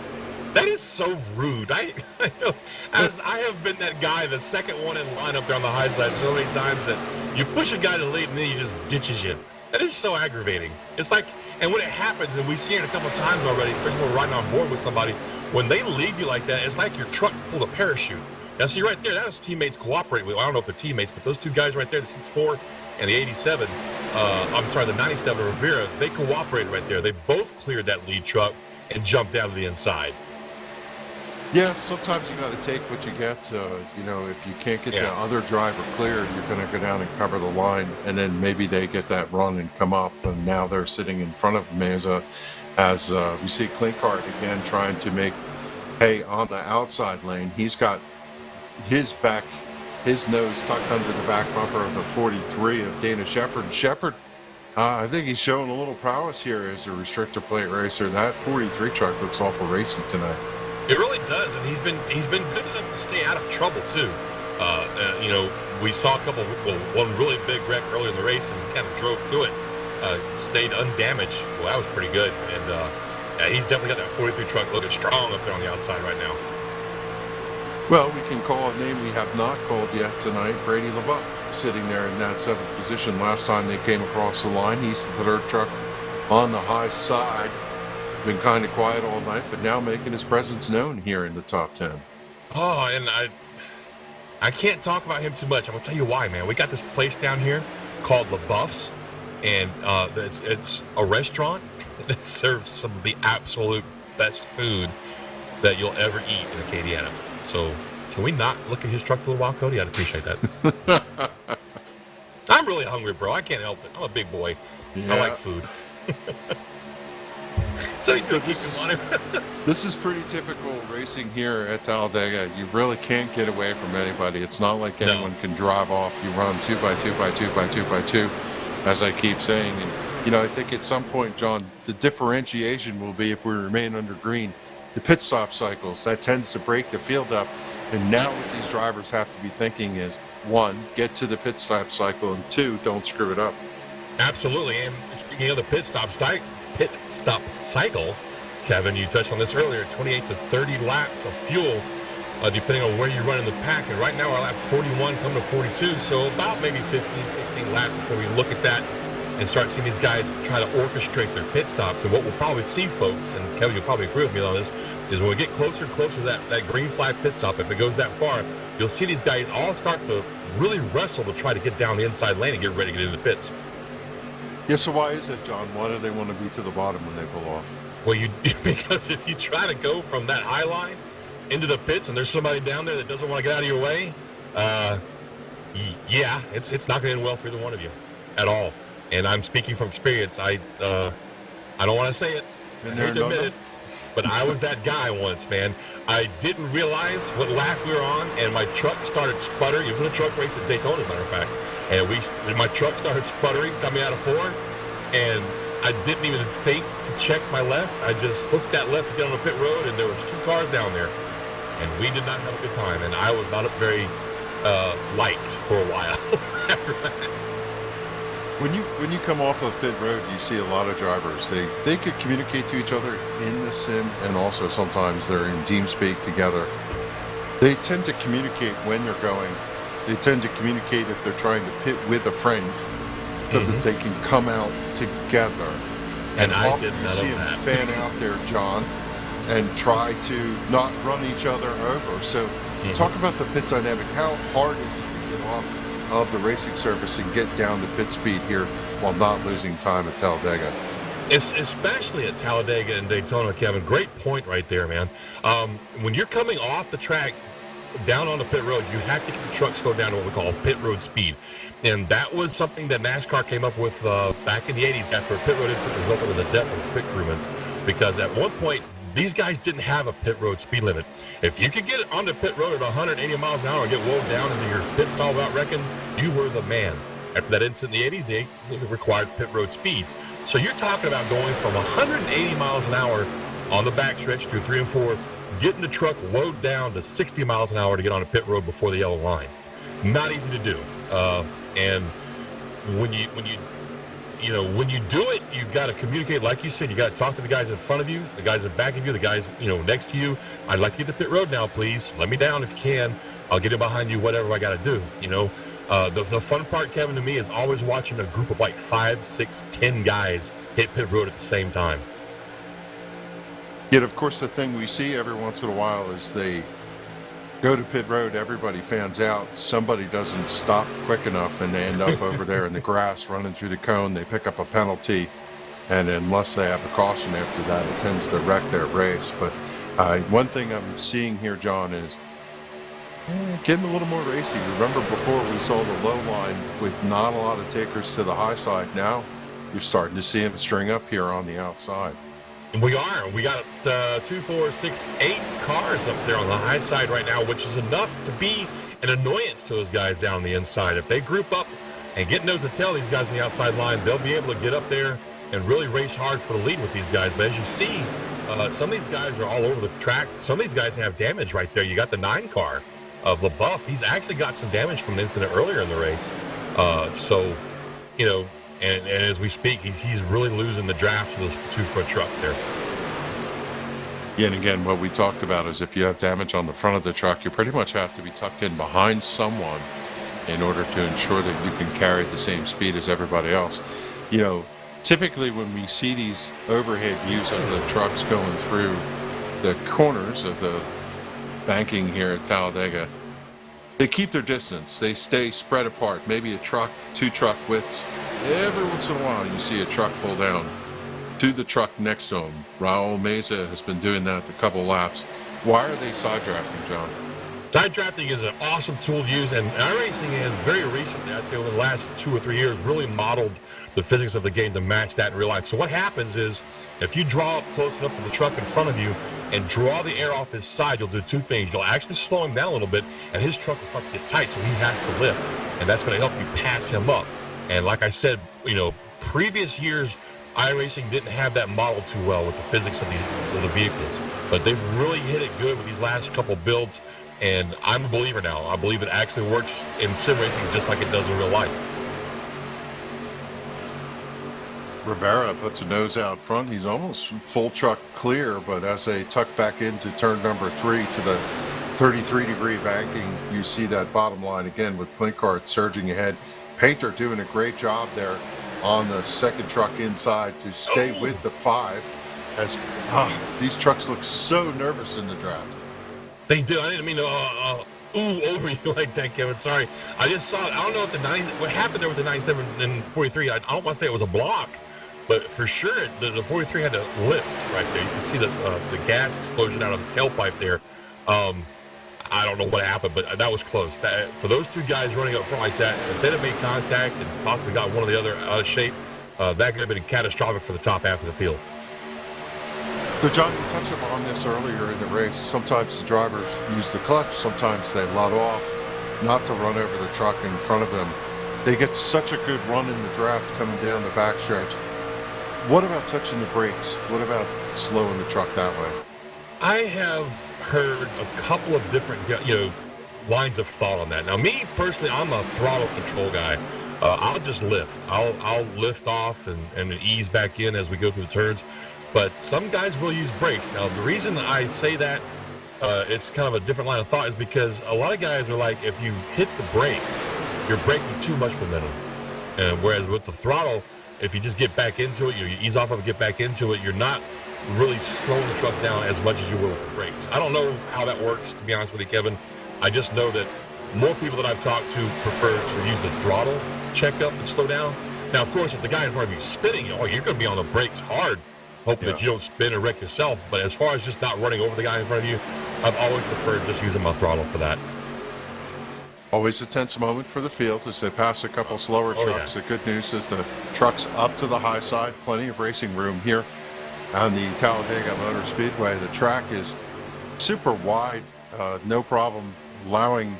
That is so rude. I know, as I have been that guy, the second one in line up there on the high side so many times that you push a guy to lead and then he just ditches you. That is so aggravating. It's like And when it happens, and we've seen it a couple of times already, especially when we're riding on board with somebody, when they leave you like that, it's like your truck pulled a parachute. Now, see right there, that was teammates cooperating with. I don't know if they're teammates, but those two guys right there, the 6'4" and the 87, the 97 Rivera, they cooperated right there. They both cleared that lead truck and jumped down to the inside. Yeah, sometimes you got to take what you get. If you can't get the other driver cleared, you're going to go down and cover the line, and then maybe they get that run and come up, and now they're sitting in front of Meza as we see Klinkart again trying to make hay on the outside lane. He's got his nose tucked under the back bumper of the 43 of Dana Shepard. Shepard, I think he's showing a little prowess here as a restrictor plate racer. That 43 truck looks awful racy tonight. It really does, and he's been good enough to stay out of trouble too. We saw one really big wreck earlier in the race and kind of drove through it, stayed undamaged. Well, that was pretty good, and he's definitely got that 43 truck looking strong up there on the outside right now. Well, we can call a name we have not called yet tonight, Brady LeBeau, sitting there in that 7th position. Last time they came across the line, he's the 3rd truck on the high side. Been kind of quiet all night, but now making his presence known here in the top 10. Oh, and I can't talk about him too much. I'm going to tell you why, man. We got this place down here called LeBuff's, and it's a restaurant that serves some of the absolute best food that you'll ever eat in Acadiana. So can we not look at his truck for a while, Cody? I'd appreciate that. I'm really hungry, bro. I can't help it. I'm a big boy. Yeah. I like food. So he's going to keep him on him. This is pretty typical racing here at Talladega. You really can't get away from anybody. It's not like anyone can drive off. You run 2 by 2 by 2 by 2 by 2, as I keep saying. And, I think at some point, John, the differentiation will be if we remain under green. The pit stop cycles, that tends to break the field up. And now what these drivers have to be thinking is, 1, get to the pit stop cycle, and 2, don't screw it up. Absolutely. And speaking of the pit stop cycle, Kevin, you touched on this earlier, 28 to 30 laps of fuel, depending on where you run in the pack. And right now we're at lap 41 coming to 42, so about maybe 15, 16 laps before we look at that and start seeing these guys try to orchestrate their pit stops. And what we'll probably see, folks, and Kevin, you'll probably agree with me on this, is when we get closer and closer to that green flag pit stop, if it goes that far, you'll see these guys all start to really wrestle to try to get down the inside lane and get ready to get into the pits. Yeah, so why is it, John? Why do they want to be to the bottom when they pull off? Well, because if you try to go from that high line into the pits and there's somebody down there that doesn't want to get out of your way, it's not going to end well for either one of you at all. And I'm speaking from experience. I don't want to say it. I hate to admit it, but I was that guy once, man. I didn't realize what lap we were on, and my truck started sputtering. It was in a truck race at Daytona, as a matter of fact. And my truck started sputtering coming out of 4, and I didn't even think to check my left. I just hooked that left to get on the pit road, and there was 2 cars down there, and we did not have a good time. And I was not very liked for a while after that. When you come off of pit road, you see a lot of drivers. They could communicate to each other in the sim, and also sometimes they're in team speak together. They tend to communicate when they're going. They tend to communicate if they're trying to pit with a friend, so that they can come out together. And I did often you none see of them that. fan out there, John, and try to not run each other over. So talk about the pit dynamic. How hard is it to get off of the racing surface and get down to pit speed here while not losing time at Talladega? It's especially at Talladega and Daytona, Kevin. Great point right there, man. When you're coming off the track down on the pit road, you have to get the truck slowed down to what we call pit road speed. And that was something that NASCAR came up with back in the 80s after a pit road incident resulted in the death of a pit crewman. Because at one point, these guys didn't have a pit road speed limit. If you could get on the pit road at 180 miles an hour and get wound down into your pit stall without wrecking, you were the man. After that incident in the 80s, they required pit road speeds. So you're talking about going from 180 miles an hour on the backstretch through 3 and 4, getting the truck lowered down to 60 miles an hour to get on a pit road before the yellow line. Not easy to do. And when you do it, you've got to communicate. Like you said, you got to talk to the guys in front of you, the guys in back of you, the guys, next to you. I'd like to get to pit road now, please. Let me down if you can. I'll get in behind you, whatever I got to do, The fun part, Kevin, to me is always watching a group of like 5, 6, 10 guys hit pit road at the same time. Yet, of course, the thing we see every once in a while is they go to pit road, everybody fans out, somebody doesn't stop quick enough, and they end up over there in the grass running through the cone. They pick up a penalty, and unless they have a caution after that, it tends to wreck their race. But one thing I'm seeing here, John, is getting a little more racy. Remember before we saw the low line with not a lot of takers to the high side. Now you're starting to see them string up here on the outside. And we are. We got 2, 4, 6, 8 cars up there on the high side right now, which is enough to be an annoyance to those guys down the inside. If they group up and get nose to tail these guys on the outside line, they'll be able to get up there and really race hard for the lead with these guys. But as you see, some of these guys are all over the track. Some of these guys have damage right there. You got the 9 car of LaBeouf. He's actually got some damage from an incident earlier in the race. So, you know, and as we speak, he's really losing the draft to those 2-foot trucks there. Yeah, and again, what we talked about is if you have damage on the front of the truck, you pretty much have to be tucked in behind someone in order to ensure that you can carry the same speed as everybody else. You know, typically when we see these overhead views of the trucks going through the corners of the banking here at Talladega, they keep their distance. They stay spread apart, maybe a truck, 2 truck widths. Every once in a while you see a truck pull down to the truck next to him. Raul Meza has been doing that a couple laps. Why are they side drafting, John? Side drafting is an awesome tool to use, and iRacing has very recently, I'd say over the last 2 or 3 years, really modeled the physics of the game to match that in real life. So what happens is, if you draw up close enough to the truck in front of you and draw the air off his side, you'll do 2 things. You'll actually slow him down a little bit, and his truck will start to get tight, so he has to lift, and that's going to help you pass him up. And like I said, you know, previous years, iRacing didn't have that model too well with the physics of the vehicles, but they've really hit it good with these last couple builds, and I'm a believer now. I believe it actually works in sim racing just like it does in real life. Rivera puts a nose out front. He's almost full truck clear, but as they tuck back into turn number 3 to the 33-degree banking, you see that bottom line again with Plinkart surging ahead. Painter doing a great job there on the second truck inside to stay with the 5 as these trucks look so nervous in the draft. They do. I didn't mean to ooh over you like that, Kevin. Sorry. I just saw it. I don't know what happened there with the 97 and 43. I don't want to say it was a block, but for sure the 43 had to lift right there. You can see the gas explosion out of his tailpipe there. I don't know what happened, but that was close. For those 2 guys running up front like that, if they'd have made contact and possibly got one or the other out of shape, that could have been catastrophic for the top half of the field. So, John, you touched upon this earlier in the race. Sometimes the drivers use the clutch. Sometimes they let off not to run over the truck in front of them. They get such a good run in the draft coming down the backstretch. What about touching the brakes? What about slowing the truck that way? I have heard a couple of different, lines of thought on that. Now, me personally, I'm a throttle control guy. I'll just lift. I'll lift off and ease back in as we go through the turns. But some guys will use brakes. Now, the reason I say that, it's kind of a different line of thought, is because a lot of guys are like, if you hit the brakes, you're braking too much momentum. And whereas with the throttle, if you just get back into it, you ease off of it, get back into it, you're not really slowing the truck down as much as you will with the brakes. I don't know how that works, to be honest with you, Kevin. I just know that more people that I've talked to prefer to use the throttle to check up and slow down. Now, of course, if the guy in front of you is spinning, you're going to be on the brakes hard, hoping that you don't spin and wreck yourself. But as far as just not running over the guy in front of you, I've always preferred just using my throttle for that. Always a tense moment for the field as they pass a couple slower trucks. The good news is the truck's up to the high side. Plenty of racing room here on the Talladega Motor Speedway. The track is super wide, no problem allowing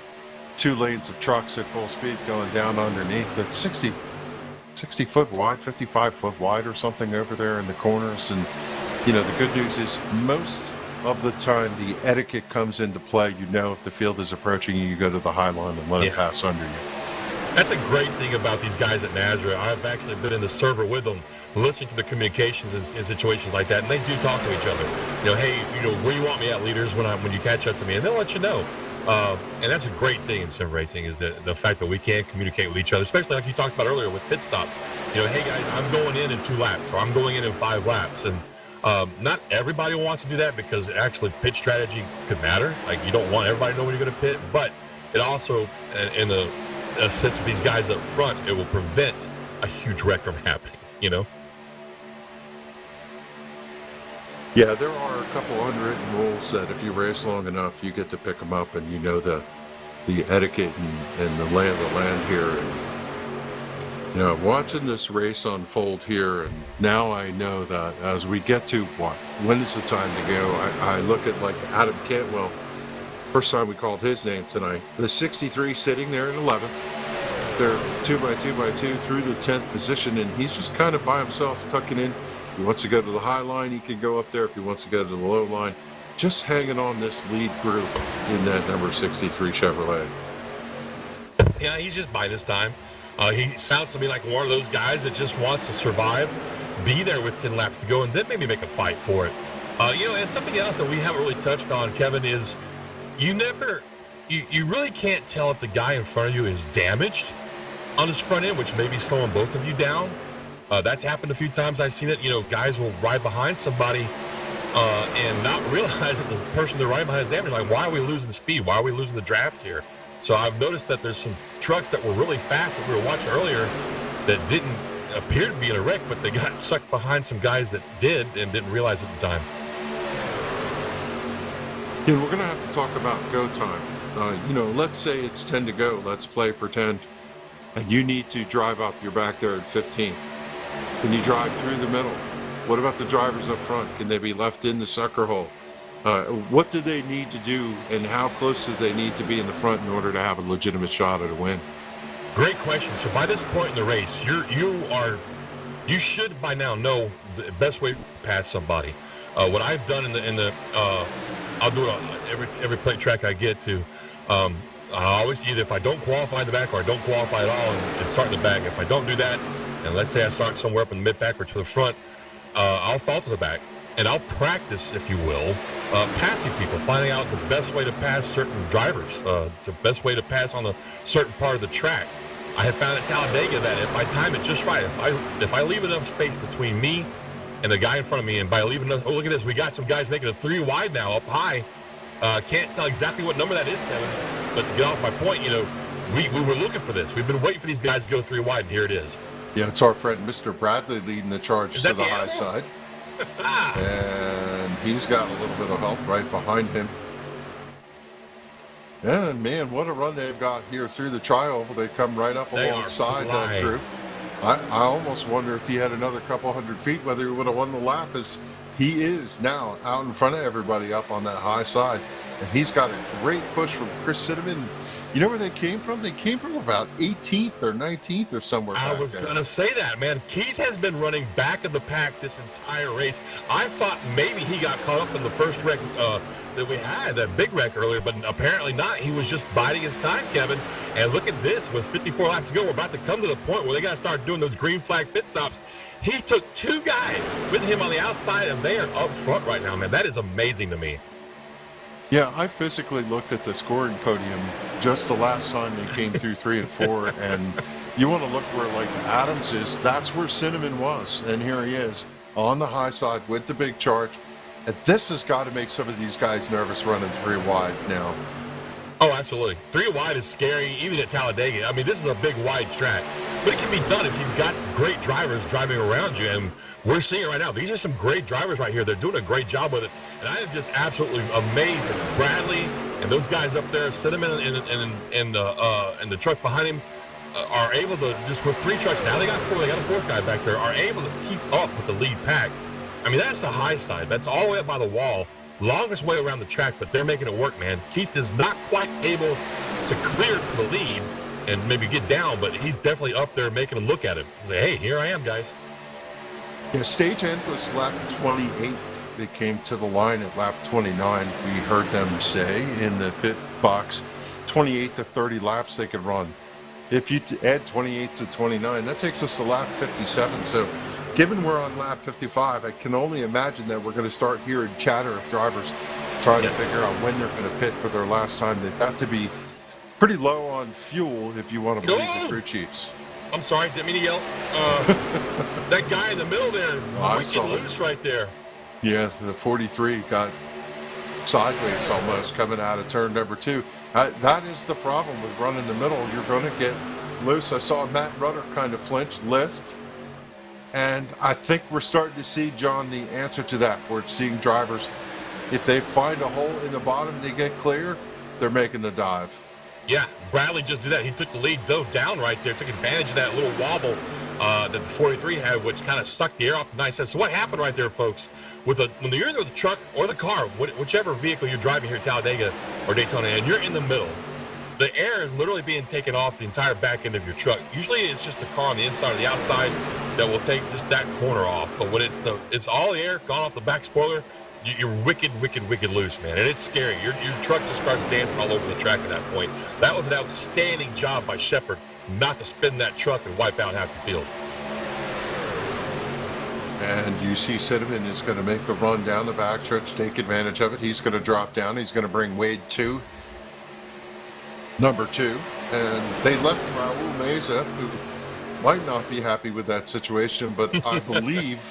2 lanes of trucks at full speed going down underneath. It's 60 foot wide, 55 foot wide or something over there in the corners. And, the good news is most of the time the etiquette comes into play. If the field is approaching you, you go to the high line and let it pass under you. That's a great thing about these guys at NASRA. I've actually been in the server with them, listening to the communications in situations like that, and they do talk to each other. Hey, where you want me at, leaders, when you catch up to me, and they'll let you know. And that's a great thing in sim racing, is the fact that we can communicate with each other, especially like you talked about earlier with pit stops. You know, hey guys, I'm going in 2 laps, or I'm going in 5 laps. And not everybody wants to do that, because actually pit strategy could matter. Like, you don't want everybody to know when you're going to pit, but it also, in a sense of these guys up front, it will prevent a huge wreck from happening, you know? Yeah, there are a couple unwritten rules that if you race long enough, you get to pick them up, and you know the etiquette and the lay of the land here. And, you know, watching this race unfold here, and now I know that as we get to when is the time to go, I look at like Adam Cantwell. First time we called his name tonight. The 63 sitting there in 11th. They're 2x2x2 through the 10th position, and he's just kind of by himself, tucking in. If he wants to go to the high line, he can go up there. If he wants to go to the low line, just hanging on this lead group in that number 63 Chevrolet. Yeah, he's just by this time. He sounds to me like one of those guys that just wants to survive, be there with 10 laps to go, and then maybe make a fight for it. You know, and something else that we haven't really touched on, Kevin, is you really can't tell if the guy in front of you is damaged on his front end, which may be slowing both of you down. That's happened a few times. I've seen it. You know, guys will ride behind somebody and not realize that the person they're riding behind is damaged. Like, why are we losing speed? Why are we losing the draft here? So I've noticed that there's some trucks that were really fast that we were watching earlier that didn't appear to be in a wreck, but they got sucked behind some guys that did and didn't realize at the time. Yeah, we're going to have to talk about go time. You know, let's say it's 10 to go. Let's play pretend. And you need to drive up. You're back there at 15. Can you drive through the middle? What about the drivers up front? Can they be left in the sucker hole? What do they need to do, and how close do they need to be in the front in order to have a legitimate shot at a win? Great question. So by this point in the race, you should by now know the best way to pass somebody. What I've done I'll do it every plate track I get to. I always, either if I don't qualify in the back or I don't qualify at all and start in the back. If I don't do that, and let's say I start somewhere up in the mid-back or to the front, I'll fall to the back. And I'll practice, if you will, passing people, finding out the best way to pass certain drivers, the best way to pass on a certain part of the track. I have found at Talladega that if I time it just right, if I leave enough space between me and the guy in front of me, and by leaving enough, oh, look at this, we got some guys making a 3 wide now up high. Can't tell exactly what number that is, Kevin, but to get off my point, you know, we were looking for this. We've been waiting for these guys to go 3 wide, and here it is. Yeah, it's our friend Mr. Bradley leading the charge to the high side. And he's got a little bit of help right behind him. And man, what a run they've got here through the tri-oval. They come right up alongside that group. I almost wonder if he had another couple hundred feet, whether he would have won the lap, as he is now out in front of everybody up on that high side. And he's got a great push from Chris Cinnamon. You know where they came from? They came from about 18th or 19th or somewhere. I was going to say that, man. Keys has been running back of the pack this entire race. I thought maybe he got caught up in the first wreck that we had, that big wreck earlier, but apparently not. He was just biding his time, Kevin. And look at this. With 54 laps to go, we're about to come to the point where they got to start doing those green flag pit stops. He took 2 guys with him on the outside, and they are up front right now, man. That is amazing to me. Yeah, I physically looked at the scoring podium just the last time they came through 3 and 4, and you want to look where like Adams is. That's where Cinnamon was, and here he is on the high side with the big charge. And this has got to make some of these guys nervous running 3 wide now. Oh, absolutely. 3 wide is scary, even at Talladega. I mean, this is a big wide track, but it can be done if you've got great drivers driving around you, and we're seeing it right now. These are some great drivers right here. They're doing a great job with it, and I am just absolutely amazed that Bradley and those guys up there, Cinnamon and the truck behind him, are able to, just with 3 trucks, now they got 4, they got a 4th guy back there, are able to keep up with the lead pack. I mean, that's the high side. That's all the way up by the wall. Longest way around the track, but they're making it work, man. Keith is not quite able to clear for the lead and maybe get down, but he's definitely up there making them look at him. He's like, hey, here I am, guys. Yeah, stage end was lap 28. They came to the line at lap 29. We heard them say in the pit box, 28 to 30 laps they could run. If you add 28 to 29, that takes us to lap 57. So given we're on lap 55, I can only imagine that we're going to start hearing chatter of drivers trying to figure out when they're going to pit for their last time. They've got to be pretty low on fuel if you want to believe the crew chiefs. I'm sorry, didn't mean to yell. That guy in the middle there, wicked loose right there. Yeah, the 43 got sideways almost coming out of turn number 2. That is the problem with running the middle. You're going to get loose. I saw Matt Rudder kind of flinch, lift, and I think we're starting to see, John, the answer to that. We're seeing drivers, if they find a hole in the bottom, they get clear, they're making the dive. Yeah, Bradley just did that. He took the lead, dove down right there, took advantage of that little wobble that the 43 had, which kind of sucked the air off the 97. So what happened right there, folks? When you're either the truck or the car, whichever vehicle you're driving here at Talladega or Daytona, and you're in the middle, the air is literally being taken off the entire back end of your truck. Usually it's just the car on the inside or the outside that will take just that corner off. But when it's all the air gone off the back spoiler, you're wicked loose, man. And it's scary. Your truck just starts dancing all over the track at that point. That was an outstanding job by Shepard not to spin that truck and wipe out half the field. And you see Cinnamon is going to make the run down the backstretch, take advantage of it. He's going to drop down. He's going to bring Wade to number 2. And they left Raul Meza, who might not be happy with that situation, but I believe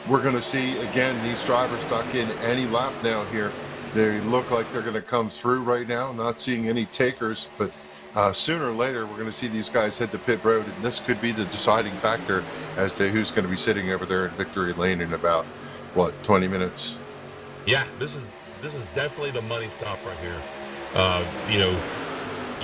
we're going to see, again, these drivers stuck in any lap now here. They look like they're going to come through right now. Not seeing any takers, but sooner or later we're going to see these guys hit the pit road, and this could be the deciding factor as to who's going to be sitting over there in victory lane in about, 20 minutes? Yeah, this is definitely the money stop right here.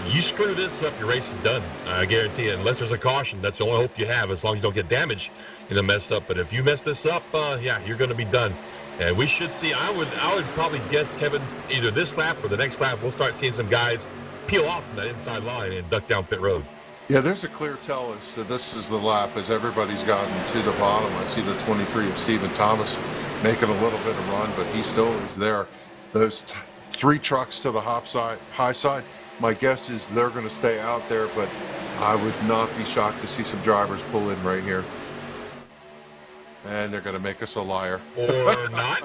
You screw this up, your race is done. I guarantee it. Unless there's a caution, that's the only hope you have, as long as you don't get damaged in the messed up. But if you mess this up, you're going to be done. And we should see. I would probably guess, Kevin, either this lap or the next lap, we'll start seeing some guys peel off from that inside line and duck down pit road. Yeah, there's a clear tell as to this is the lap as everybo's gotten to the bottom. I see the 23 of Stephen Thomas making a little bit of run, but he still is there. Those 3 trucks to the high side, my guess is they're going to stay out there, but I would not be shocked to see some drivers pull in right here. And they're going to make us a liar. Or not.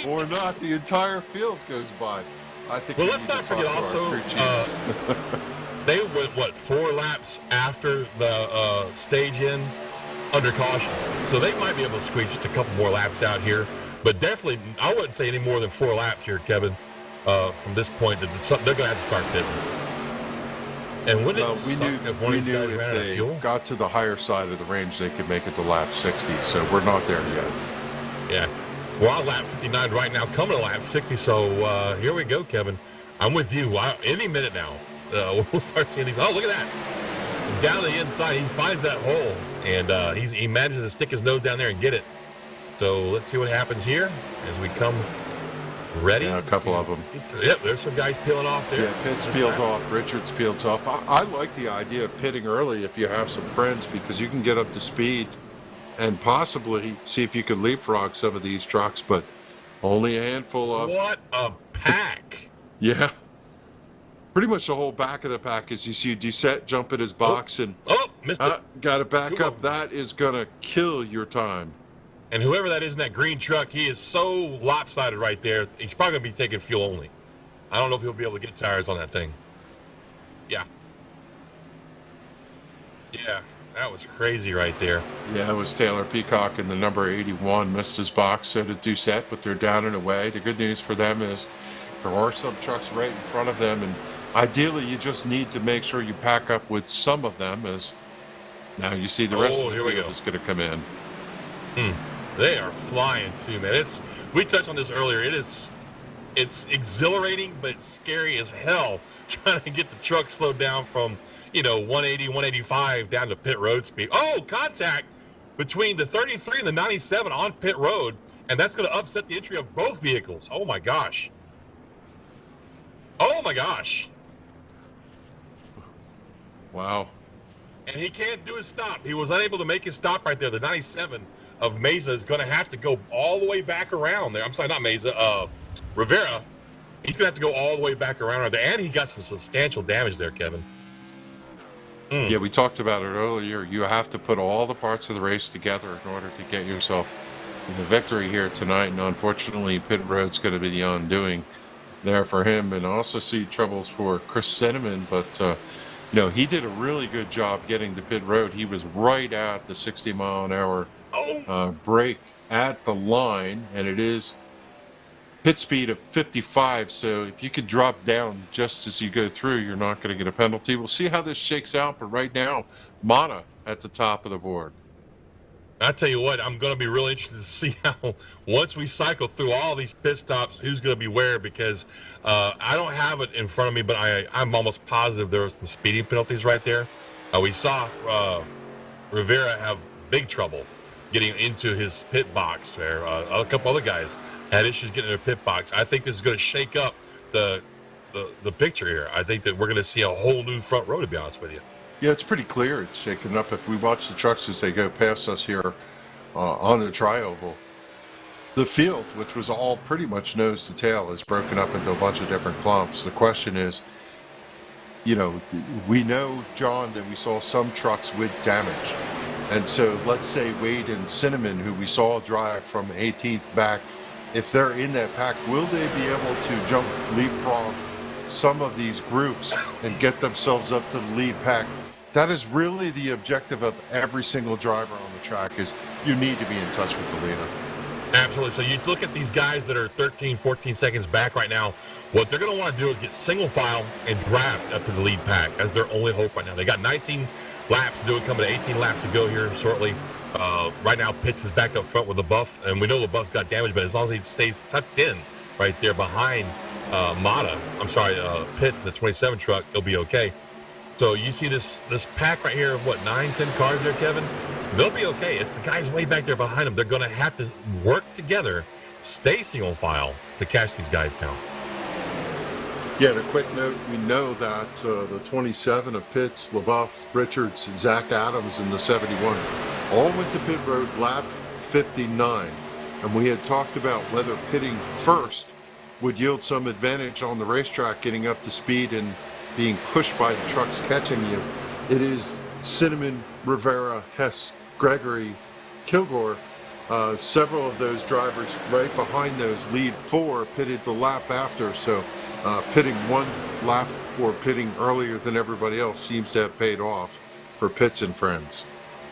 Or not. The entire field goes by. I think. Well, let's not forget also, they went, 4 laps after the stage in under caution. So they might be able to squeeze just a couple more laps out here. But definitely, I wouldn't say any more than 4 laps here, Kevin, from this point. They're going to have to start pitting. And wouldn't it suck if one of these guys ran out of fuel? Got to the higher side of the range, they could make it to lap 60. So we're not there yet. Yeah. We're on lap 59 right now, coming to lap 60. So here we go, Kevin. I'm with you. Any minute now, we'll start seeing these. Oh, look at that. Down the inside, he finds that hole, and he manages to stick his nose down there and get it. So let's see what happens here as we come ready. Yeah, a couple of them. Yep, there's some guys peeling off there. Yeah, Pitt's peeled off. Richards peels off. I like the idea of pitting early if you have some friends, because you can get up to speed and possibly see if you could leapfrog some of these trucks, but only a handful of. What a pack! Yeah. Pretty much the whole back of the pack is you see Doucette jump at his box and missed it. Got to back up. That is going to kill your time. And whoever that is in that green truck, he is so lopsided right there. He's probably going to be taking fuel only. I don't know if he'll be able to get tires on that thing. Yeah. Yeah, that was crazy right there. Yeah, it was Taylor Peacock, and the number 81 missed his box, so did Doucette, but they're down and away. The good news for them is there are some trucks right in front of them, and ideally you just need to make sure you pack up with some of them, as now you see the rest of the field is going to come in. They are flying too, man. We touched on this earlier. It's exhilarating, but it's scary as hell trying to get the truck slowed down from 180, 185 down to pit road speed. Oh, contact between the 33 and the 97 on pit road, and that's going to upset the entry of both vehicles. Oh my gosh. Oh my gosh. Wow. And he can't do his stop. He was unable to make his stop right there. The 97 of Meza is going to have to go all the way back around there. I'm sorry, not Meza. Rivera. He's going to have to go all the way back around right there. And he got some substantial damage there, Kevin. Yeah, we talked about it earlier. You have to put all the parts of the race together in order to get yourself the victory here tonight, and unfortunately, pit road's going to be the undoing there for him. And I also see troubles for Chris Cinnamon, but he did a really good job getting to pit road. He was right at the 60-mile-an-hour break at the line, and it is pit speed of 55. So if you could drop down just as you go through, you're not going to get a penalty. We'll see how this shakes out, but right now, Mata at the top of the board. I tell you what, I'm going to be really interested to see how, once we cycle through all these pit stops, who's going to be where, because I don't have it in front of me, but I'm almost positive there were some speeding penalties right there. We saw Rivera have big trouble getting into his pit box there. A couple other guys had issues getting in their pit box. I think this is going to shake up the picture here. I think that we're going to see a whole new front row, to be honest with you. Yeah, it's pretty clear it's shaking up. If we watch the trucks as they go past us here on the tri-oval, the field, which was all pretty much nose to tail, is broken up into a bunch of different clumps. The question is, we know, John, that we saw some trucks with damage. And so let's say Wade and Cinnamon, who we saw drive from 18th back, if they're in that pack, will they be able to leapfrog some of these groups and get themselves up to the lead pack? That is really the objective of every single driver on the track, is you need to be in touch with the leader. Absolutely. So you look at these guys that are 13, 14 seconds back right now. What they're going to want to do is get single file and draft up to the lead pack as their only hope right now. They got 19 laps to do it, coming to 18 laps to go here shortly. Right now, Pitts is back up front with LaBeouf, and we know LaBeouf's got damage, but as long as he stays tucked in right there behind Pitts in the 27 truck, he'll be okay. So you see this pack right here of 9, 10 cars there, Kevin? They'll be okay. It's the guys way back there behind them. They're going to have to work together, stay single file to catch these guys down. Yeah, and a quick note, we know that the 27 of Pitts, LaBeouf, Richards, Zach Adams, and the 71 all went to pit road lap 59. And we had talked about whether pitting first would yield some advantage on the racetrack, getting up to speed and being pushed by the trucks catching you. It is Cinnamon, Rivera, Hess, Gregory, Kilgore. Several of those drivers right behind those lead four pitted the lap after. So pitting one lap or pitting earlier than everybody else seems to have paid off for Pitts and friends.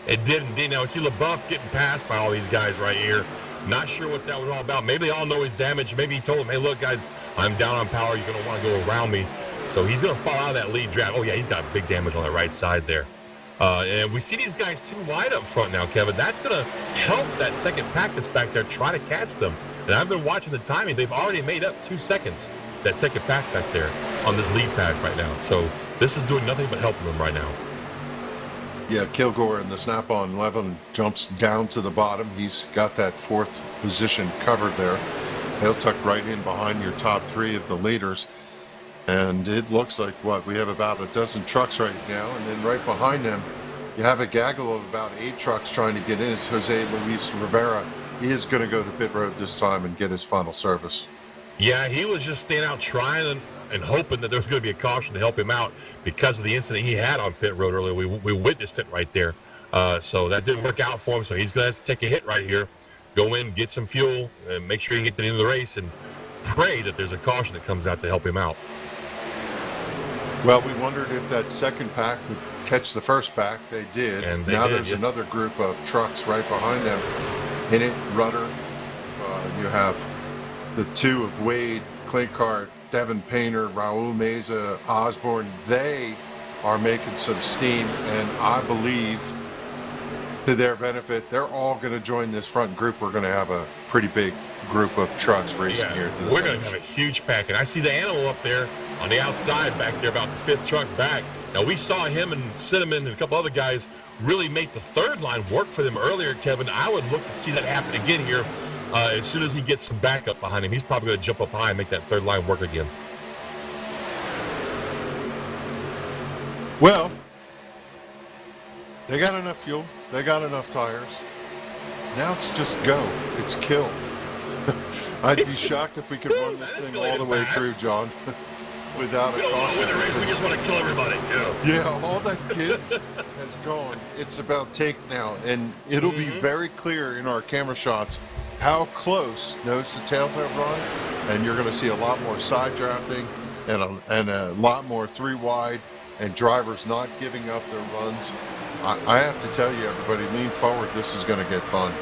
It did indeed. Now we see LaBeouf getting passed by all these guys right here. Not sure what that was all about. Maybe they all know he's damaged. Maybe he told them, hey, look, guys, I'm down on power. You're going to want to go around me. So he's going to fall out of that lead draft. Oh, yeah, he's got big damage on the right side there. And we see these guys too wide up front now, Kevin. That's going to help that second pack that's back there try to catch them. And I've been watching the timing. They've already made up 2 seconds, that second pack back there on this lead pack right now. So this is doing nothing but helping them right now. Yeah, Kilgore in the snap-on 11 jumps down to the bottom. He's got that 4th position covered there. He'll tuck right in behind your top 3 of the leaders. And it looks like, we have about a dozen trucks right now. And then right behind them, you have a gaggle of about 8 trucks trying to get in. It's Jose Luis Rivera. He is going to go to pit road this time and get his final service. Yeah, he was just staying out trying and hoping that there was going to be a caution to help him out because of the incident he had on pit road earlier. We witnessed it right there. So that didn't work out for him. So he's going to have to take a hit right here, go in, get some fuel, and make sure he can get to the end of the race and pray that there's a caution that comes out to help him out. Well, we wondered if that second pack would catch the first pack. They did. And there's another group of trucks right behind them. In it, Rudder. You have the 2 of Wade, Claycart, Devin Painter, Raul Meza, Osborne. They are making some steam, and I believe to their benefit, they're all going to join this front group. We're going to have a pretty big group of trucks racing here to the We're going to have a huge pack, and I see the animal up there on the outside back there, about the 5th truck back. Now, we saw him and Cinnamon and a couple other guys really make the third line work for them earlier, Kevin. I would look to see that happen again here as soon as he gets some backup behind him. He's probably going to jump up high and make that third line work again. Well, they got enough fuel. They got enough tires. Now it's just go. It's kill. I'd be shocked if we could run this thing all the way through, John, without a caution. Win the race. We just want to kill everybody. Yeah, all that kid has gone. It's about take now, and it'll be very clear in our camera shots how close nose to tail they'll run, and you're going to see a lot more side drafting and a lot more three wide, and drivers not giving up their runs. I have to tell you, everybody, lean forward. This is going to get fun.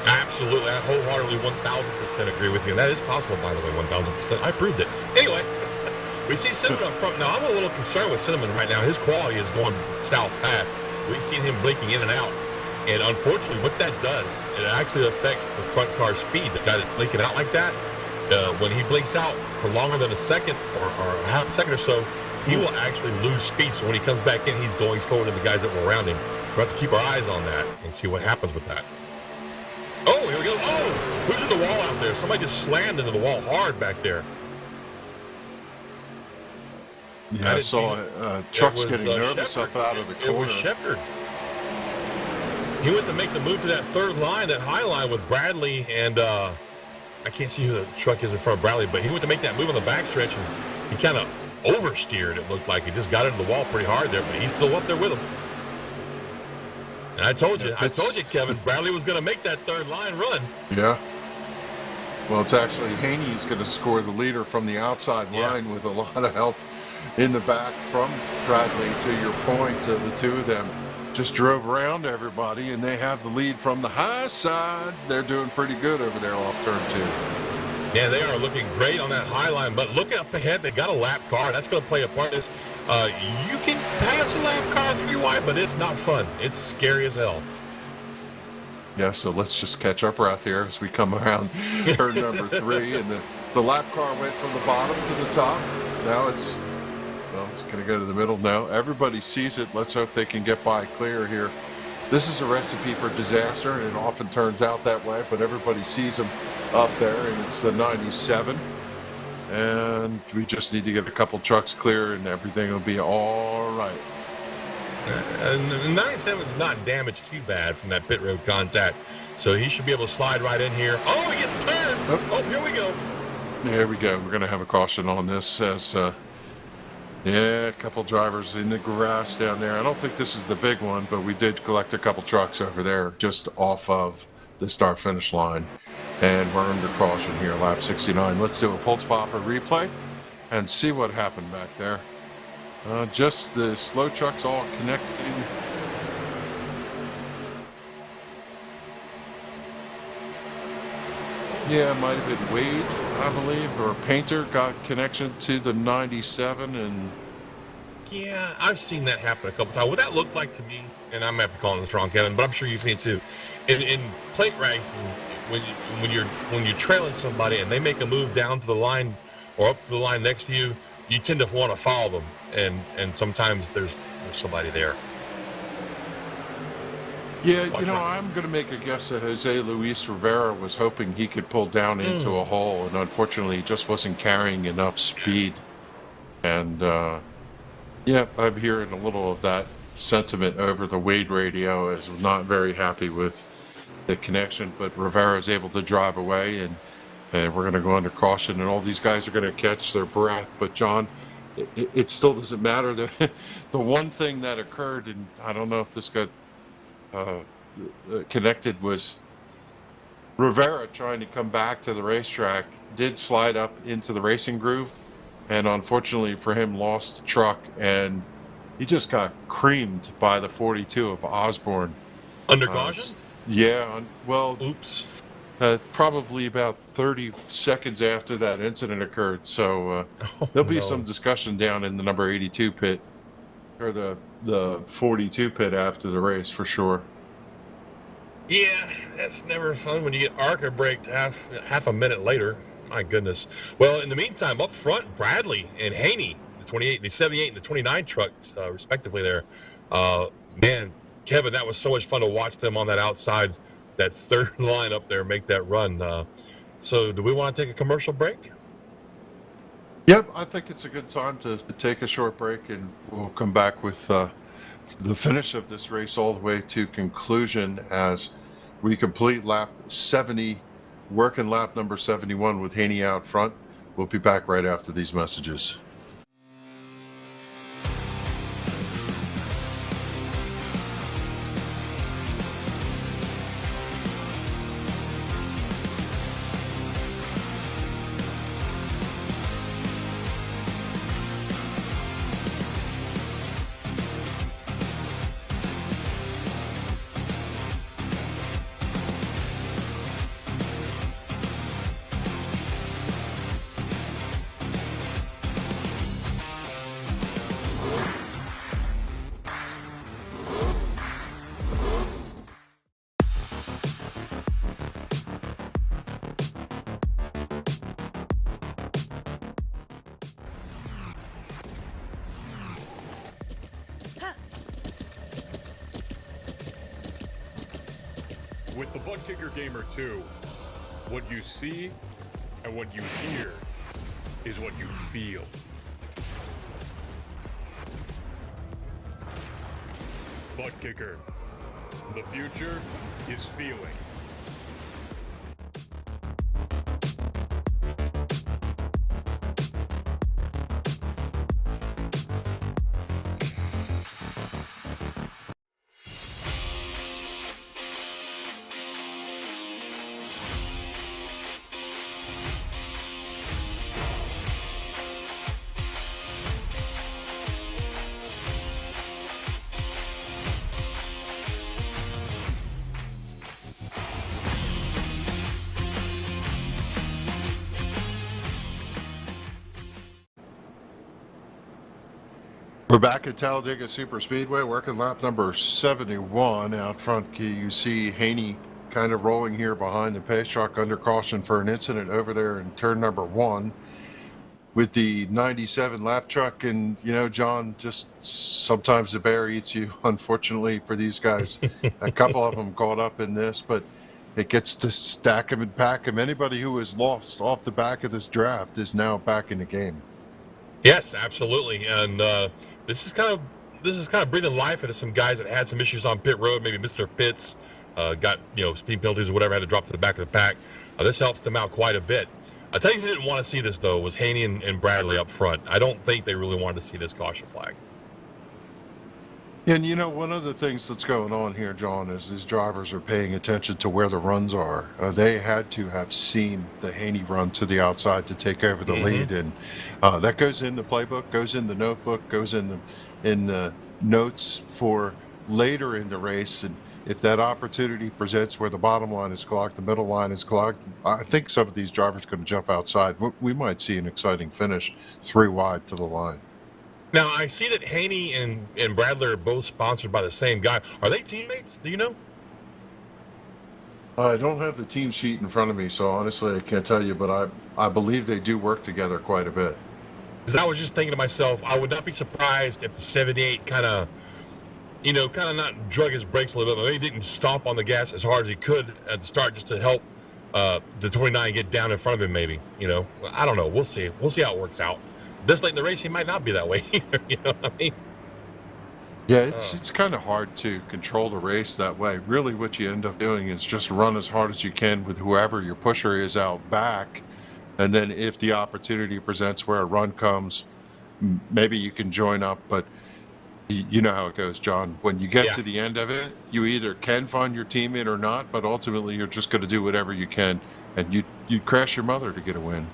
Absolutely. I wholeheartedly 1,000% agree with you. And that is possible, by the way, 1,000%. I proved it. Anyway, we see Cinnamon up front. Now, I'm a little concerned with Cinnamon right now. His quality is going south fast. We've seen him blinking in and out. And unfortunately, what that does, it actually affects the front car speed. The guy that's blinking out like that, when he blinks out for longer than a second or a half a second or so, he will actually lose speed. So when he comes back in, he's going slower than the guys that were around him. So we have to keep our eyes on that and see what happens with that. Oh, here we go. Oh, who's in the wall out there? Somebody just slammed into the wall hard back there. Yeah, I saw trucks getting nervous Shepherd. up out of the corner. It was Shepherd. He went to make the move to that third line, that high line with Bradley, and I can't see who the truck is in front of Bradley, but he went to make that move on the backstretch, and he kind of oversteered, it looked like. He just got into the wall pretty hard there, but he's still up there with him. And I told you, Kevin, Bradley was going to make that third line run. Yeah. Well, it's actually Haney's going to score the leader from the outside line with a lot of help in the back from Bradley. To your point, the two of them just drove around everybody, and they have the lead from the high side. They're doing pretty good over there off turn 2. Yeah, they are looking great on that high line, but look up ahead. They got a lap car. That's going to play a part in this. You can pass a lap car 3 wide, but it's not fun. It's scary as hell. Yeah, so let's just catch our breath here as we come around turn number 3, and the lap car went from the bottom to the top. Now it's going to go to the middle now. Everybody sees it. Let's hope they can get by clear here. This is a recipe for disaster, and it often turns out that way, but everybody sees them up there, and it's the 97. And we just need to get a couple trucks clear, and everything will be all right. And the 97 is not damaged too bad from that pit road contact, so he should be able to slide right in here. Oh, he gets turned. Oh, here we go. There we go. We're going to have a caution on this as, a couple drivers in the grass down there. I don't think this is the big one, but we did collect a couple trucks over there just off of the start-finish line. And we're under caution here, lap 69. Let's do a pulse popper replay and see what happened back there. Just the slow trucks all connecting. Yeah, it might have been Wade, I believe, or Painter got connection to the 97, and yeah, I've seen that happen a couple times. What that looked like to me, and I might be calling this wrong, Kevin, but I'm sure you've seen it too. In plate racing, when you're trailing somebody and they make a move down to the line or up to the line next to you, you tend to want to follow them, and sometimes there's somebody there. Yeah, I'm going to make a guess that Jose Luis Rivera was hoping he could pull down into a hole, and unfortunately he just wasn't carrying enough speed. And, I'm hearing a little of that sentiment over the Wade radio, as not very happy with the connection, but Rivera is able to drive away, and we're going to go under caution, and all these guys are going to catch their breath. But, John, it still doesn't matter. The one thing that occurred, and I don't know if this got connected, was Rivera trying to come back to the racetrack did slide up into the racing groove, and unfortunately for him lost the truck, and he just got creamed by the 42 of Osborne. Under caution? Yeah, well, oops. Probably about 30 seconds after that incident occurred, so there'll be some discussion down in the number 82 pit, or the 42 pit after the race, for sure. Yeah, that's never fun when you get ARCA braked half a minute later. My goodness. Well, in the meantime, up front, Bradley and Haney, the 78 and the 29 trucks, respectively there. Man, Kevin, that was so much fun to watch them on that outside, that third line up there, make that run. So do we want to take a commercial break? Yep, I think it's a good time to take a short break, and we'll come back with the finish of this race all the way to conclusion as we complete lap 70, working lap number 71 with Haney out front. We'll be back right after these messages. With the Butt Kicker Gamer 2, what you see and what you hear is what you feel. Butt Kicker. The future is feeling. We're back at Talladega Super Speedway, working lap number 71. Out front, you see Haney kind of rolling here behind the pace truck under caution for an incident over there in turn number 1 with the 97 lap truck. And, you know, John, just sometimes the bear eats you, unfortunately for these guys. A couple of them caught up in this, but it gets to stack them and pack them. Anybody who was lost off the back of this draft is now back in the game. Yes, absolutely. And this is kind of breathing life into some guys that had some issues on pit road, maybe missed their pits, got speed penalties or whatever, had to drop to the back of the pack. This helps them out quite a bit. I'll tell you who didn't want to see this though was Haney and Bradley up front. I don't think they really wanted to see this caution flag. And you know, one of the things that's going on here, John, is these drivers are paying attention to where the runs are. They had to have seen the Haney run to the outside to take over the lead, and that goes in the playbook, goes in the notebook, goes in the notes for later in the race. And if that opportunity presents where the bottom line is clogged, the middle line is clogged, I think some of these drivers are going to jump outside. We might see an exciting finish 3 wide to the line. Now, I see that Haney and Bradley are both sponsored by the same guy. Are they teammates? Do you know? I don't have the team sheet in front of me, so honestly, I can't tell you, but I believe they do work together quite a bit. Because I was just thinking to myself, I would not be surprised if the 78 kind of not drug his brakes a little bit, but maybe didn't stomp on the gas as hard as he could at the start just to help the 29 get down in front of him, maybe. I don't know. We'll see. We'll see how it works out. This late in the race, he might not be that way either. You know what I mean? Yeah, it's kind of hard to control the race that way. Really, what you end up doing is just run as hard as you can with whoever your pusher is out back. And then if the opportunity presents where a run comes, maybe you can join up. But you know how it goes, John. When you get to the end of it, you either can find your teammate or not, but ultimately you're just going to do whatever you can. And you'd crash your mother to get a win.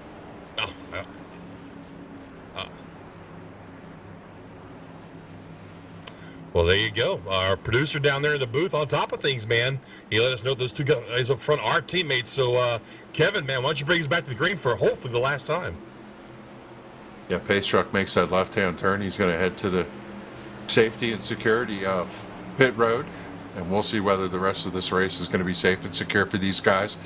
Well, there you go. Our producer down there in the booth on top of things, man. He let us know those two guys up front are teammates. So, Kevin, man, why don't you bring us back to the green for hopefully the last time? Yeah, pace truck makes that left-hand turn. He's going to head to the safety and security of pit road, and we'll see whether the rest of this race is going to be safe and secure for these guys.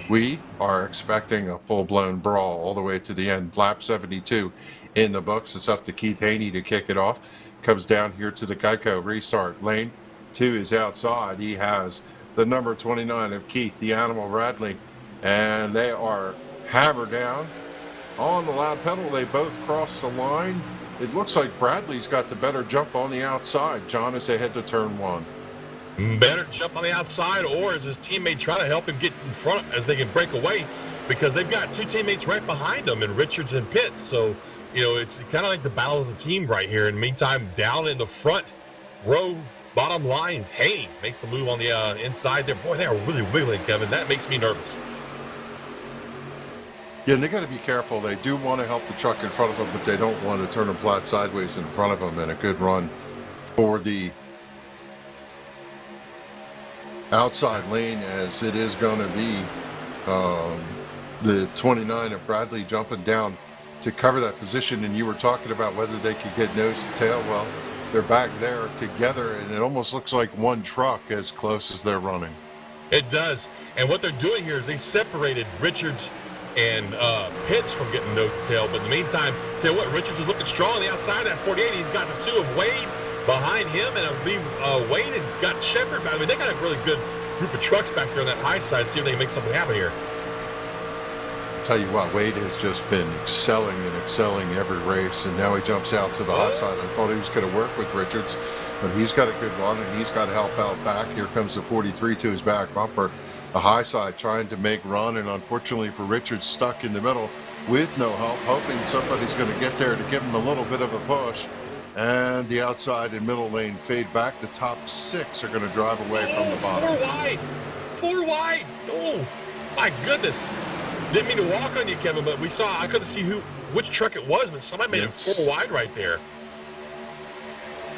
We are expecting a full-blown brawl all the way to the end. Lap 72 in the books. It's up to Keith Haney to kick it off. Comes down here to the Geico restart. Lane 2 is outside. He has the number 29 of Keith, the Animal Bradley, and they are hammered down on the loud pedal. They both cross the line. It looks like Bradley's got the better jump on the outside, John, as they head to turn 1. Better jump on the outside, or is his teammate trying to help him get in front as they can break away, because they've got two teammates right behind them in Richards and Pitts. So it's kind of like the battle of the team right here. In the meantime, down in the front row, bottom line, Haney makes the move on the inside there. Boy, they are really wiggling, Kevin. That makes me nervous. Yeah, and they got to be careful. They do want to help the truck in front of them, but they don't want to turn them flat sideways in front of them. And a good run for the outside lane, as it is going to be the 29 of Bradley jumping down to cover that position. And you were talking about whether they could get nose to tail. Well, they're back there together, and it almost looks like one truck as close as they're running. It does. And what they're doing here is they separated Richards and Pitts from getting nose to tail. But in the meantime, tell you what, Richards is looking strong on the outside of that 48. He's got the two of Wade behind him, and I believe Wade has got Shepard. I mean, they got a really good group of trucks back there on that high side, see if they can make something happen here. Tell you what, Wade has just been excelling and excelling every race, and now he jumps out to the high side. I thought he was going to work with Richards, but he's got a good run, and he's got to help out back. Here comes the 43 to his back bumper. The high side trying to make run, and unfortunately for Richards, stuck in the middle with no help, hoping somebody's going to get there to give him a little bit of a push. And the outside and middle lane fade back. The top 6 are going to drive away from the bottom. 4 wide. 4 wide. Oh, my goodness. Didn't mean to walk on you, Kevin, but I couldn't see which truck it was, but somebody made it 4 wide right there.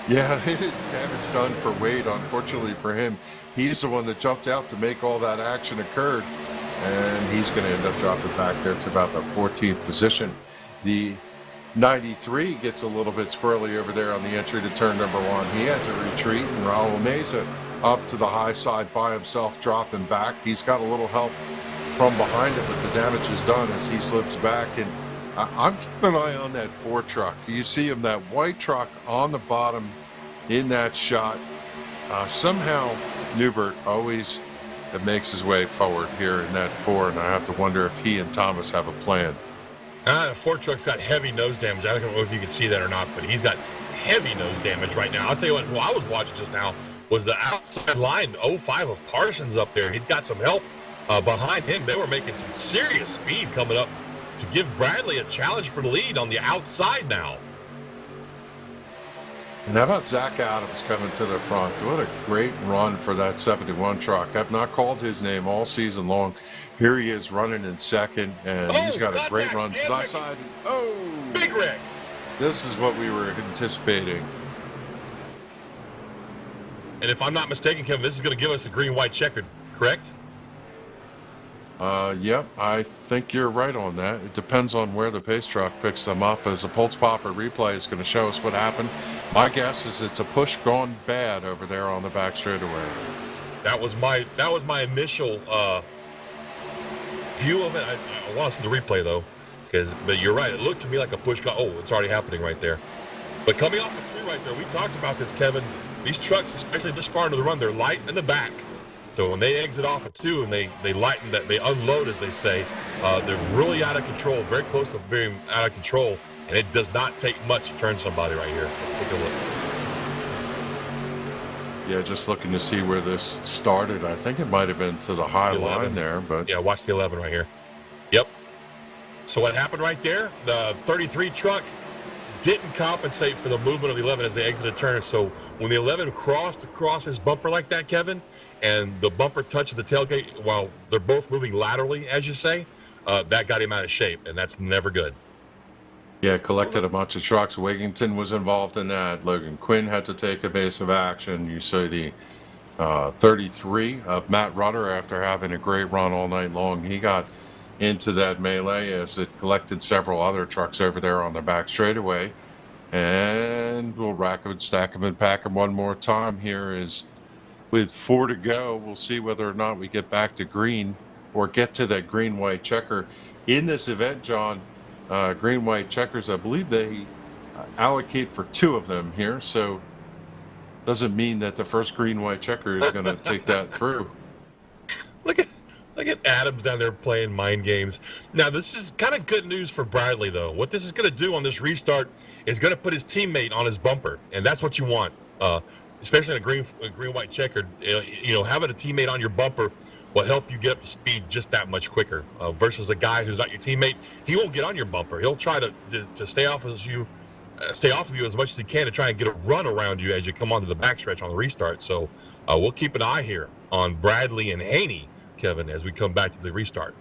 Yeah, it is damage done for Wade. Unfortunately for him, he's the one that jumped out to make all that action occurred, and he's going to end up dropping back there to about the 14th position. The 93 gets a little bit squirrely over there on the entry to turn number 1. He had to retreat, and Raul Meza up to the high side by himself, dropping back. He's got a little help from behind him, but the damage is done as he slips back. And I'm keeping an eye on that 4 truck. You see him, that white truck on the bottom in that shot. Somehow Newbert always makes his way forward here in that 4, and I have to wonder if he and Thomas have a plan. The 4 truck's got heavy nose damage. I don't know if you can see that or not, but he's got heavy nose damage right now. I'll tell you what, who I was watching just now was the outside line 05 of Parsons up there. He's got some help behind him. They were making some serious speed coming up to give Bradley a challenge for the lead on the outside now. And how about Zach Adams coming to the front? What a great run for that 71 truck. I've not called his name all season long. Here he is running in second, and he's got a great run to the side. Oh! Big Rick! This is what we were anticipating. And if I'm not mistaken, Kevin, this is going to give us a green-white checkered, correct? Yep, I think you're right on that. It depends on where the pace truck picks them up, as a pulse popper replay is going to show us what happened. My guess is it's a push gone bad over there on the back straightaway. That was my initial view of it. I want to see the replay though, but you're right. It looked to me like a push gone. Oh, it's already happening right there. But coming off the 2 right there, we talked about this, Kevin. These trucks, especially this far into the run, they're light in the back. So when they exit off at 2 and they lighten that, they unload, as they say, they're really out of control, very close to being out of control, and it does not take much to turn somebody right here. Let's take a look. Yeah, just looking to see where this started. I think it might have been to the high line there, but yeah, watch the 11 right here. Yep. So what happened right there? The 33 truck didn't compensate for the movement of the 11 as they exited turn. So when the 11 crossed across his bumper like that, Kevin, and the bumper touched the tailgate while they're both moving laterally, as you say, that got him out of shape, and that's never good. Yeah, collected a bunch of trucks. Wigington was involved in that. Logan Quinn had to take evasive action. You see the 33 of Matt Rutter, after having a great run all night long, he got into that melee as it collected several other trucks over there on the back straightaway. And we'll rack them and stack them and pack them one more time here. Is with 4 to go, we'll see whether or not we get back to green or get to that green-white checker. In this event, John, green-white checkers, I believe they allocate for 2 of them here, so doesn't mean that the first green-white checker is going to take that through. Look at Adams down there playing mind games. Now, this is kind of good news for Bradley, though. What this is going to do on this restart is going to put his teammate on his bumper, and that's what you want. Especially in a green-white checkered, having a teammate on your bumper will help you get up to speed just that much quicker. Versus a guy who's not your teammate, he won't get on your bumper. He'll try to stay off of you as much as he can to try and get a run around you as you come onto the backstretch on the restart. So we'll keep an eye here on Bradley and Haney, Kevin, as we come back to the restart.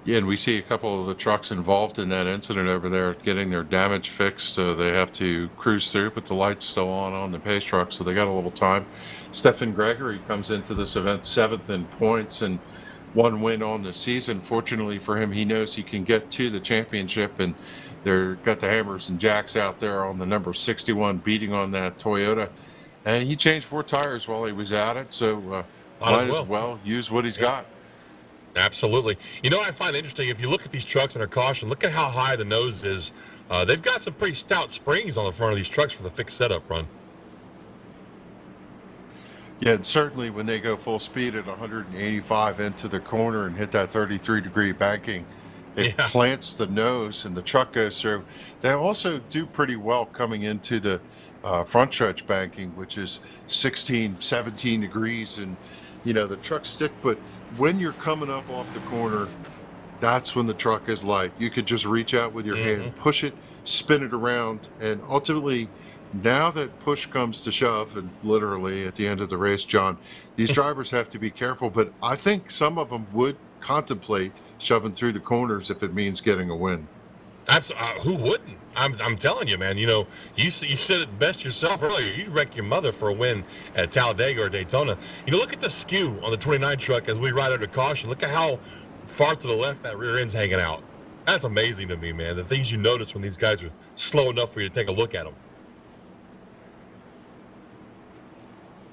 Yeah, and we see a couple of the trucks involved in that incident over there getting their damage fixed. They have to cruise through, but the light's still on the pace truck, so they got a little time. Stephen Gregory comes into this event 7th in points and 1 win on the season. Fortunately for him, he knows he can get to the championship, and they're got the hammers and jacks out there on the number 61 beating on that Toyota. And he changed 4 tires while he was at it, so might as well use what he's got. Absolutely. You know what I find interesting? If you look at these trucks under caution, look at how high the nose is. They've got some pretty stout springs on the front of these trucks for the fixed setup run. Yeah, and certainly when they go full speed at 185 into the corner and hit that 33-degree banking, it Yeah. plants the nose and the truck goes through. They also do pretty well coming into the front stretch banking, which is 16, 17 degrees, and the truck stick. But when you're coming up off the corner, that's when the truck is light. You could just reach out with your hand, push it, spin it around, and ultimately, now that push comes to shove, and literally at the end of the race, John, these drivers have to be careful, but I think some of them would contemplate shoving through the corners if it means getting a win. Who wouldn't? I'm telling you, man. You said it best yourself earlier. You'd wreck your mother for a win at Talladega or Daytona. Look at the skew on the 29 truck as we ride under caution. Look at how far to the left that rear end's hanging out. That's amazing to me, man. The things you notice when these guys are slow enough for you to take a look at them.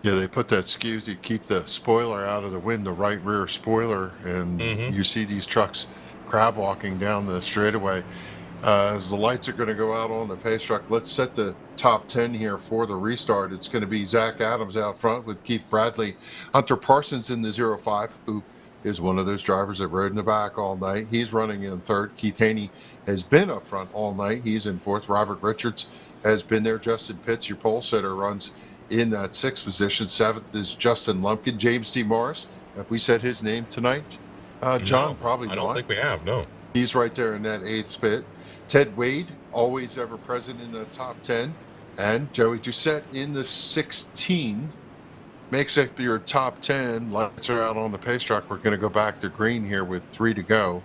Yeah, they put that skew to keep the spoiler out of the wind, the right rear spoiler, and you see these trucks crab walking down the straightaway. As the lights are going to go out on the pace truck, let's set the top 10 here for the restart. It's going to be Zach Adams out front with Keith Bradley, Hunter Parsons in the 05, who is one of those drivers that rode in the back all night. He's running in third. Keith Haney has been up front all night. He's in fourth. Robert Richards has been there. Justin Pitts, your pole sitter, runs in that sixth position. Seventh is Justin Lumpkin. James D. Morris, have we said his name tonight? John, No, probably not. I don't think we have, no. He's right there in that eighth spot. Ted Wade, always ever present in the top 10. And Joey Doucette in the 16. Makes up your top 10. Lights are out on the pace truck. We're going to go back to green here with 3 to go.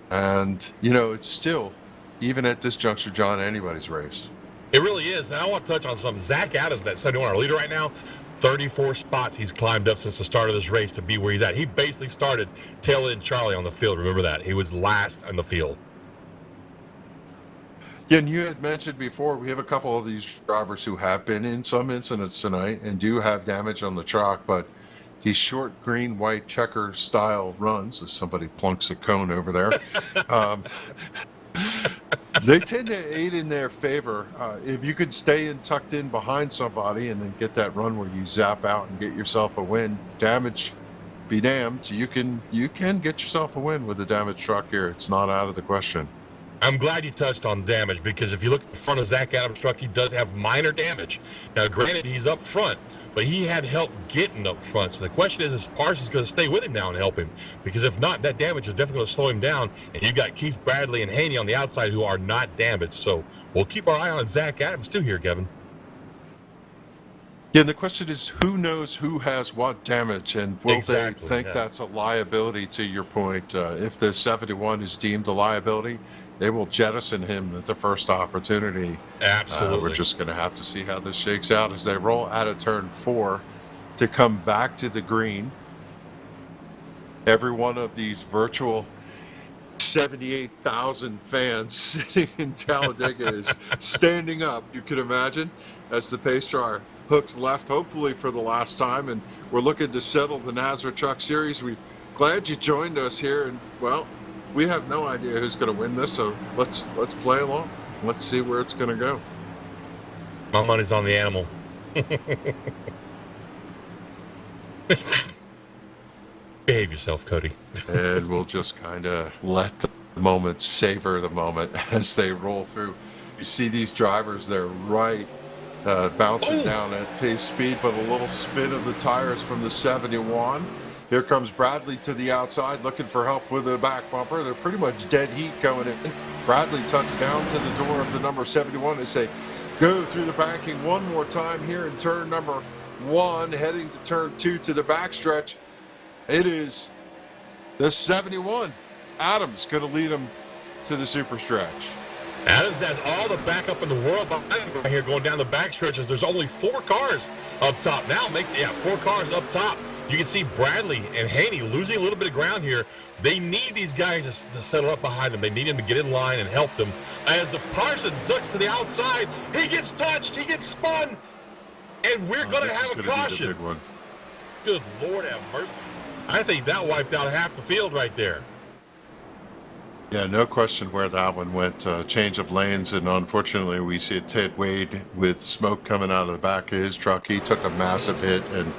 And, it's still, even at this juncture, John, anybody's race. It really is. Now I want to touch on something. Zach Adams, that 71, our leader right now, 34 spots he's climbed up since the start of this race to be where he's at. He basically started tail end Charlie on the field. Remember that. He was last on the field. Yeah, and you had mentioned before, we have a couple of these drivers who have been in some incidents tonight and do have damage on the truck, but these short green, white checker style runs, as somebody plunks a cone over there, they tend to aid in their favor. If you could stay in tucked in behind somebody and then get that run where you zap out and get yourself a win, damage be damned, you can get yourself a win with the damaged truck here. It's not out of the question. I'm glad you touched on damage because if you look at the front of Zach Adams' truck, he does have minor damage. Now, granted, he's up front, but he had help getting up front. So the question is Parsons going to stay with him now and help him? Because if not, that damage is definitely going to slow him down. And you got Keith Bradley and Haney on the outside who are not damaged. So we'll keep our eye on Zach Adams too here, Kevin. Yeah, and the question is, who knows who has what damage, and will they think that's a liability, to your point? If the 71 is deemed a liability, they will jettison him at the first opportunity. Absolutely. We're just going to have to see how this shakes out as they roll out of turn 4 to come back to the green. Every one of these virtual 78,000 fans sitting in Talladega is standing up, you can imagine, as the pace car hooks left, hopefully for the last time, and we're looking to settle the NASRA Truck Series. We're glad you joined us here, and well, we have no idea who's going to win this, so let's play along. Let's see where it's going to go. My money's on the animal. Behave yourself, Cody. And we'll just kind of let the moment, savor the moment as they roll through. You see these drivers, they're right bouncing down at pace speed, but a little spin of the tires from the 71. Here comes Bradley to the outside, looking for help with the back bumper. They're pretty much dead heat going in. Bradley tucks down to the door of the number 71 as they go through the banking one more time here in turn number 1, heading to turn 2 to the backstretch. It is the 71. Adams going to lead him to the super stretch. Adams has all the backup in the world behind him right here going down the backstretches. There's only 4 cars up top. Now 4 cars up top. You can see Bradley and Haney losing a little bit of ground here. They need these guys to settle up behind them. They need him to get in line and help them. As the Parsons ducks to the outside, he gets touched, he gets spun, and we're going to have a caution. Big one. Good Lord have mercy. I think that wiped out half the field right there. Yeah, no question where that one went. Change of lanes, and unfortunately, we see Ted Wade with smoke coming out of the back of his truck. He took a massive hit, and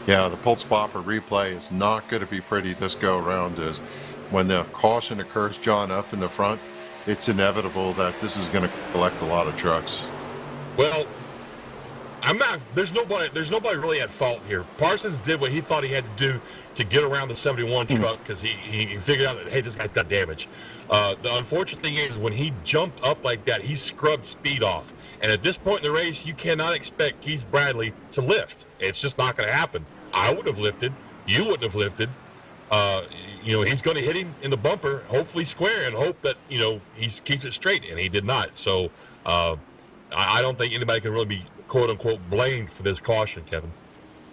yeah, the Pulse Popper replay is not going to be pretty this go around. Is when the caution occurs, John, up in the front, it's inevitable that this is going to collect a lot of trucks. Well, I'm not. There's nobody. There's nobody really at fault here. Parsons did what he thought he had to do to get around the 71 truck because he figured out that, hey, this guy's got damage. The unfortunate thing is when he jumped up like that, he scrubbed speed off. And at this point in the race, you cannot expect Keith Bradley to lift. It's just not going to happen. I would have lifted. You wouldn't have lifted. He's going to hit him in the bumper, hopefully square, and hope that he keeps it straight. And he did not. So I don't think anybody can really be quote unquote blamed for this caution, Kevin.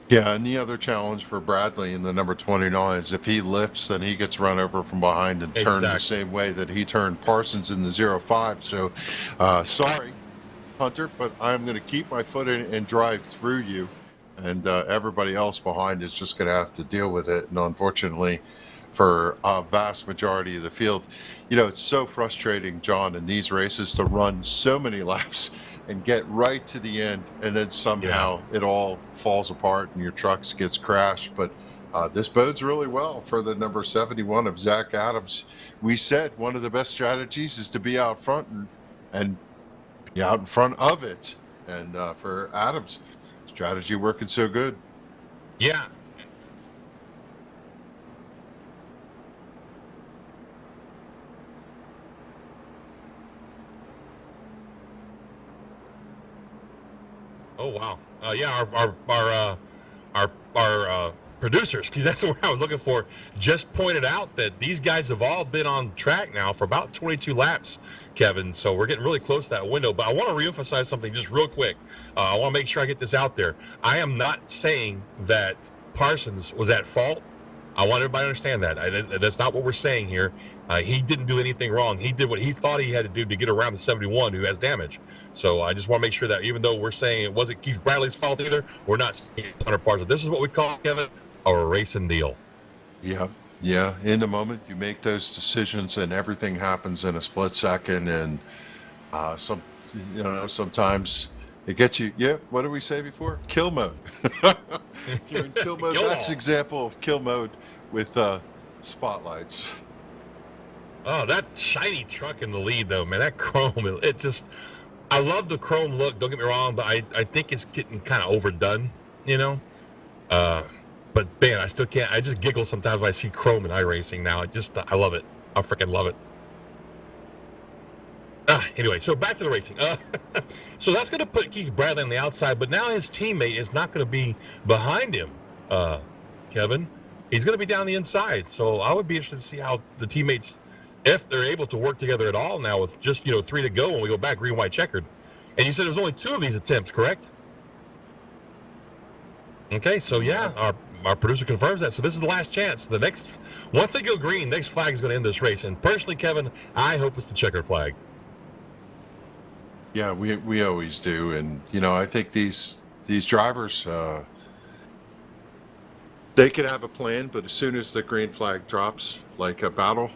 Yeah, and the other challenge for Bradley in the number 29 is if he lifts, then he gets run over from behind and turned the same way that he turned Parsons in the 05. So, sorry, Hunter, but I'm going to keep my foot in and drive through you, and everybody else behind is just going to have to deal with it. And unfortunately, for a vast majority of the field, it's so frustrating, John, in these races to run so many laps and get right to the end, and then somehow it all falls apart and your trucks gets crashed. But this bodes really well for the number 71 of Zach Adams. We said one of the best strategies is to be out front and be out in front of it. And for Adams, strategy working so good. Yeah. Oh wow! Our producers, because that's what I was looking for, just pointed out that these guys have all been on track now for about 22 laps, Kevin. So we're getting really close to that window. But I want to reemphasize something just real quick. I want to make sure I get this out there. I am not saying that Parsons was at fault. I want everybody to understand that. That's not what we're saying here. He didn't do anything wrong. He did what he thought he had to do to get around the 71 who has damage. So I just want to make sure that even though we're saying it wasn't Keith Bradley's fault either, we're not saying Hunter Parsons. This is what we call, Kevin, a racing deal. Yeah. In the moment, you make those decisions and everything happens in a split second. And sometimes it gets you. Yeah, what did we say before? Kill mode. You're in kill mode. That's an example of kill mode with spotlights. Oh, that shiny truck in the lead, though, man. That chrome, I love the chrome look, don't get me wrong, but I think it's getting kind of overdone, But, man, I still can't. I just giggle sometimes when I see chrome in iRacing now. I love it. I freaking love it. Anyway, so back to the racing. So that's going to put Keith Bradley on the outside, but now his teammate is not going to be behind him, Kevin. He's going to be down the inside. So I would be interested to see how the teammates, if they're able to work together at all now with just, 3 to go when we go back green, white, checkered. And you said there's only 2 of these attempts, correct? Okay, so yeah, our producer confirms that. So this is the last chance. Once they go green, next flag is going to end this race. And personally, Kevin, I hope it's the checkered flag. Yeah, we always do. And, I think these drivers, they could have a plan, but as soon as the green flag drops, like a battle,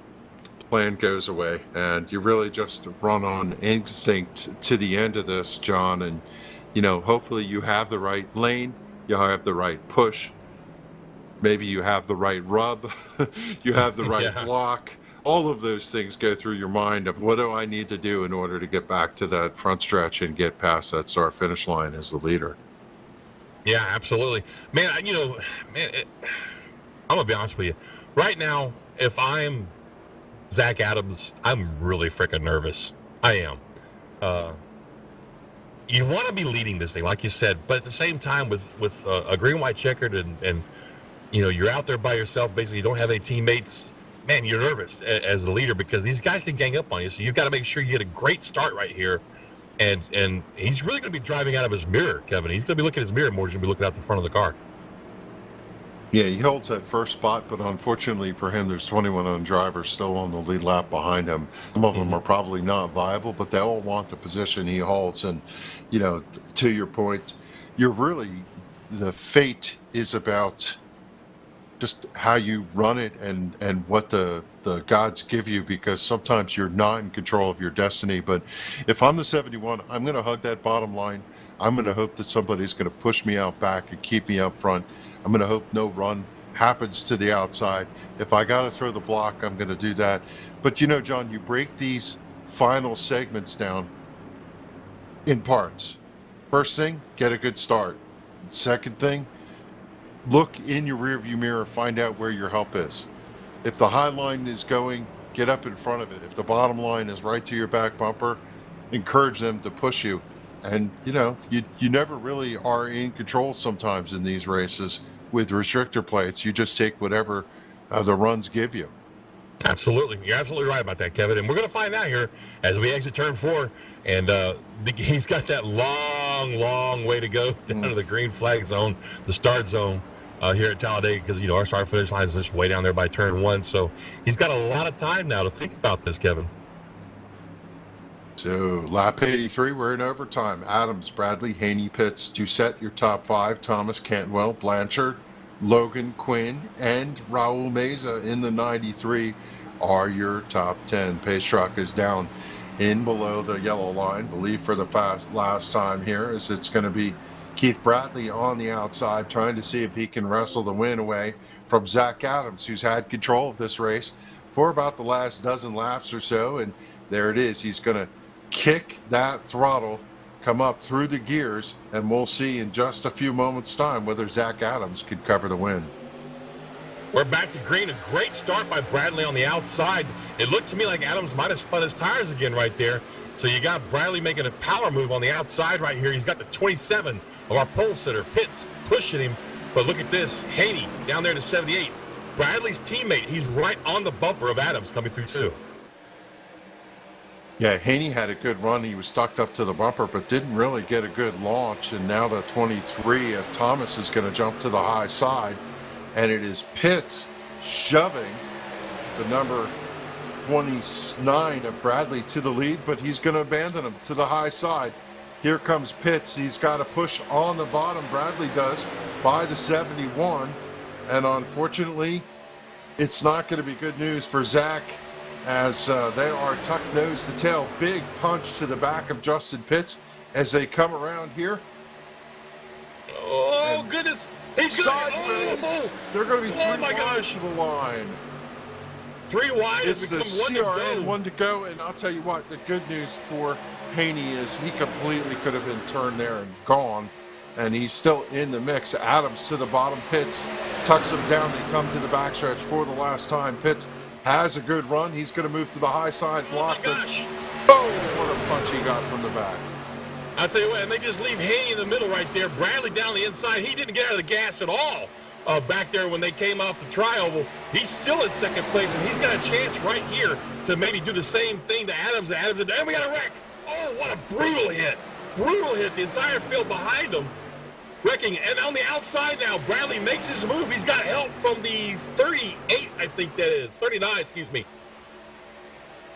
the plan goes away. And you really just run on instinct to the end of this, John. And, hopefully you have the right lane, you have the right push, maybe you have the right rub, you have the right block. All of those things go through your mind of what do I need to do in order to get back to that front stretch and get past that start finish line as the leader. Yeah, absolutely. Man, I'm going to be honest with you. Right now, if I'm Zach Adams, I'm really freaking nervous. I am. You want to be leading this thing, like you said, but at the same time with a green, white, checkered and you're out there by yourself, basically you don't have any teammates. Man, you're nervous as the leader because these guys can gang up on you. So you've got to make sure you get a great start right here. And he's really going to be driving out of his mirror, Kevin. He's going to be looking at his mirror more than he's going to be looking out the front of the car. Yeah, he holds that first spot, but unfortunately for him, there's 21 other drivers still on the lead lap behind him. Some of them are probably not viable, but they all want the position he holds. And, to your point, the fate is about just how you run it and what the the gods give you, because sometimes you're not in control of your destiny. But if I'm the 71, I'm going to hug that bottom line. I'm going to hope that somebody's going to push me out back and keep me up front. I'm going to hope no run happens to the outside. If I got to throw the block, I'm going to do that. But you know, John, you break these final segments down in parts. First thing, get a good start. Second thing, look in your rearview mirror, find out where your help is. If the high line is going, get up in front of it. If the bottom line is right to your back bumper, encourage them to push you. And you know, you never really are in control sometimes in these races with restrictor plates. You just take whatever the runs give you. Absolutely. You're absolutely right about that, Kevin. And we're going to find out here as we exit turn 4. And he's got that long way to go down to the green flag zone, the start zone here at Talladega, because, you know, our start finish line is just way down there by turn 1. So he's got a lot of time now to think about this, Kevin. So lap 83, we're in overtime. Adams, Bradley, Haney, Pitts, Doucette, your top 5. Thomas, Cantwell, Blanchard, Logan, Quinn, and Raul Meza in the 93 are your top 10. Pace truck is down in below the yellow line. Believe for the last time here, as it's going to be Keith Bradley on the outside, trying to see if he can wrestle the win away from Zach Adams, who's had control of this race for about the last dozen laps or so. And there it is. He's going to kick that throttle, come up through the gears, and we'll see in just a few moments' time whether Zach Adams could cover the win. We're back to green. A great start by Bradley on the outside. It looked to me like Adams might have spun his tires again right there. So you got Bradley making a power move on the outside right here. He's got the 27 of our pole sitter. Pitts pushing him. But look at this. Haney down there to 78. Bradley's teammate. He's right on the bumper of Adams coming through too. Yeah, Haney had a good run. He was stuck up to the bumper, but didn't really get a good launch. And now the 23 of Thomas is going to jump to the high side. And it is Pitts shoving the number 29 of Bradley to the lead, but he's going to abandon him to the high side. Here comes Pitts. He's got to push on the bottom. Bradley does by the 71. And unfortunately, it's not going to be good news for Zach, as they are tucked nose to tail. Big punch to the back of Justin Pitts as they come around here. Oh, and goodness. He's sideways. They're going to be 3 wide to the line. 3 wide. It's the CRN, 1 to go. And I'll tell you what, the good news for Haney is he completely could have been turned there and gone. And he's still in the mix. Adams to the bottom. Pitts tucks him down. They come to the backstretch for the last time. Pitts has a good run. He's going to move to the high side. Block. Oh, my gosh. Oh, what a punch he got from the back. I'll tell you what, and they just leave Haney in the middle right there. Bradley down the inside. He didn't get out of the gas at all back there when they came off the tri-oval. He's still in second place, and he's got a chance right here to maybe do the same thing to Adams. And we got a wreck. Oh, what a brutal hit. Brutal hit. The entire field behind him wrecking. And on the outside now, Bradley makes his move. He's got help from the 38, I think that is. 39, excuse me.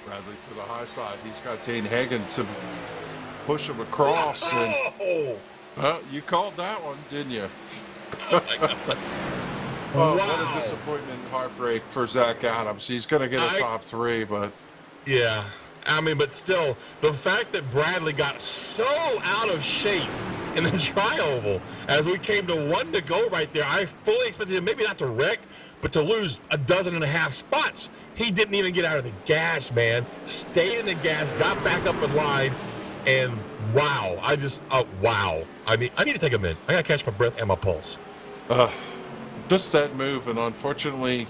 Bradley to the high side. He's got Dane Hagen to push him across. And, well, you called that one, didn't you? Oh, my God. Oh, wow. What a disappointment and heartbreak for Zach Adams. He's going to get a top 3, but... Yeah. I mean, but still, the fact that Bradley got so out of shape in the tri-oval as we came to 1 to go right there, I fully expected him maybe not to wreck, but to lose 12.5 spots. He didn't even get out of the gas, man. Stayed in the gas, got back up in line, and wow. Wow. I mean, I need to take a minute. I got to catch my breath and my pulse. Just that move, and unfortunately,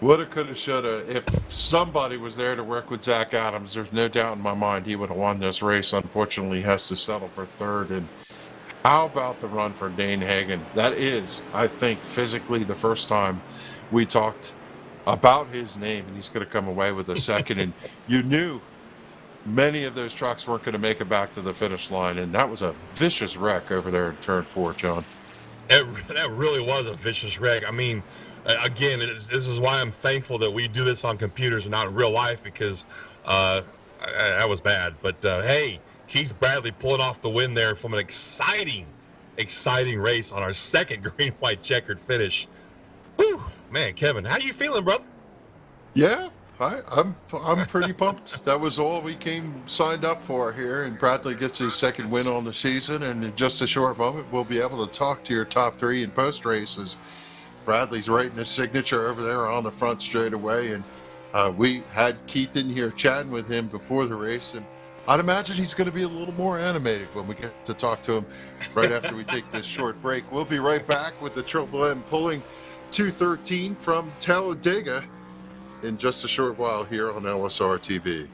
woulda, coulda, shoulda. If somebody was there to work with Zach Adams, there's no doubt in my mind he would have won this race. Unfortunately, he has to settle for 3rd. And how about the run for Dane Hagen? That is, I think, physically the first time we talked about his name, and he's going to come away with a 2nd. And you knew many of those trucks weren't going to make it back to the finish line, and that was a vicious wreck over there in turn 4, John. That really was a vicious wreck. I mean, again, this is why I'm thankful that we do this on computers and not in real life, because that was bad. But, hey, Keith Bradley pulling off the win there from an exciting race on our 2nd green-white checkered finish. Whew, man, Kevin, how you feeling, brother? Yeah, I'm pretty pumped. That was all we came signed up for here, and Bradley gets his second win on the season. And in just a short moment, we'll be able to talk to your top three in post races. Bradley's writing his signature over there on the front straight away, and we had Keith in here chatting with him before the race, and I'd imagine he's going to be a little more animated when we get to talk to him right after we take this short break. We'll be right back with the Triple M pulling 213 from Talladega in just a short while here on LSR TV.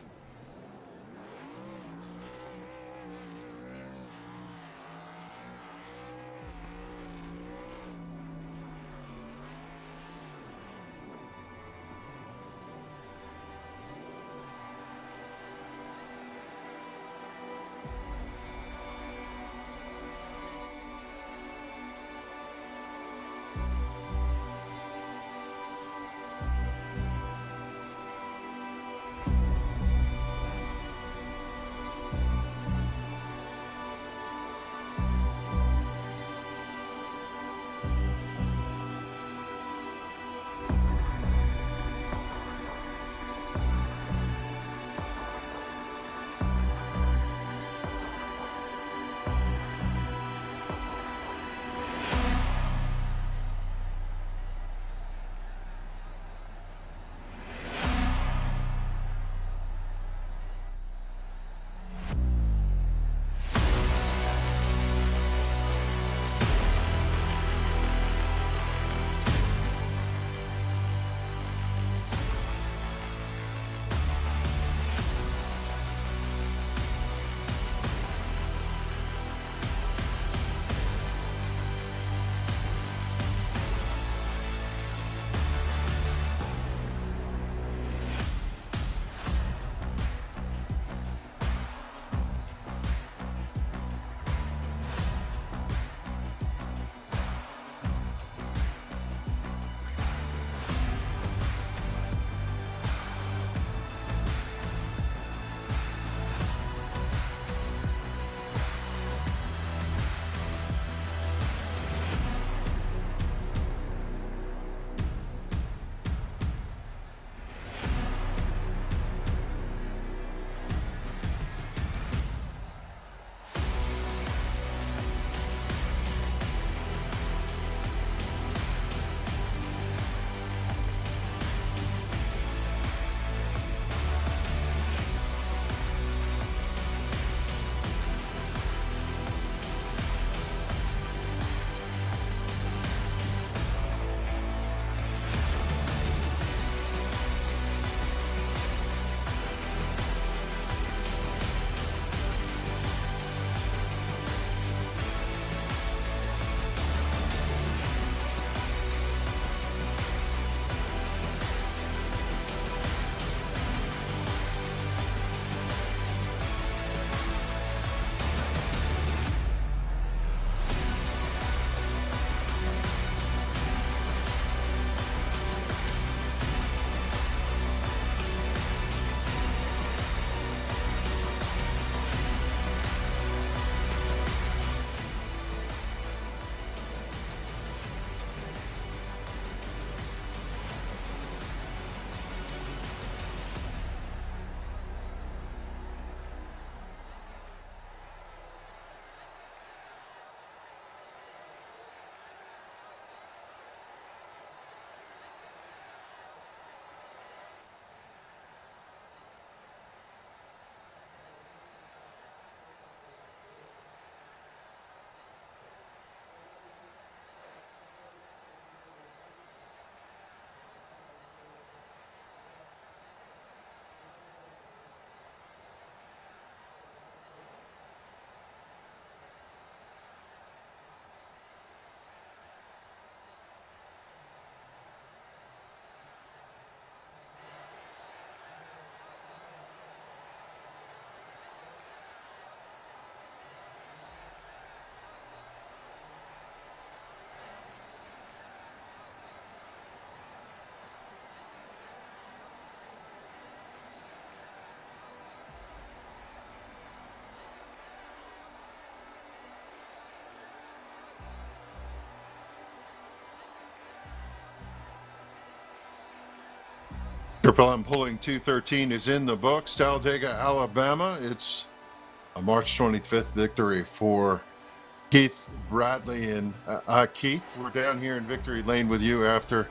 Triple M Pulling 213 is in the books. Talladega, Alabama. It's a March 25th victory for Keith Bradley. And Keith, we're down here in Victory Lane with you after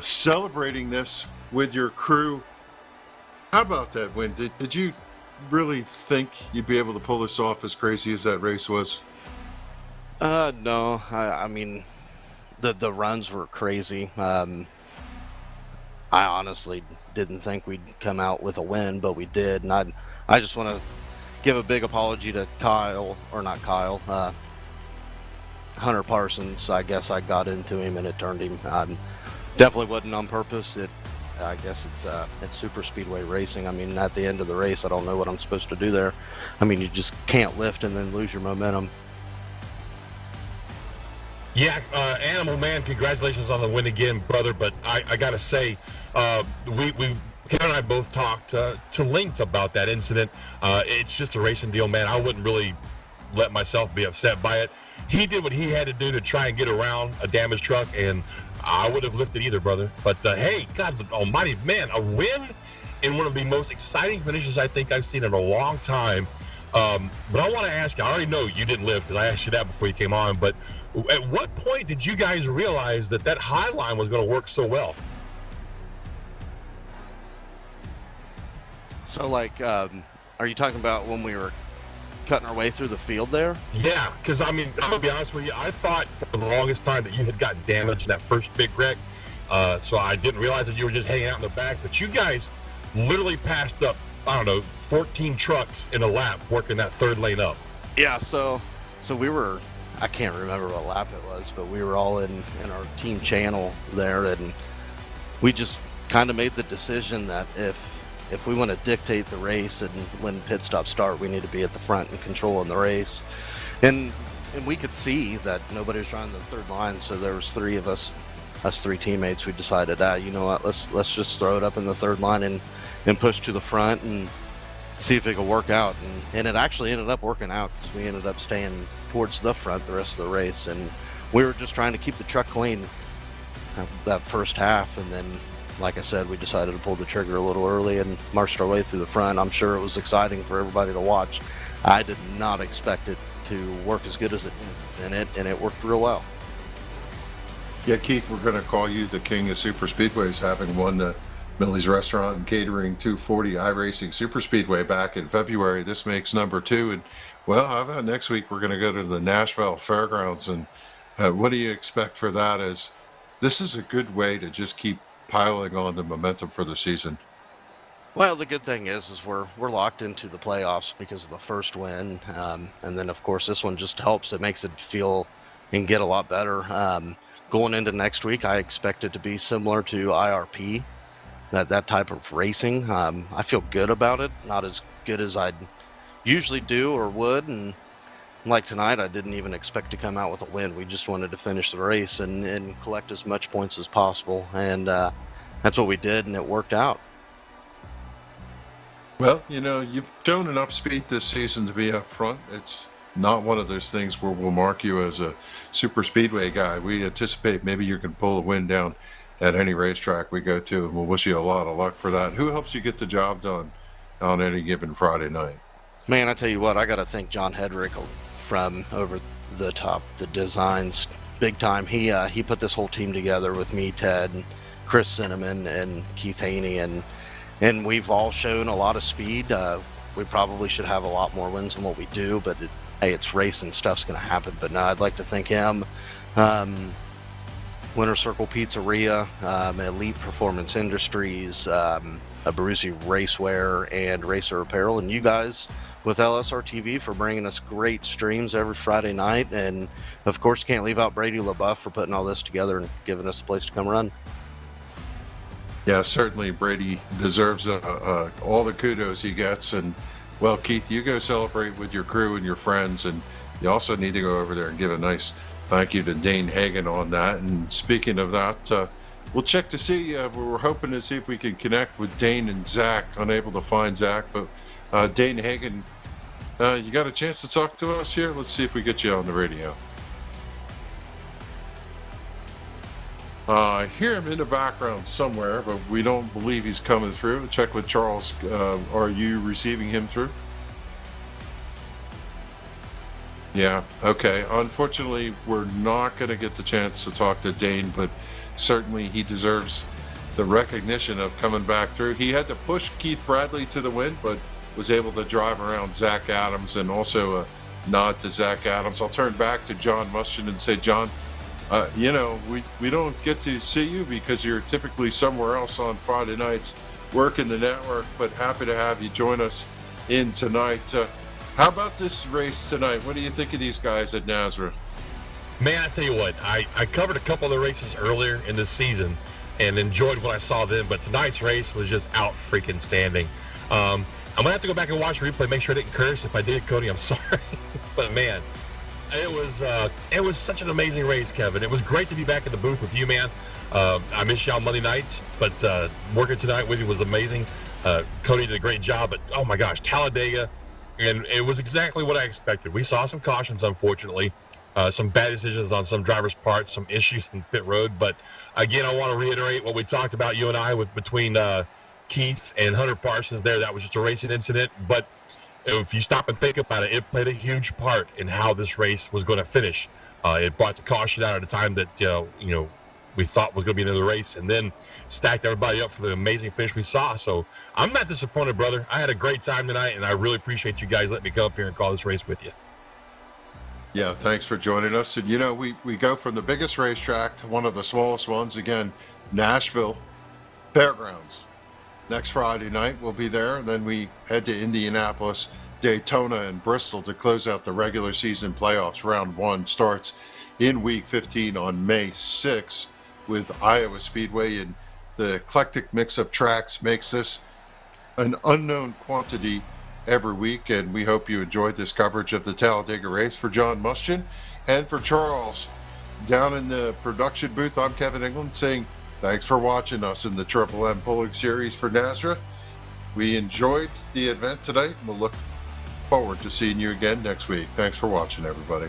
celebrating this with your crew. How about that win? Did you really think you'd be able to pull this off, as crazy as that race was? No. I mean, the runs were crazy. I honestly didn't think we'd come out with a win, but we did. And I just want to give a big apology to Hunter Parsons. I guess I got into him and it turned him. Definitely wasn't on purpose. I guess it's super speedway racing. I mean, at the end of the race, I don't know what I'm supposed to do there. I mean, you just can't lift and then lose your momentum. Yeah, Animal Man, congratulations on the win again, brother. But I got to say, we Ken and I both talked to length about that incident. It's just a racing deal, man. I wouldn't really let myself be upset by it. He did what he had to do to try and get around a damaged truck, and I would have lifted either, brother. But hey, God almighty, man, a win in one of the most exciting finishes I think I've seen in a long time. But I want to ask you, I already know you didn't live because I asked you that before you came on, but at what point did you guys realize that high line was going to work so well? So, like, are you talking about when we were cutting our way through the field there? Yeah, because, I mean, I'm going to be honest with you, I thought for the longest time that you had gotten damaged in that first big wreck, so I didn't realize that you were just hanging out in the back, but you guys literally passed up, I don't know, 14 trucks in a lap working that third lane up. Yeah, so we were, I can't remember what lap it was, but we were all in our team channel there, and we just kind of made the decision that if we want to dictate the race and when pit stops start, we need to be at the front and controlling the race. And we could see that nobody was trying the third line, so there was three of us three teammates. We decided, you know what, let's just throw it up in the third line and push to the front and see if it could work out. And it actually ended up working out because we ended up staying towards the front the rest of the race. And we were just trying to keep the truck clean that first half. And then, like I said, we decided to pull the trigger a little early and marched our way through the front. I'm sure it was exciting for everybody to watch. I did not expect it to work as good as it did, and it worked real well. Yeah, Keith, we're going to call you the king of super speedways, having won the Millie's Restaurant and Catering 240 iRacing Super Speedway back in February. This makes number 2. And, well, how about next week we're going to go to the Nashville Fairgrounds? And what do you expect for that? As this is a good way to just keep piling on the momentum for the season. Well, the good thing is we're locked into the playoffs because of the first win. And then, of course, this one just helps. It makes it feel and get a lot better. Going into next week, I expect it to be similar to IRP. That type of racing. I feel good about it. Not as good as I'd usually do or would. And like tonight, I didn't even expect to come out with a win. We just wanted to finish the race and collect as much points as possible. And that's what we did, and it worked out. Well, you know, you've shown enough speed this season to be up front. It's not one of those things where we'll mark you as a super speedway guy. We anticipate maybe you can pull a win down at any racetrack we go to, and we'll wish you a lot of luck for that. Who helps you get the job done on any given Friday night? Man, I tell you what, I got to thank John Hedrick from Over the Top, the designs, big time. He put this whole team together with me, Ted, and Chris Cinnamon, and Keith Haney, and we've all shown a lot of speed. We probably should have a lot more wins than what we do, but hey, it's racing, stuff's going to happen. But no, I'd like to thank him. Winter Circle Pizzeria, Elite Performance Industries, Abruzzi Racewear, and Racer Apparel, and you guys with LSRTV for bringing us great streams every Friday night. And of course, can't leave out Brady LaBeouf for putting all this together and giving us a place to come run. Yeah, certainly Brady deserves all the kudos he gets. And, well, Keith, you go celebrate with your crew and your friends, and you also need to go over there and give a nice thank you to Dane Hagen on that. And speaking of that, we'll check to see. We're hoping to see if we can connect with Dane and Zach. Unable to find Zach, but Dane Hagen, you got a chance to talk to us here? Let's see if we get you on the radio. I hear him in the background somewhere, but we don't believe he's coming through. Check with Charles. Are you receiving him through? Yeah, okay. Unfortunately, we're not going to get the chance to talk to Dane, but certainly he deserves the recognition of coming back through. He had to push Keith Bradley to the win, but was able to drive around Zach Adams, and also a nod to Zach Adams. I'll turn back to John Mustian and say, John, we don't get to see you because you're typically somewhere else on Friday nights working the network, but happy to have you join us in tonight. How about this race tonight? What do you think of these guys at NASRA? Man, I tell you what, I covered a couple of the races earlier in the season and enjoyed what I saw then, but tonight's race was just out freaking standing. I'm going to have to go back and watch the replay, make sure I didn't curse. If I did, Cody, I'm sorry. But man, it was such an amazing race, Kevin. It was great to be back in the booth with you, man. I miss y'all Monday nights, but working tonight with you was amazing. Cody did a great job, but oh my gosh, Talladega, and it was exactly what I expected. We saw some cautions, unfortunately, some bad decisions on some drivers' parts, some issues in pit road. But again, I want to reiterate what we talked about, you and I, between Keith and Hunter Parsons there. That was just a racing incident, but if you stop and think about it, it played a huge part in how this race was going to finish. It brought the caution out at a time that we thought was going to be another race, and then stacked everybody up for the amazing finish we saw. So I'm not disappointed, brother. I had a great time tonight, and I really appreciate you guys letting me come up here and call this race with you. Yeah, thanks for joining us. And we go from the biggest racetrack to one of the smallest ones. Again, Nashville Fairgrounds. Next Friday night we'll be there. And then we head to Indianapolis, Daytona, and Bristol to close out the regular season playoffs. Round 1 starts in week 15 on May 6th with Iowa Speedway, and the eclectic mix of tracks makes this an unknown quantity every week. And we hope you enjoyed this coverage of the Talladega race. For John Mustian and for Charles down in the production booth, I'm Kevin England saying thanks for watching us in the Triple M Pulling Series for NASRA. We enjoyed the event tonight. We'll look forward to seeing you again next week. Thanks for watching, everybody.